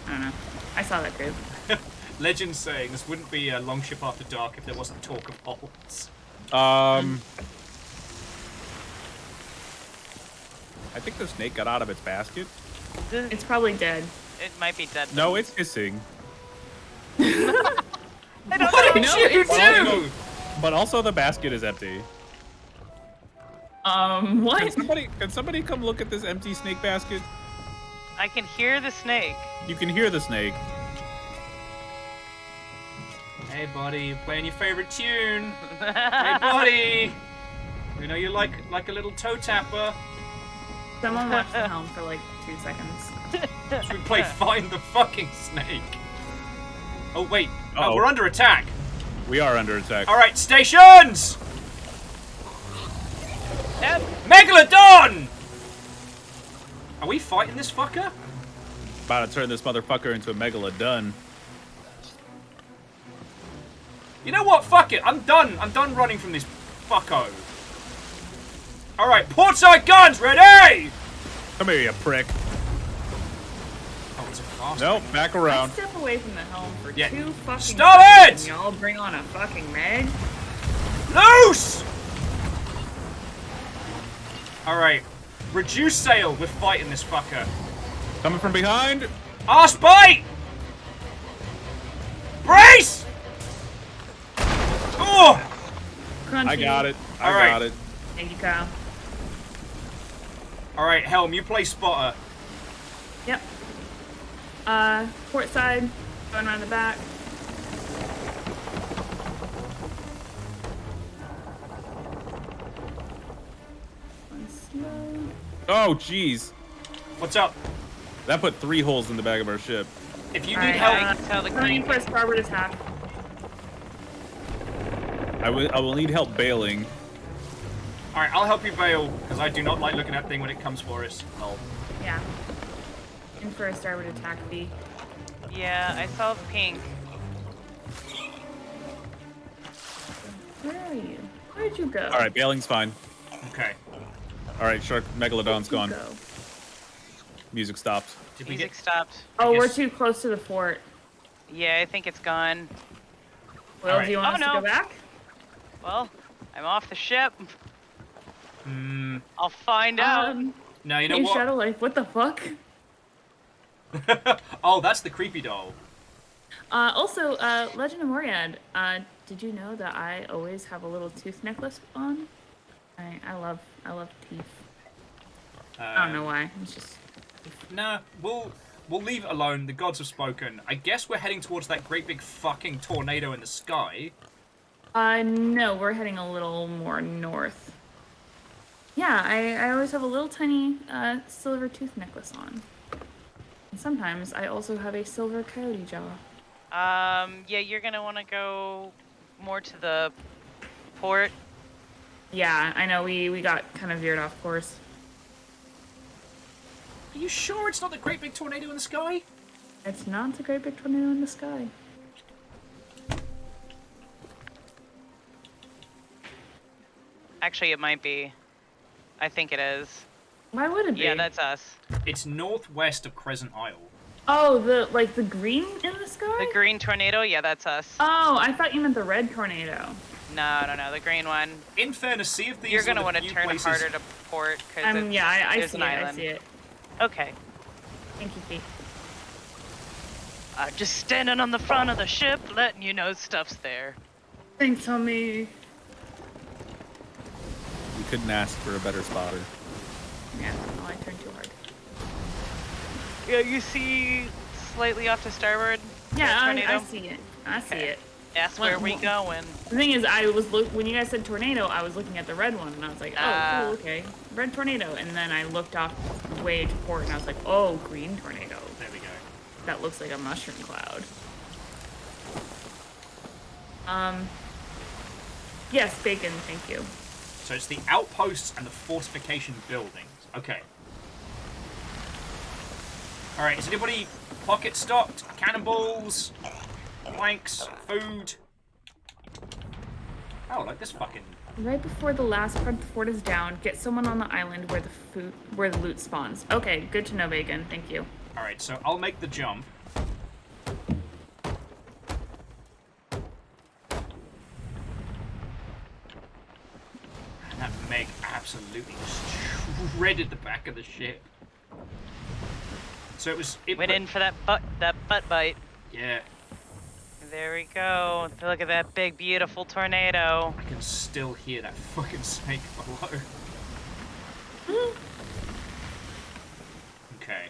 I don't know. I saw that too.
Legend saying this wouldn't be a Longship After Dark if there wasn't talk of holes.
I think the snake got out of its basket.
It's probably dead.
It might be dead.
No, it's hissing.
What did you do?
But also the basket is empty.
What?
Can somebody come look at this empty snake basket?
I can hear the snake.
You can hear the snake.
Hey, buddy, playing your favorite tune. Hey, buddy. We know you like a little toe tapper.
Someone watched the helm for like 2 seconds.
Should we play Find the Fucking Snake? Oh, wait.
Uh-oh.
Oh, we're under attack.
We are under attack.
All right, stations!
Yep.
Megalodon! Are we fighting this fucker?
About to turn this motherfucker into a megalodon.
You know what? Fuck it. I'm done. I'm done running from this fucko. All right, portside guns ready!
Come here, you prick.
Oh, it's a fast.
Nope, back around.
I step away from the helm for 2 fucking
Stop
seconds
it!
and y'all bring on a fucking Meg?
Loose! All right, reduce sail. We're fighting this fucker.
Coming from behind.
Arse bite! Brace! Oh!
Crunchy.
I got it. I
All right.
got it.
Thank you, Kyle.
All right, Helm, you play spotter.
Yep. Port side, going around the back. One slow.
Oh, jeez.
What's up?
That put 3 holes in the back of our ship.
If you
All
need
right,
help,
coming for a starboard attack.
I will need help bailing.
all right, I'll help you bail because I do not like looking at that thing when it comes for us. Oh.
Yeah. In for a starboard attack, V.
Yeah, I saw pink.
Where are you? Where'd you go?
All right, bailing's fine.
Okay.
All right, Shark Megalodon's gone.
Go.
Music stopped.
Did we
Music
get?
stopped.
Oh, we're too close to the fort.
Yeah, I think it's gone.
Will, do you want us to
no.
go back?
Well, I'm off the ship.
Hmm.
I'll find out.
No, you know
Hey,
what?
Shadow Life, what the fuck?
Oh, that's the creepy doll.
Also, Legend of Moriad, did you know that I always have a little tooth necklace on? I love teeth. I don't know why. It's just.
Nah, we'll leave it alone. The gods have spoken. I guess we're heading towards that great big fucking tornado in the sky.
No, we're heading a little more north. Yeah, I always have a little tiny silver tooth necklace on. And sometimes I also have a silver coyote jaw.
Yeah, you're gonna want to go more to the port.
Yeah, I know we got kind of veered off course.
Are you sure it's not the great big tornado in the sky?
It's not the great big tornado in the sky.
Actually, it might be. I think it is.
Why would it be?
Yeah, that's us.
It's northwest of Crescent Isle.
Oh, the green in the sky?
The green tornado? Yeah, that's us.
Oh, I thought you meant the red tornado.
No, the green one.
In fairness, see if these
You're gonna
want
to turn harder to port because
yeah, I
there's
see
an
it.
island.
I see it.
Okay.
Thank you, Pete.
Just standing on the front of the ship, letting you know stuff's there.
Thanks, homie.
You couldn't ask for a better spotter.
Yeah, no, I turned too hard.
Yeah, you see slightly off to starboard?
Yeah,
tornado?
I see it. I see it.
That's where we going.
The thing is, I was when you guys said tornado, I was looking at the red one, and I was like, oh, cool, okay, red tornado. And then I looked off way to port, and I was like, oh, green tornado.
There we go.
That looks like a mushroom cloud. Yes, bacon, thank you.
So it's the outposts and the fortification buildings. Okay. Alright, is anybody pocket stocked? Cannonballs? Planks? Food? Oh, like this fucking...
Right before the last part of the fort is down, get someone on the island where the loot spawns. Okay, good to know, bacon. Thank you.
Alright, so I'll make the jump. And that Meg absolutely shredded the back of the ship. So it
went in for that butt bite.
Yeah.
There we go. Look at that big, beautiful tornado.
I can still hear that fucking snake below. Okay.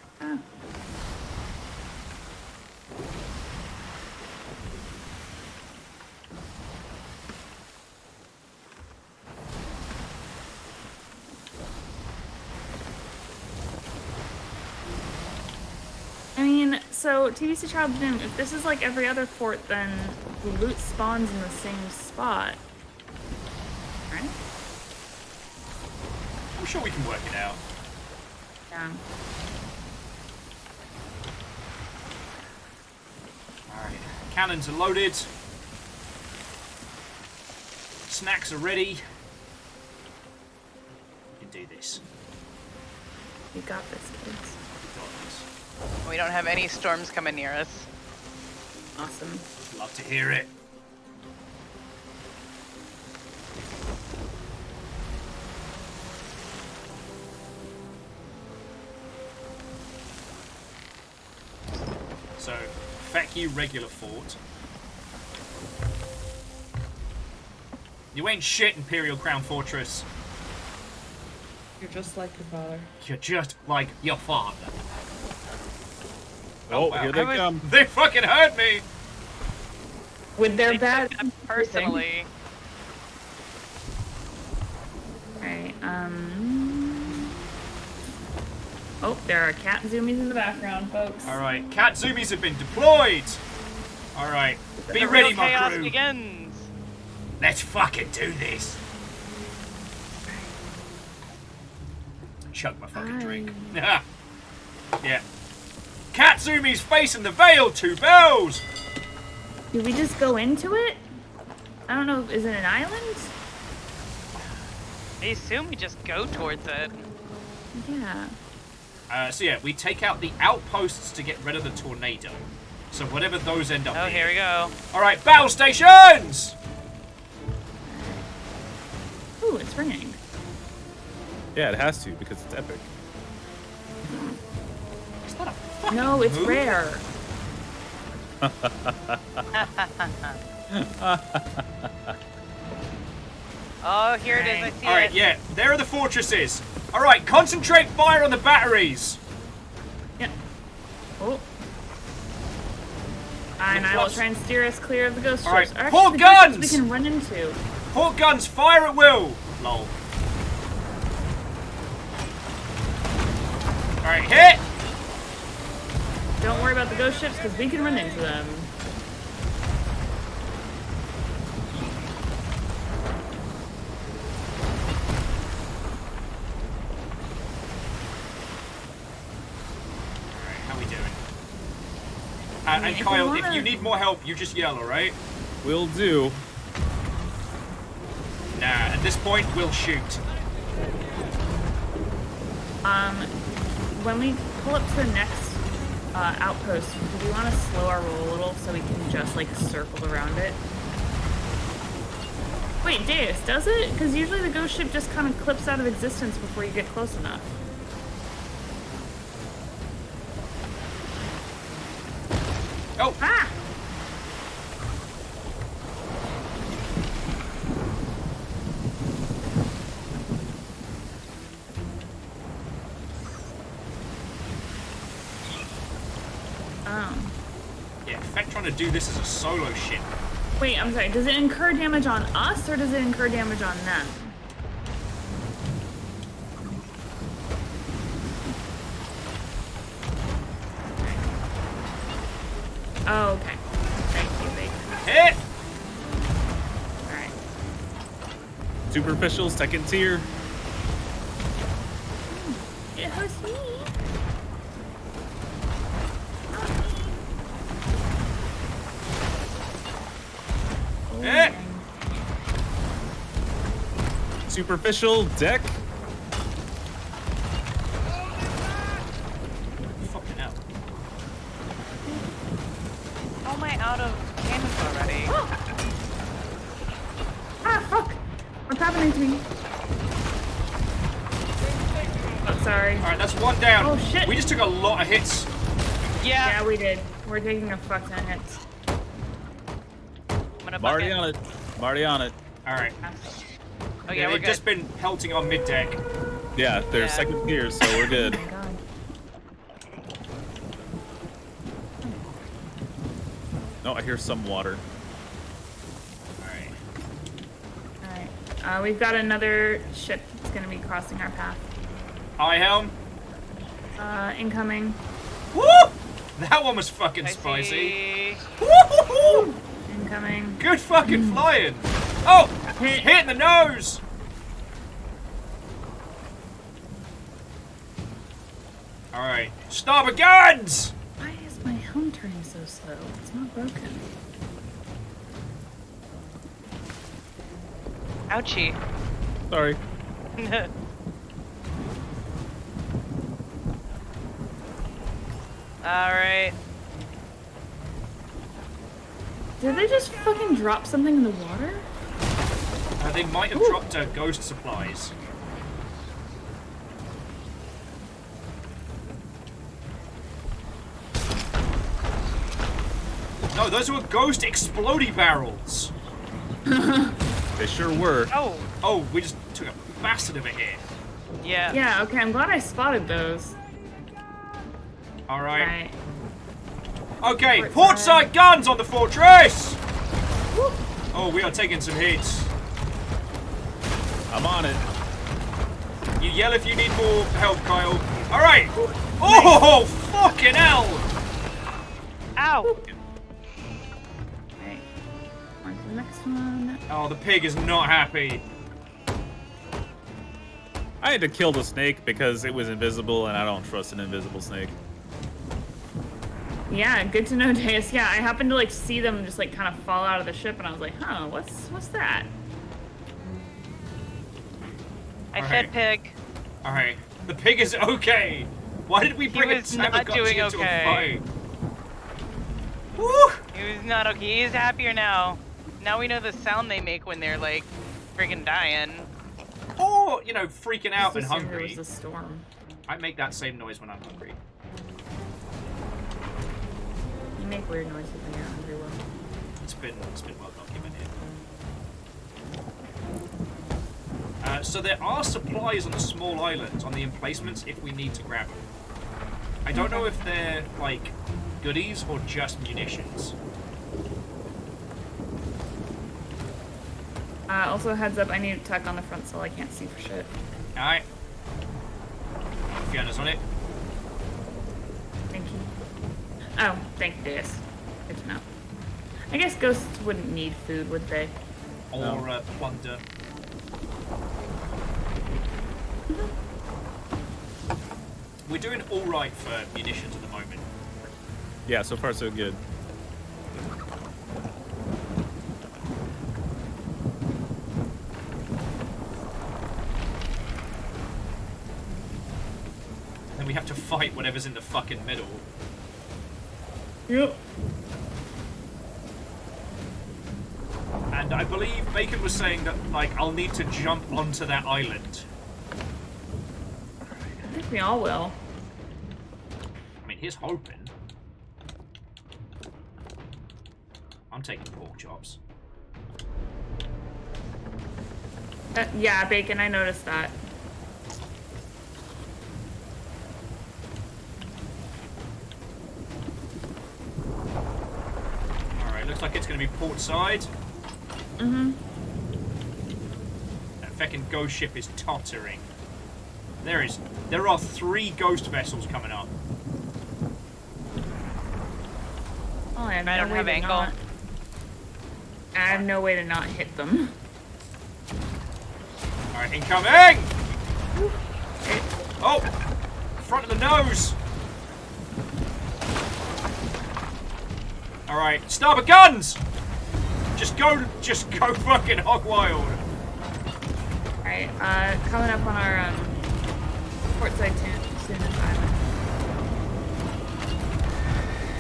I mean, so TBC Child Doom, if this is like every other fort, then the loot spawns in the same spot. Right?
I'm sure we can work it out.
Yeah.
Alright. Cannons are loaded. Snacks are ready. We can do this.
You got this, kids.
We got this.
We don't have any storms coming near us.
Awesome.
Love to hear it. So, feck you, regular fort. You ain't shit, Imperial Crown Fortress.
You're just like your father.
You're just like your father.
Oh,
wow.
here they come.
They fucking heard me!
With their
They
bad
took that personally.
Alright, Oh, there are cat zoomies in the background, folks.
Alright, cat zoomies have been deployed! Alright, be
The
ready,
real
my
chaos
crew!
begins.
Let's fucking do this! Chug my fucking drink. yeah. Cat zoomies facing the veil, 2 bells!
Did we just go into it? I don't know, is it an island?
I assume we just go towards it.
Yeah.
So yeah, we take out the outposts to get rid of the tornado. So whatever those end up
Oh,
being.
here we go.
All right, battle stations!
Ooh, it's ringing.
Yeah, it has to because it's epic.
Is that a fucking
No, it's
move?
rare.
Oh, here it is. I see
All right,
it.
yeah, there are the fortresses. All right, concentrate fire on the batteries.
Yeah. Oh. And I will try and steer us clear of the ghost
All right,
ships. Or
pull
actually, the ghost ships
guns!
we can run into.
Port guns, fire at will. Lol. All right, hit.
Don't worry about the ghost ships because we can run into them.
How we doing?
mean,
And
if we
Kyle,
wanna-
if you need more help, you just yell, all right?
Will do.
Nah, at this point, we'll shoot.
When we pull up to the next outpost, do we want to slow our roll a little so we can just like circle around it? Wait, Deus, does it? Because usually the ghost ship just kind of clips out of existence before you get close enough.
Oh!
Ah! Oh.
Yeah, Feck trying to do this as a solo ship.
Wait, I'm sorry. Does it incur damage on us or does it incur damage on them? Oh, okay. Thank you, Bacon.
Hit!
Alright.
Superficial, second tier.
It hurts me.
Hit!
Superficial, deck.
Fucking hell.
How am I out of cannons already?
Ah, fuck! What's happening to me? Oh, sorry.
Alright, that's one down.
Oh, shit.
We just took a lot of hits.
Yeah.
Yeah, we did. We're taking a fuck ton of hits.
I'm gonna
I'm already
bucket.
on it. I'm already on it.
Alright.
Oh yeah, we're
they've
good.
just been pelting on mid-deck.
Yeah, they're
Yeah.
second tier, so we're good.
Oh my god.
No, I hear some water.
Alright. We've got another ship that's gonna be crossing our path.
High helm.
Incoming.
Woo! That one was fucking spicy.
See.
Woo-hoo-hoo!
Incoming.
Good fucking flying. Oh! Hit in the nose! Alright. Starboard guns!
Why is my helm turning so slow? It's not broken.
Ouchie.
Sorry.
Alright.
Did they just fucking drop something in the water?
They might have dropped ghost supplies. No, those were ghost explodey barrels.
They sure were.
Oh.
Oh, we just took a bastard of a hit.
Yeah.
Yeah, okay, I'm glad I spotted those.
Alright.
Right.
Okay,
Port
port
side.
side guns on the fortress! Oh, we are taking some hits.
I'm on it.
You yell if you need more help, Kyle. Alright! Oh, fucking hell!
Ow!
Right. On to the next one.
Oh, the pig is not happy.
I had to kill the snake because it was invisible, and I don't trust an invisible snake.
Yeah, good to know, Deus. Yeah, I happened to like see them just like kind of fall out of the ship, and I was like, huh, what's that?
I fed pig.
Alright. The pig is okay. Why did we bring
He
a
was not
Tamagotchi
doing
into
okay.
a fight? Woo!
He was not okay. He's happier now. Now we know the sound they make when they're like friggin' dying.
Or, you know, freaking out and
Just assumed
hungry.
It was a storm.
I make that same noise when I'm hungry.
You make weird noises when you're hungry, Will.
It's been well documented. So there are supplies on the small islands, on the emplacements, if we need to grab them. I don't know if they're, like, goodies or just munitions.
Also, heads up, I need to tuck on the front so I can't see for shit.
Alright. Fiona's on it.
Thank you. Oh, thank you, Deus. Good to know. I guess ghosts wouldn't need food, would they?
Or plunder. We're doing alright for munitions at the moment.
Yeah, so far so good.
Then we have to fight whatever's in the fucking middle.
Yep.
And I believe Bacon was saying that, like, I'll need to jump onto that island.
I think we all will.
I mean, here's hoping. I'm taking pork chops.
Yeah, Bacon, I noticed that.
Alright, looks like it's going to be port side.
Mm-hmm.
That feckin' ghost ship is tottering. There are 3 ghost vessels coming up.
Oh, I have
I
no
don't
way
have
to
angle.
not. I have no way to not hit them.
Alright, incoming! Oh! Front of the nose! Alright, starboard guns! Just go fucking hog wild.
Alright, coming up on our, port side soon island.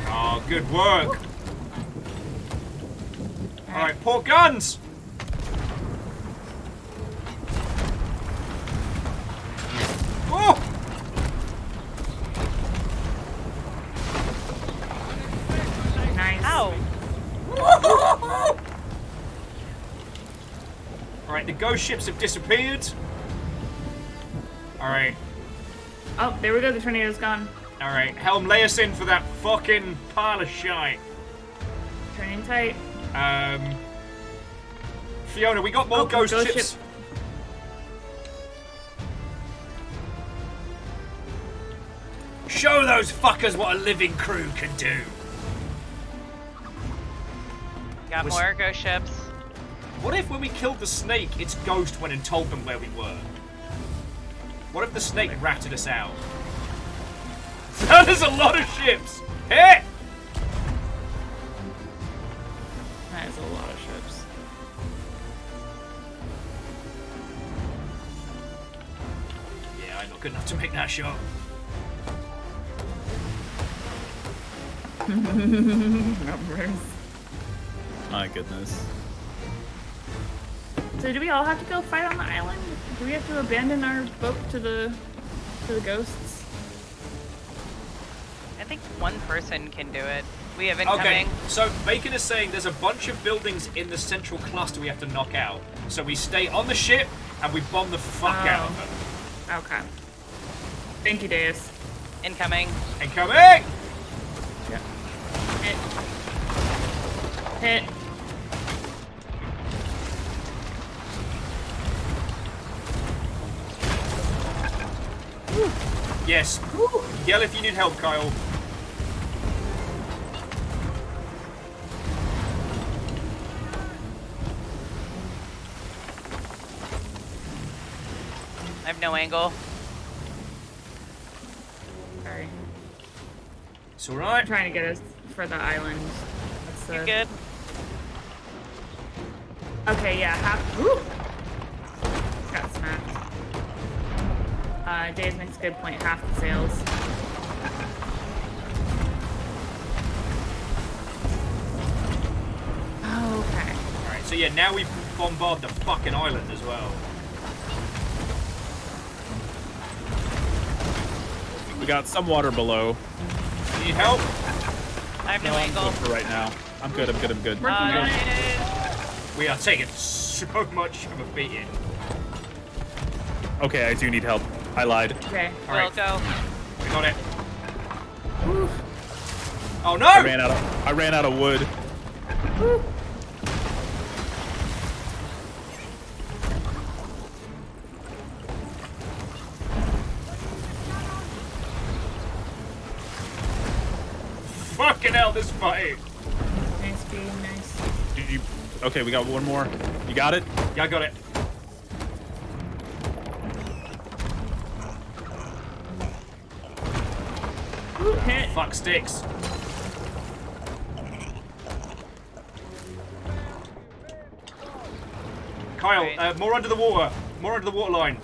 Oh, good work. Alright, port guns! Oh!
Nice.
Ow!
Alright, the ghost ships have disappeared. Alright.
Oh, there we go, the tornado's gone.
Alright, Helm, lay us in for that fucking pile of shite.
Turning tight.
Fiona, we got more ghost ships.
Ship.
Show those fuckers what a living crew can do.
Got more ghost ships.
What if when we killed the snake, its ghost went and told them where we were? What if the snake ratted us out? That is a lot of ships! Hit!
That is a lot of ships.
Yeah, I'm not good enough to make that shot.
Numbers.
My goodness.
So do we all have to go fight on the island? Do we have to abandon our boat to the ghosts?
I think one person can do it. We have incoming.
Okay, so Bacon is saying there's a bunch of buildings in the central cluster we have to knock out. So we stay on the ship and we bomb the fuck out of them.
Okay. Thank you, Deus.
Incoming.
Incoming!
Yeah. Hit.
Yes. Yell if you need help, Kyle.
I have no angle.
Sorry.
It's alright.
I'm trying to get us for the island. That's
You're good.
Okay, yeah, half. Woo! Got smacked. Days makes a good point. Half the sails.
So yeah, now we bombard the fucking island as well.
We got some water below.
Need help?
I have no
I'm
angle.
good for right now. I'm good.
We are taking so much of a beating.
Okay, I do need help. I lied.
Okay.
All right.
Go.
We got it. Oh no!
I ran out of wood.
Fucking hell, this fight.
Nice beam, nice.
Okay, we got one more. You got it?
Yeah, I got it.
Hit.
Fuck sticks. Kyle, more under the water. More under the water line.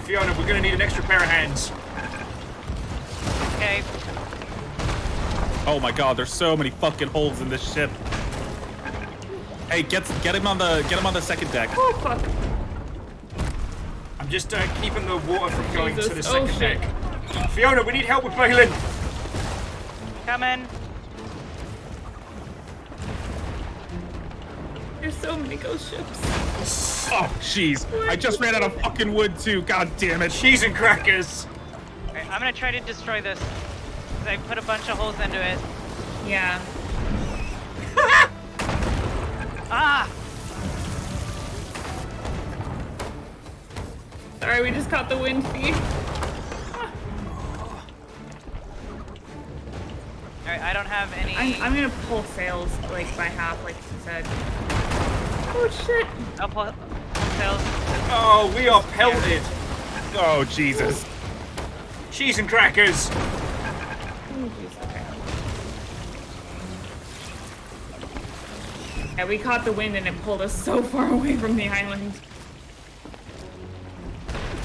Fiona, we're gonna need an extra pair of hands.
Okay.
Oh my god, there's so many fucking holes in this ship. Hey, get him on the second deck.
Oh fuck.
I'm just keeping the water from going to the
Jesus.
second
Oh, shit.
deck. Fiona, we need help with Balin.
Coming.
There's so many ghost ships.
Oh, jeez. I just ran out of fucking wood too. God damn it.
Cheese and crackers.
Alright, I'm gonna try to destroy this. 'Cause I put a bunch of holes into it.
Yeah.
Ah!
Sorry, we just caught the wind feed.
Alright, I don't have any.
I'm gonna pull sails like by half, like you said. Oh shit!
I'll pull sails.
Oh, we are pelted.
Oh, Jesus.
Cheese and crackers.
Oh, jeez, okay. Yeah, we caught the wind and it pulled us so far away from the island.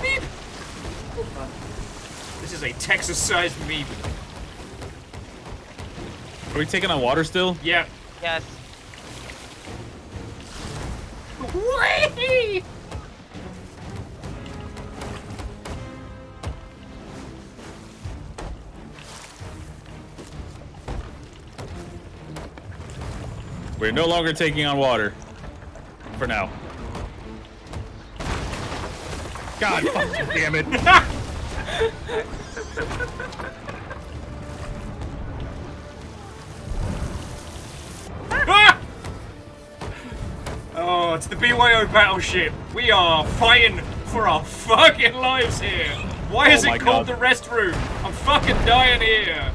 Beep. Oh, fuck.
This is a Texas-sized meep.
Are we taking on water still?
Yeah.
Yes.
Whee!
We're no longer taking on water. For now. God fucking damn it.
Ah! Oh, it's the BYO battleship. We are fighting for our fucking lives here. Why is it called the rest room? I'm fucking dying here.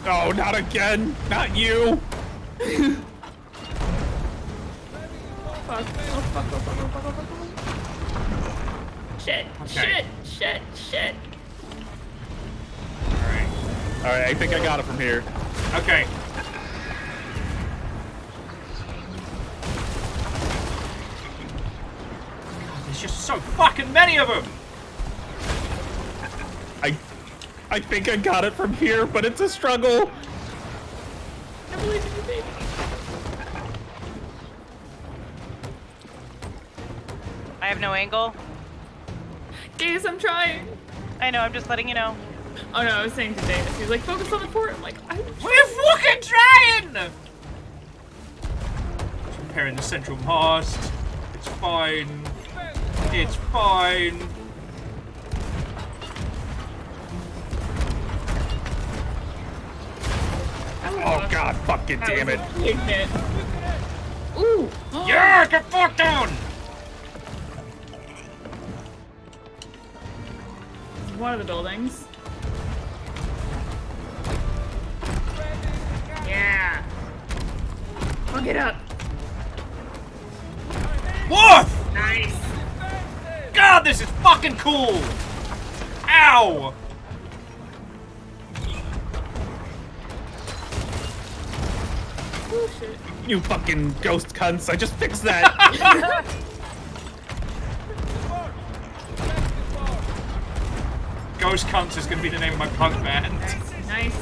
No, not again. Not you.
Fuck. Oh, fuck, oh, fuck, oh, fuck, oh, fuck. Shit,
Okay.
shit.
Alright, I think I got it from here.
Okay. There's just so fucking many of them.
I think I got it from here, but it's a struggle.
I believe in you, baby.
I have no angle.
Davis, I'm trying.
I know, I'm just letting you know.
Oh no, I was saying to Davis, he's like, focus on the port. I'm like,
We're fucking trying! Repairing the central mast. It's fine. It's fine.
Oh god, fucking damn it.
Big hit. Ooh.
Yeah, get fucked down!
It's one of the buildings. Yeah. Fuck it up.
Woof!
Nice.
God, this is fucking cool! Ow!
Oh shit.
You fucking ghost cunts, I just fixed that.
Ghost Cunts is gonna be the name of my punk band.
Nice.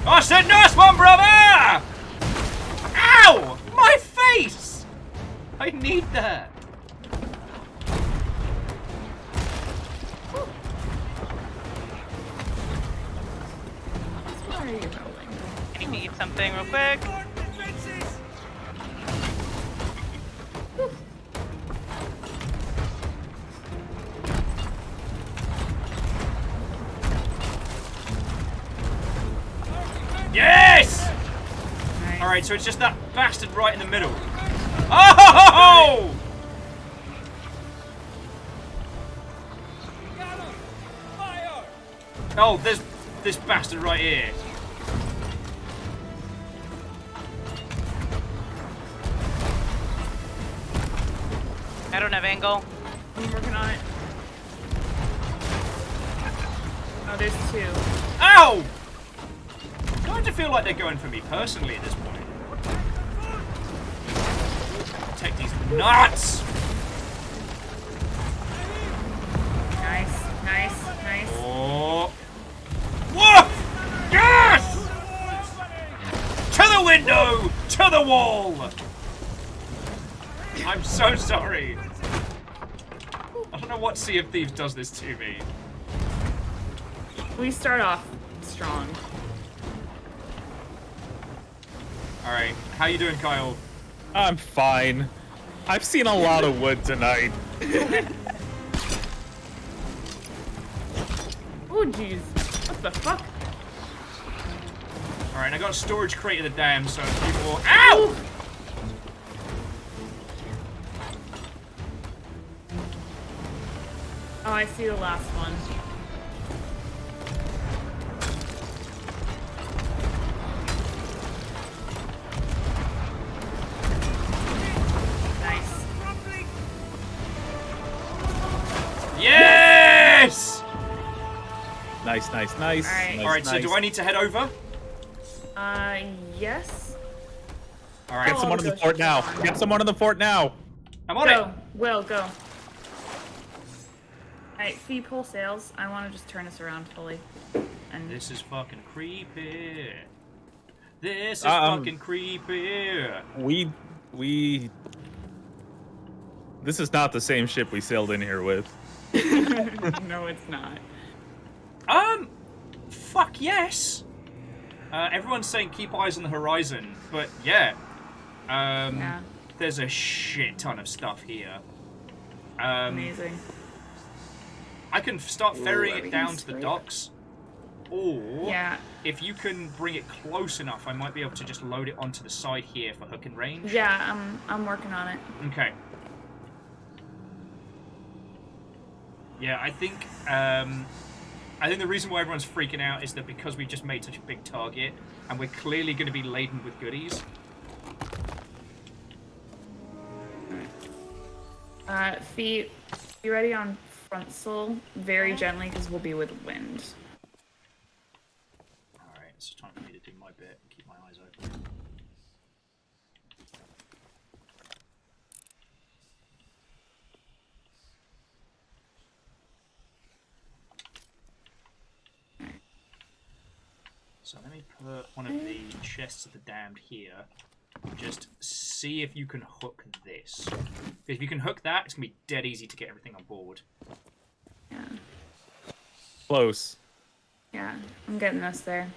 I said nice one, brother! Ow! My face! I need that.
Why are you rolling?
I need to eat something real quick.
Yes!
Nice.
Alright, so it's just that bastard right in the middle. Oh! Oh, there's this bastard right here.
I don't have angle.
I'm working on it. Oh, there's two.
Ow! I'm starting to feel like they're going for me personally at this point. Take these nuts!
Nice, nice, nice.
Oh. Woof! Yes! To the window! To the wall! I'm so sorry. I don't know what Sea of Thieves does this to me.
We start off strong.
Alright, how you doing, Kyle?
I'm fine. I've seen a lot of wood tonight.
Oh, jeez. What the fuck?
Alright, I got a storage crate of the dam, so a few more. Ow!
Oh, I see the last one. Nice.
Yes!
Nice, nice, nice.
Alright.
Nice,
Alright, so
nice.
do I need to head over?
Yes.
Alright.
Get someone in the fort now. Get someone in the fort now.
I'm on
Go.
it.
Will, go. Alright, Fee, pull sails. I want to just turn us around fully. And
This is fucking creepy. This is fucking creepy.
We. This is not the same ship we sailed in here with.
no, it's not.
Fuck yes. Everyone's saying keep eyes on the horizon, but yeah.
Yeah.
There's a shit ton of stuff here.
Amazing.
I can start ferrying it down to the
straight?
docks. Or,
Yeah.
if you can bring it close enough, I might be able to just load it onto the side here for hook and range.
Yeah, I'm working on it.
Okay. Yeah, I think the reason why everyone's freaking out is that because we've just made such a big target, and we're clearly going to be laden with goodies.
Fee, be ready on frontsel very gently because we'll be with wind.
Alright, it's time for me to do my bit and keep my eyes open. So let me put one of the chests of the damned here. Just see if you can hook this. If you can hook that, it's going to be dead easy to get everything on board.
Yeah.
Close.
Yeah, I'm getting us there.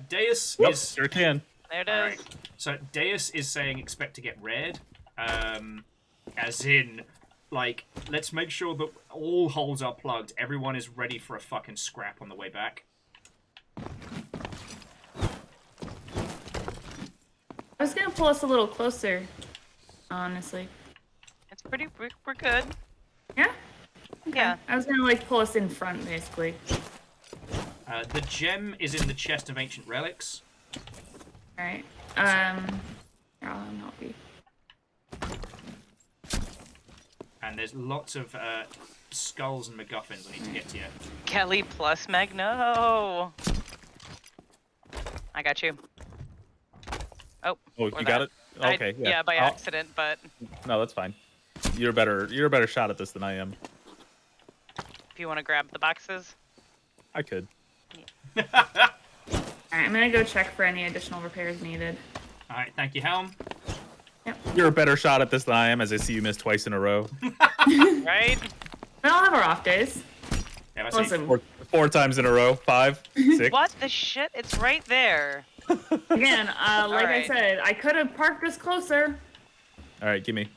Deus
Yep,
is...
sure can.
There it is.
Alright. So Deus is saying expect to get red. As in, like, let's make sure that all holes are plugged. Everyone is ready for a fucking scrap on the way back.
I was gonna pull us a little closer, honestly.
It's pretty. We're good.
Yeah? Okay.
Yeah.
I was gonna, like, pull us in front, basically.
The gem is in the chest of ancient relics.
Alright. Here, I'll help you.
And there's lots of skulls and MacGuffins I need to get to you.
Kelly plus Magno. I got you. Oh.
Oh, you got it? Okay, yeah.
Yeah, by
I'll-
accident, but
No, that's fine. You're a better shot at this than I am.
if you want to grab the boxes.
I could.
Alright, I'm gonna go check for any additional repairs needed.
Alright, thank you, Helm.
You're a better shot at this than I am, as I see you miss twice in a row.
Right?
We all have our off days.
Yeah,
Listen,
Four times in a row. 5, 6.
What the shit? It's right there.
again, like I
Alright.
said, I could have parked this closer.
All right, give me.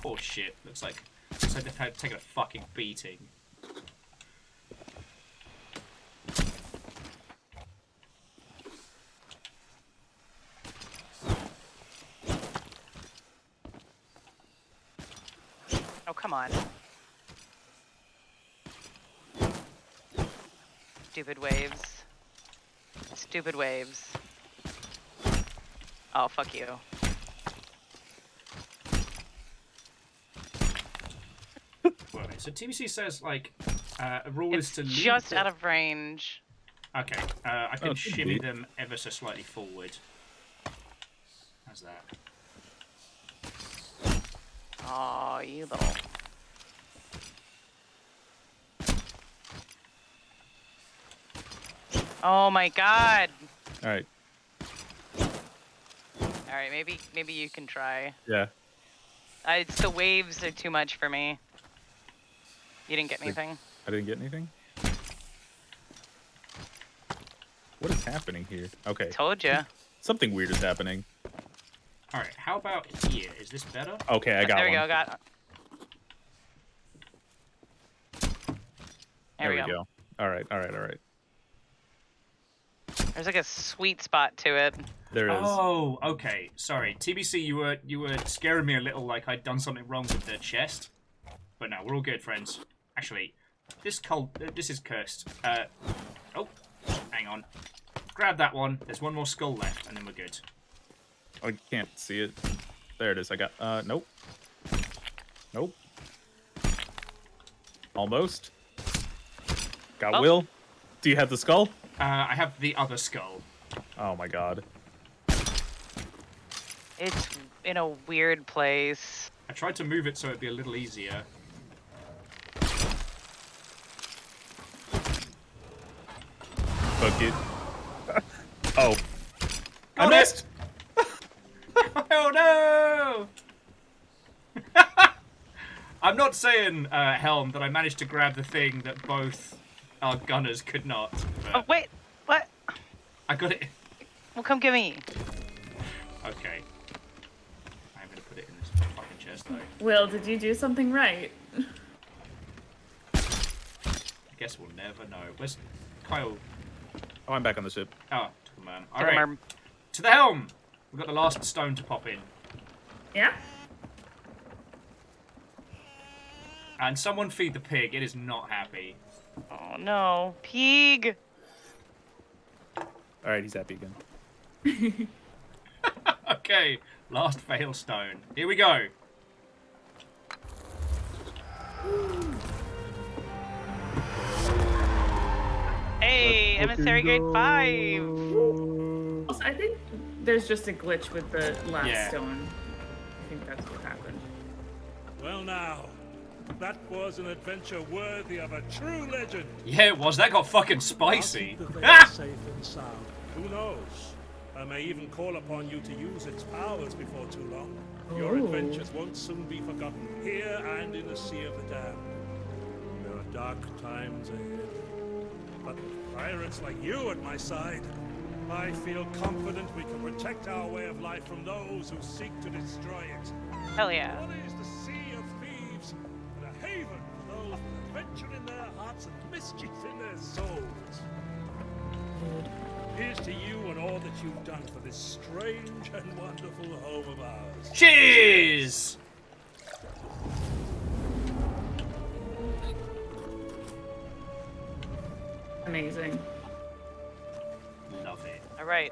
Oh shit, looks like they've taken a fucking beating.
Oh, come on. Stupid waves. Stupid waves. Oh, fuck you.
Wait, so TBC says, like, a rule is
It's
to leave
just
the-
out of range.
Okay, I can
Oh,
shimmy
sweet.
them ever so slightly forward. How's that?
Oh, you little. Oh my god.
All right.
All right, maybe you can try.
Yeah.
It's the waves are too much for me. You didn't get anything?
I didn't get anything. What is happening here? Okay.
Told ya.
Something weird is happening.
Alright, how about here? Is this better?
Okay, I got
There
one.
we go. Got. There we go.
All right, all right, all right.
There's like a sweet spot to it.
There is.
Oh, okay. Sorry, TBC, you were scaring me a little, like I'd done something wrong with the chest. But no, we're all good, friends. Actually, this is cursed. Oh, hang on. Grab that one. There's one more skull left, and then we're good.
I can't see it. There it is. I got. Nope. Nope. Almost. Got
Oh.
Will. Do you have the skull?
I have the other skull.
Oh my god.
It's in a weird place.
I tried to move it so it'd be a little easier.
Fuck it. Oh. I
Got
missed!
Oh no! I'm not saying, Helm, that I managed to grab the thing that both our gunners could not. But
Oh wait, what?
I got it.
Well, come get me.
Okay. I'm gonna put it in this fucking chest though.
Will, did you do something right?
I guess we'll never know. Where's Kyle?
Oh, I'm back on the ship.
Oh, took a man.
Took a
Alright.
merm.
To the helm! We've got the last stone to pop in.
Yeah?
And someone feed the pig. It is not happy.
Oh no, pig.
All right, he's happy again.
Okay, last fail stone. Here we go.
Hey, emissary grade 5.
Also, I think there's just a glitch with the last
Yeah.
stone. I think that's what happened.
Well now, that was an adventure worthy of a true legend.
Yeah, it was. That got fucking spicy.
I'll keep the veil safe and sound. Who knows? I may even call upon you to use its powers before too long. Your
Oh.
adventures won't soon be forgotten, here and in the Sea of the Damned. There are dark times ahead. But with pirates like you at my side, I feel confident we can protect our way of life from those who seek to destroy it.
Hell yeah.
What is the Sea of Thieves? And a haven for those with adventure in their hearts and mischief in their souls. Here's to you and all that you've done for this strange and wonderful home of ours.
Cheers!
Amazing.
Love it.
All right,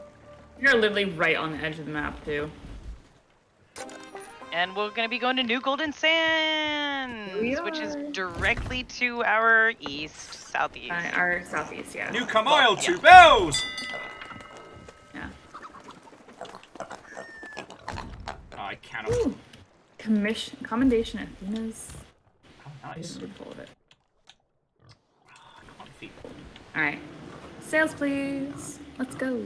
You're literally right on the edge of the map, too.
and we're gonna be going to New Golden Sands,
We
which is
are.
directly to our southeast.
Our southeast, yeah.
New Kamal,
yeah.
2 bells!
Yeah.
Oh, I cannot.
Ooh. Commendation Athena's.
Oh, nice.
Full of it.
feet.
All right. Sails, please. Let's go.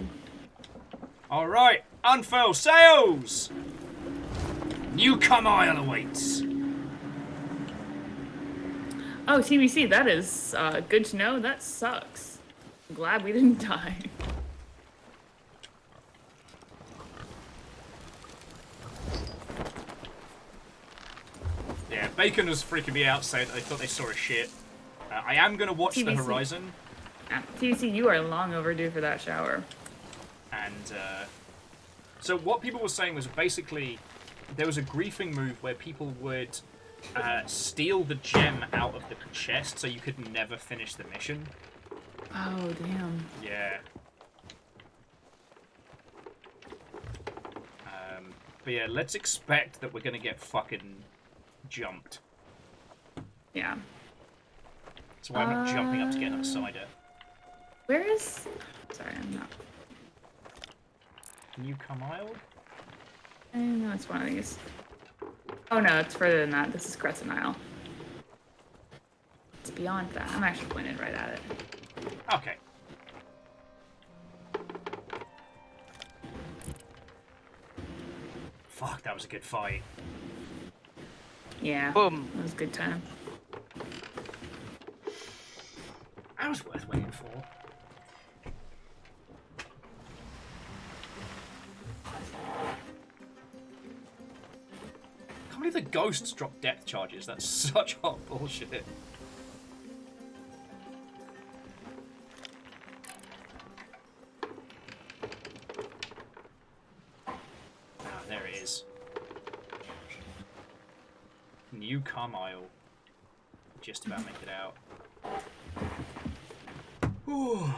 All right, unfurl sails. New Isle awaits.
Oh, TBC, that is good to know. That sucks. I'm glad we didn't die.
Yeah, Bacon was freaking me out saying that they thought they saw a ship. I am going to watch the
TBC.
horizon.
TBC, you are long overdue for that shower.
And so what people were saying was basically there was a griefing move where people would steal the gem out of the chest so you could never finish the mission.
Oh, damn.
Yeah. But yeah, let's expect that we're going to get fucking jumped.
Yeah.
That's why I'm not jumping up to get another cider.
Where is... Sorry, I'm not...
New Isle?
No, it's one of these. Oh no, it's further than that. This is Crescent Isle. It's beyond that. I'm actually pointed right at it.
Okay. Fuck, that was a good fight.
Yeah.
Boom.
It was a good time.
That was worth waiting for. I can't believe the ghosts drop depth charges. That's such hot bullshit. Ah, there it is. New Isle. Just about make it out. Ooh.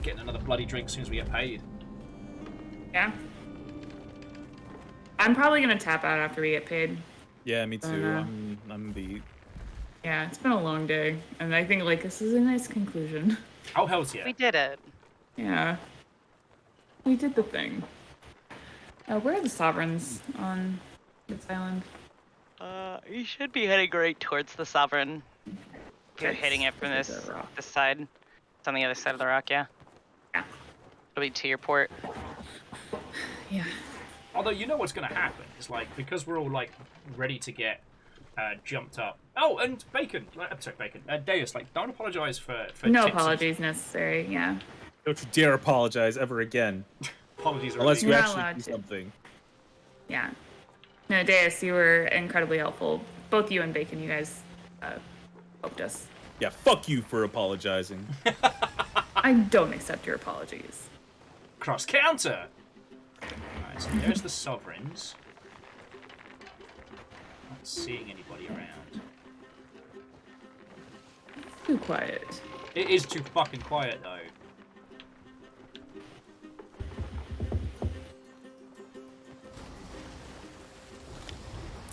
Getting another bloody drink as soon as we get paid.
Yeah. I'm probably gonna tap out after we get paid.
Yeah, me too. I'm beat.
Yeah, it's been a long day, and I think like this is a nice conclusion.
Oh hell's yeah!
We did it.
Yeah. We did the thing. Where are the sovereigns on this island?
You should be heading right towards the Sovereign. If you're
Yes,
hitting it from this
the rock.
side. It's on the other side of the rock, yeah?
Yeah.
It'll be to your port.
Yeah.
Although you know what's going to happen is like because we're all like ready to get jumped up. Oh, and Bacon. Sorry, Bacon. Deus, like don't apologize for
No
tips and-
apologies necessary. Yeah.
Don't you dare apologize ever again.
Apologies are
Unless you
You're not
actually
allowed
do
to.
something.
Yeah. No, Deus, you were incredibly helpful. Both you and Bacon, you guys helped us.
Yeah, fuck you for apologizing.
I don't accept your apologies.
Cross counter. Alright, so there's the sovereigns. Not seeing anybody around.
Too quiet.
It is too fucking quiet though.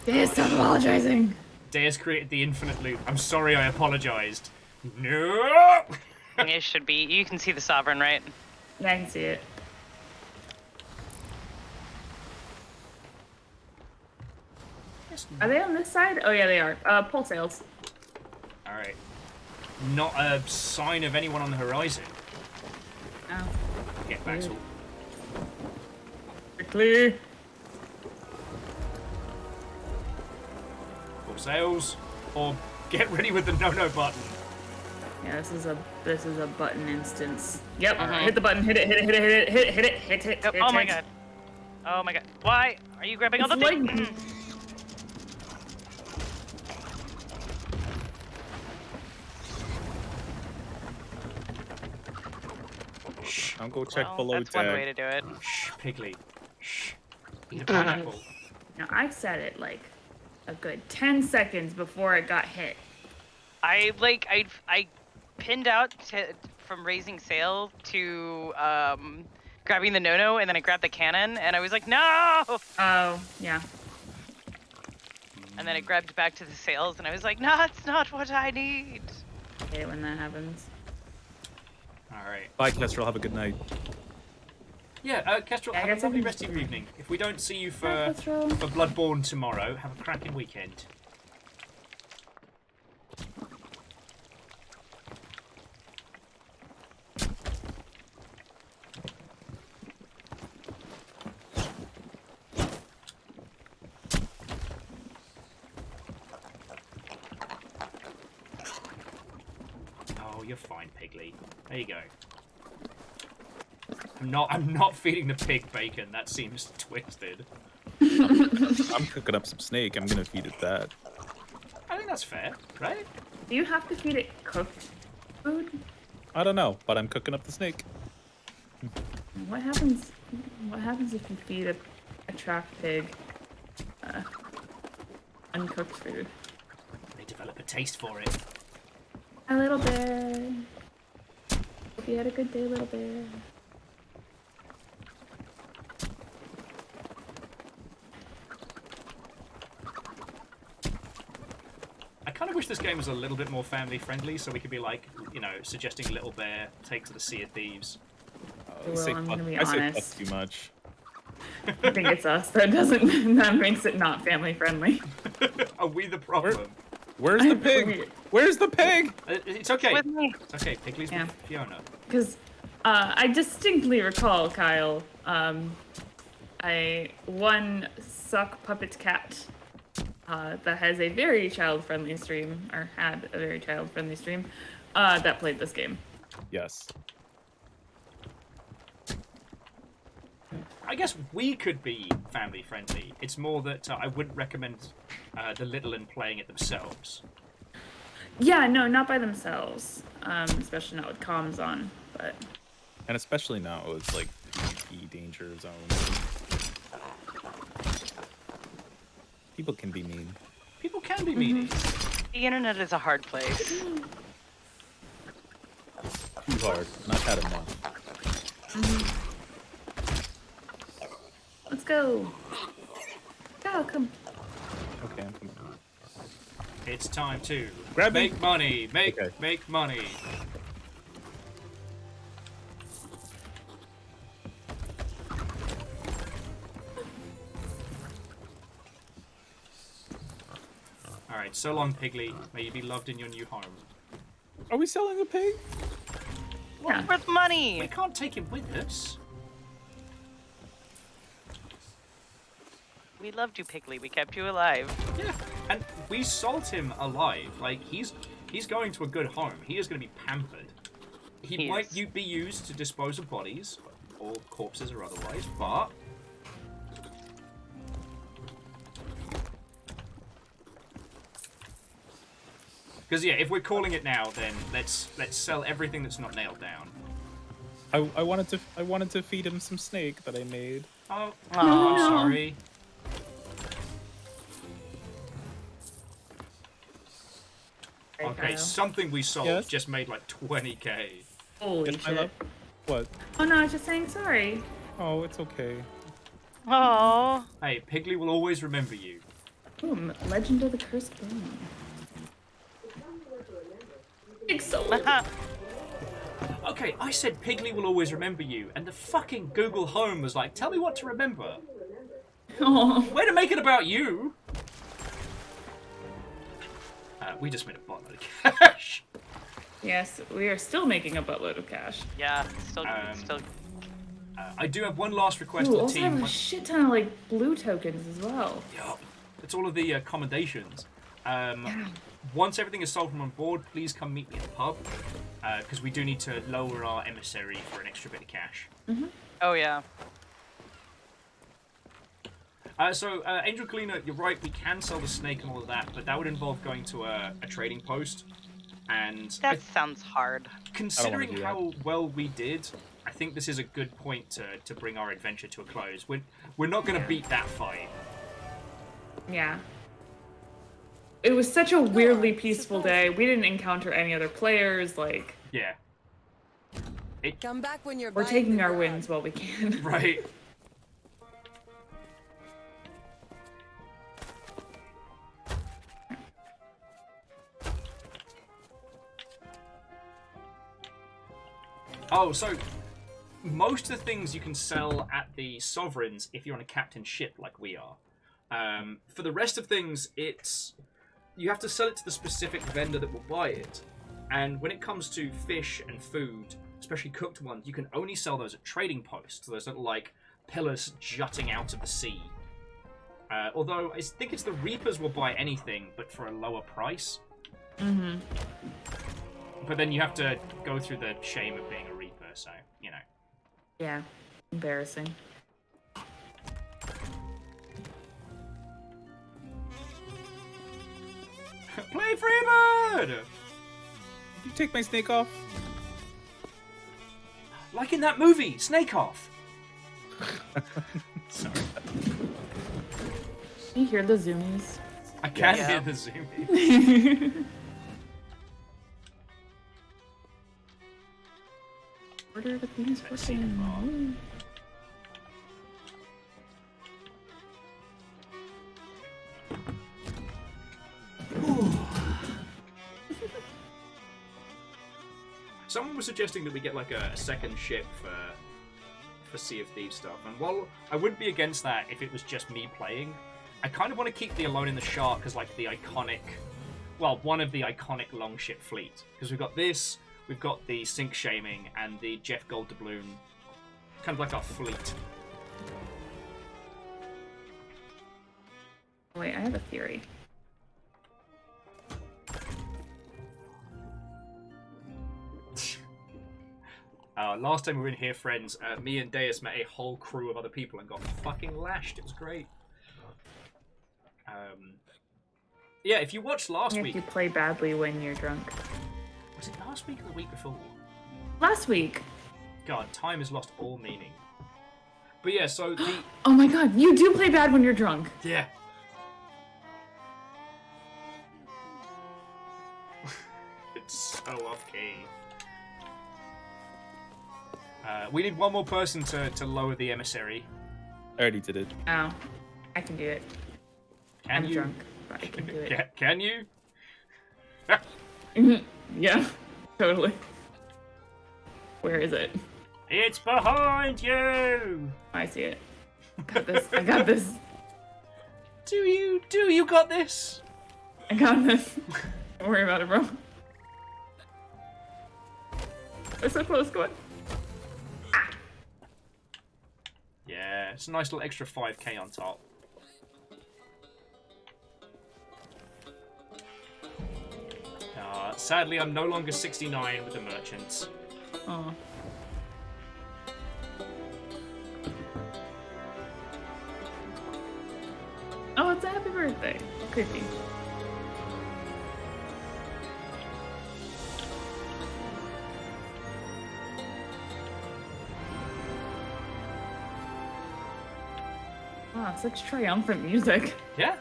Deus, stop apologizing.
Deus created the infinite loop. I'm sorry I apologized. No!
It should be. You can see the Sovereign, right?
Yeah, I can see it. Are they on this side? Oh yeah, they are. Pull sails.
Alright. Not a sign of anyone on the horizon.
Oh.
Get back to
Quickly.
full sails. Or get ready with the no-no button.
Yeah, this is a button instance. Yep.
Uh-huh.
Hit the button. Hit it. Hit it. Hit it. Hit it. Hit it. Hit it. Hit it.
Yep.
Hit
Oh my
it.
god. Oh my god. Why are you grabbing all the
It's
things?
like-
I'll go check
Well,
below
that's
deck.
one way to do it.
Shh, Piggly. Shh. Eat a pineapple.
Now I said it like a good 10 seconds before it got hit.
I pinned out from raising sail to grabbing the no-no, and then I grabbed the cannon, and I was like, no!
Oh, yeah.
And then I grabbed back to the sails, and I was like, no, that's not what I need.
I hate it when that happens.
Alright.
Bye, Kestrel. Have a good night.
Yeah, Kestrel,
Yeah, I
have a
got
lovely
something
rest of your evening. If we don't see you
Bye,
for
Kestrel.
Bloodborne tomorrow, have a cracking weekend. you're fine, Pigly. There you go. I'm not feeding the pig bacon. That seems twisted.
I'm cooking up some snake. I'm gonna feed it that.
I think that's fair, right?
Do you have to feed it cooked food?
I don't know, but I'm cooking up the snake.
What happens? What happens if you feed a track pig uncooked food?
They develop a taste for it.
A little bear. Hope you had a good day, little bear.
I kind of wish this game was a little bit more family friendly, so we could be like, you know, suggesting Little Bear take to the Sea of Thieves.
I'm gonna be
I say
honest.
fuck too much.
I think it's us. That makes it not family friendly.
Are we the problem?
Where's the pig? Where's the pig?
It's okay.
With me.
It's okay. Pigly's with Fiona.
Because I distinctly recall, Kyle, one suck puppet cat that has a very child-friendly stream, or had a very child-friendly stream, that played this game.
Yes.
I guess we could be family friendly. It's more that I wouldn't recommend the little and playing it themselves.
Yeah, no, not by themselves. Especially not with comms on, but...
And especially now it's like PvP danger zone. People can be mean.
People can be mean.
The internet is a hard place.
Too hard, and I've had enough.
Let's go. Go, come.
Okay, I'm coming.
It's time to
Grab me.
make money. Make money. Alright, so long, Pigly. May you be loved in your new home.
Are we selling the pig?
Yeah.
Worth money.
We can't take him with us.
We loved you, Piggly. We kept you alive.
Yeah, and we sold him alive. Like, he's going to a good home. He is going to be pampered. He might be used to dispose of bodies, or corpses or otherwise, but... Because, yeah, if we're calling it now, then let's sell everything that's not nailed down.
I wanted to feed him some snake that I made.
Oh, I'm sorry. Okay, something we sold just made like 20k.
Holy shit.
What?
Oh no, I was just saying sorry.
Oh, it's okay.
Oh.
Hey, Pigly will always remember you.
Ooh, Legend of the Cursed Bone. Big soul.
Okay, I said Pigly will always remember you, and the fucking Google Home was like, tell me what to remember.
Oh.
Way to make it about you! We just made a buttload of cash.
Yes, we are still making a buttload of cash.
Yeah, still.
I do have one last request
Ooh,
to the
also
team.
have a shit ton of like blue tokens as well.
Yup. It's all of the accommodations. Once everything is sold from on board, please come meet me at the pub, because we do need to lower our emissary for an extra bit of cash.
Oh yeah.
Angel Cleaner, you're right, we can sell the snake and all of that, but that would involve going to a trading post, and...
That sounds hard.
Considering how well we did, I think this is a good point to bring our adventure to a close. We're not going to beat that fight.
Yeah. It was such a weirdly peaceful day. We didn't encounter any other players, like...
Yeah.
Come back when you're
We're taking our wins while we can.
Right. Oh, so most of the things you can sell at the Sovereigns if you're on a captain ship like we are. For the rest of things, you have to sell it to the specific vendor that will buy it. And when it comes to fish and food, especially cooked ones, you can only sell those at trading posts. Those little like pillars jutting out of the sea. Although I think it's the Reapers will buy anything, but for a lower price. But then you have to go through the shame of being a Reaper, so, you know.
Yeah, embarrassing.
Play Freebird!
You take my snake off?
Like in that movie, Snake Off. Sorry.
Can you hear the zoomies?
I can hear the zoomies.
Order the penis portion.
Someone was suggesting that we get like a second ship for Sea of Thieves stuff, and while I wouldn't be against that if it was just me playing, I kind of want to keep the Alone in the Shark as like the iconic, well, one of the iconic longship fleet, because we've got this, we've got the Sink Shaming, and the Jeff Golddoubloon, kind of like our fleet.
Wait, I have a theory.
Last time we were in here, friends, me and Deus met a whole crew of other people and got fucking lashed. It was great. Yeah, if you watched last week...
You play badly when you're drunk.
Was it last week or the week before?
Last week.
God, time has lost all meaning. But yeah, so the...
Oh my god, you do play bad when you're drunk.
Yeah. It's so off-key. We need one more person to lower the emissary.
I already did it.
Oh, I can do it. I'm drunk, but I can do it.
Can you?
Yeah, totally. Where is it?
It's behind you!
I see it. Got this. I got this.
Do you got this?
I got this. Don't worry about it, bro. We're so close, go on.
Yeah, it's a nice little extra 5k on top. Sadly, I'm no longer 69 with the merchants.
Oh. Oh, it's a happy birthday. Creepy. Wow, such triumphant music.
Yeah.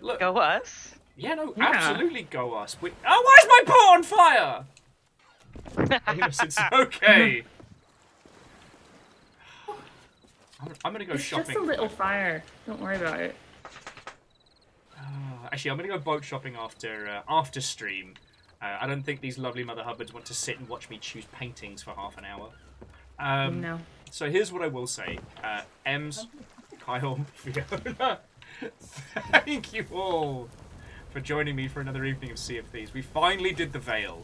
Look.
Go us.
Yeah, no,
Yeah.
absolutely go us. Oh, why is my pot on fire? It's okay. I'm gonna go
It's
shopping.
just a little fire. Don't worry about it.
Actually, I'm gonna go boat shopping after stream. I don't think these lovely Mother Hubbards want to sit and watch me choose paintings for half an hour.
No.
So here's what I will say. Ems, Kyle, Fiona, thank you all for joining me for another evening of Sea of Thieves. We finally did the Veil.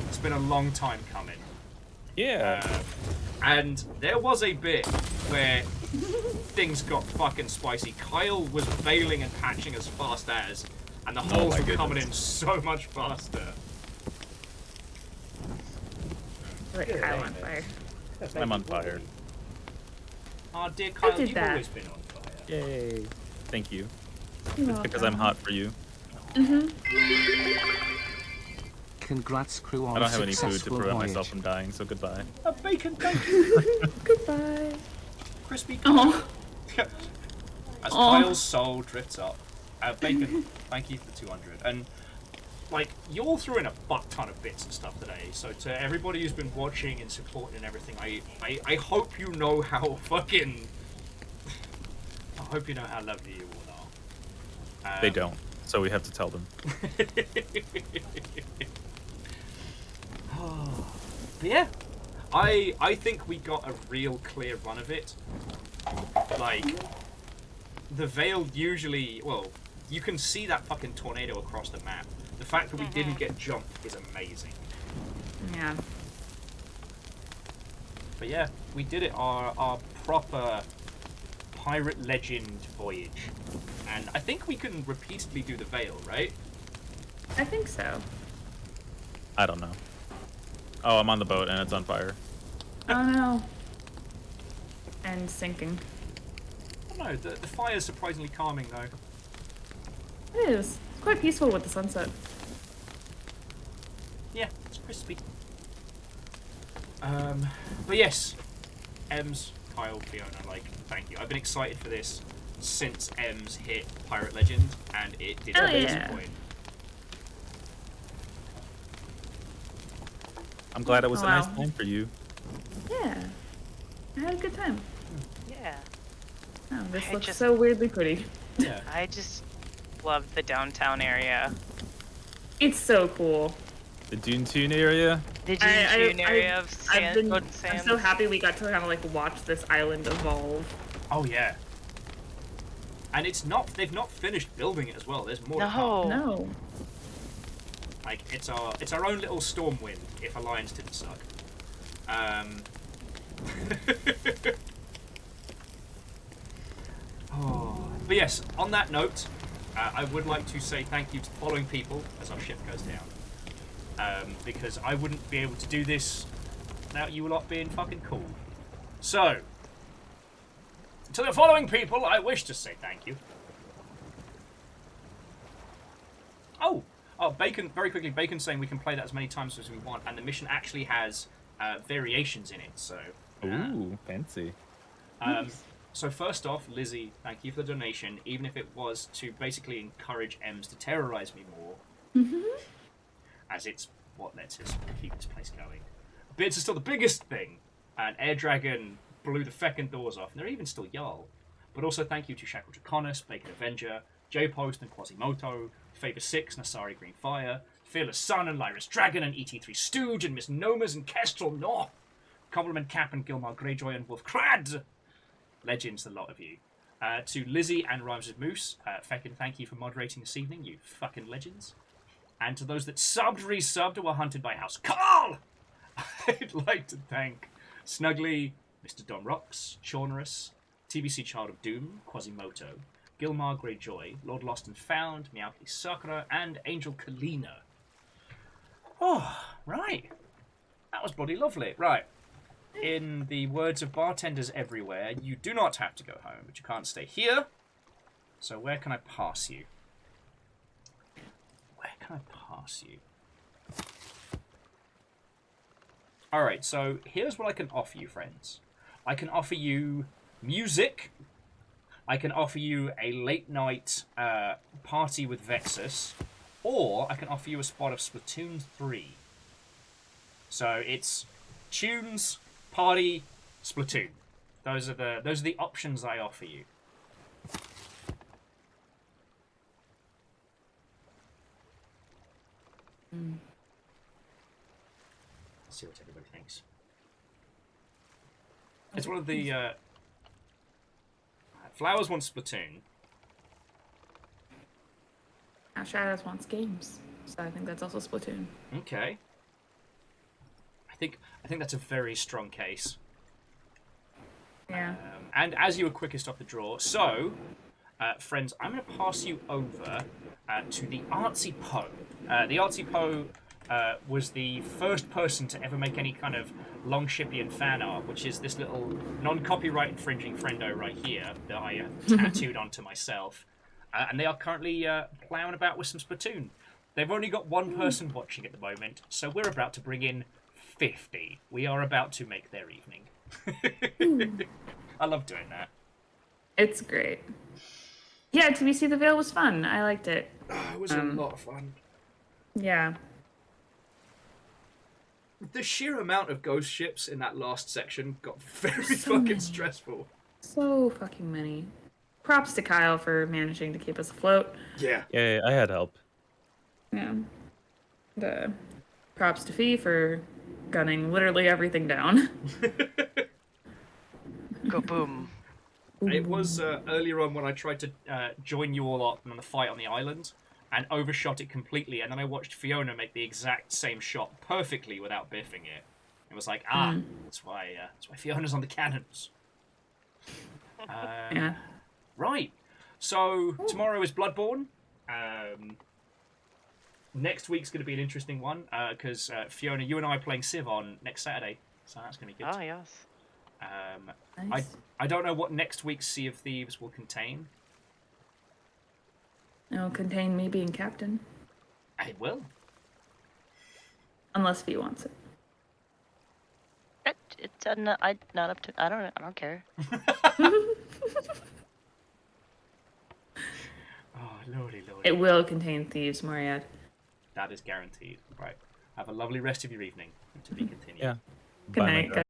It's been a long time coming.
Yeah.
And there was a bit where things got fucking spicy. Kyle was veiling and patching as fast as, and the holes were coming in so much faster.
Lit Kyle on fire.
I'm on fire.
Oh, dear Kyle,
did
you've
that.
always been on fire.
Yay. Thank you.
You're
It's because I'm
welcome.
hot for you.
Congrats, crew, on
I don't
a
have any food to
successful
prevent
voyage.
myself from dying, so goodbye.
A bacon, thank you.
Goodbye.
Crispy.
Oh.
As Kyle's soul drifts up. Bacon, thank you for 200. And, like, you all threw in a fuck ton of bits and stuff today. So to everybody who's been watching and supporting and everything, I hope you know how fucking... I hope you know how lovely you all are.
They don't, so we have to tell them.
But yeah, I think we got a real clear run of it. Like, the Veil usually, well, you can see that fucking tornado across the map. The fact that we didn't get jumped is amazing.
Yeah.
But yeah, we did it, our proper pirate legend voyage. And I think we can repeatedly do the Veil, right?
I think so.
I don't know. Oh, I'm on the boat and it's on fire.
Oh no. And sinking.
I don't know, the fire's surprisingly calming though.
It is. It's quite peaceful with the sunset.
Yeah, it's crispy. But yes, Ems, Kyle, Fiona, like, thank you. I've been excited for this since Ems hit Pirate Legend, and it did not disappoint.
I'm glad it was a nice time for you.
Yeah. I had a good time.
Yeah.
Oh, this looks so weirdly pretty.
Yeah.
I just love the downtown area.
It's so cool.
The Dune Tune area?
The Dune Tune area of sand,
I'm so happy we got to kind of like watch this island evolve.
Oh yeah. And they've not finished building it as well. There's more to come.
No.
Like, it's our own little Stormwind, if Alliance didn't suck. But yes, on that note, I would like to say thank you to the following people as our ship goes down. Because I wouldn't be able to do this without you lot being fucking cool. So, to the following people, I wish to say thank you. Oh, Bacon, very quickly, Bacon's saying we can play that as many times as we want, and the mission actually has variations in it, so...
Ooh, fancy.
So first off, Lizzie, thank you for the donation, even if it was to basically encourage Ems to terrorize me more. As it's what lets us keep this place going. Bits are still the biggest thing, and Air Dragon blew the feckin' doors off, and they're even still Jarl. But also thank you to Shackle Draconis, Bacon Avenger, J-Post and Quasimoto, Favor 6, Nasari Greenfire, Fearless Sun and Lyris Dragon and ET3 Stooge and Miss Nomas and Kestrel North, Compliment Cap and Gilmar Greyjoy and Wolf Crad. Legends, the lot of you. To Lizzie and Rhymes with Moose, feckin' thank you for moderating this evening, you fucking legends. And to those that subbed, resubbed, or were hunted by House Carl, I'd like to thank Snuggly, Mr. Don Rocks, Chaunerus, TBC Child of Doom, Quasimoto, Gilmar Greyjoy, Lord Lost and Found, Miyaki Sakura, and Angel Kalina. Oh, right. That was bloody lovely. Right. In the words of bartenders everywhere, you do not have to go home, but you can't stay here. So where can I pass you? Where can I pass you? Alright, so here's what I can offer you, friends. I can offer you music. I can offer you a late night party with Vexus, or I can offer you a spot of Splatoon 3. So it's tunes, party, Splatoon. Those are the options I offer you. Let's see what everybody thinks. It's one of the Flowers wants Splatoon.
Now Shadows wants games, so I think that's also Splatoon.
Okay. I think that's a very strong case.
Yeah.
And as you were quickest off the draw, so friends, I'm going to pass you over to the Artsy Poe. The Artsy Poe was the first person to ever make any kind of long Shippian fan art, which is this little non-copyright infringing friendo right here that I tattooed onto myself. And they are currently ploughing about with some Splatoon. They've only got one person watching at the moment, so we're about to bring in 50. We are about to make their evening. I love doing that.
It's great. Yeah, TBC The Veil was fun. I liked it.
It was a lot of fun.
Yeah.
The sheer amount of ghost ships in that last section got very fucking stressful.
So fucking many. Props to Kyle for managing to keep us afloat.
Yeah.
Yeah, I had help.
Yeah. The props to Fee for gunning literally everything down.
Go boom.
It was earlier on when I tried to join you all up on the fight on the island and overshot it completely, and then I watched Fiona make the exact same shot perfectly without biffing it. It was like, that's why Fiona's on the cannons.
Yeah.
Right. So tomorrow is Bloodborne. next week's going to be an interesting one because Fiona, you and I are playing Civ on next Saturday, so that's going to be good.
Oh yes.
Nice.
I don't know what next week's Sea of Thieves will contain.
It'll contain me being captain,
It will.
unless Fee wants it.
It's not up to. I don't care.
Oh, lordy, lordy.
It will contain Thieves, Moriad.
That is guaranteed. Right. Have a lovely rest of your evening. To be continued.
Yeah.
Good night, guys.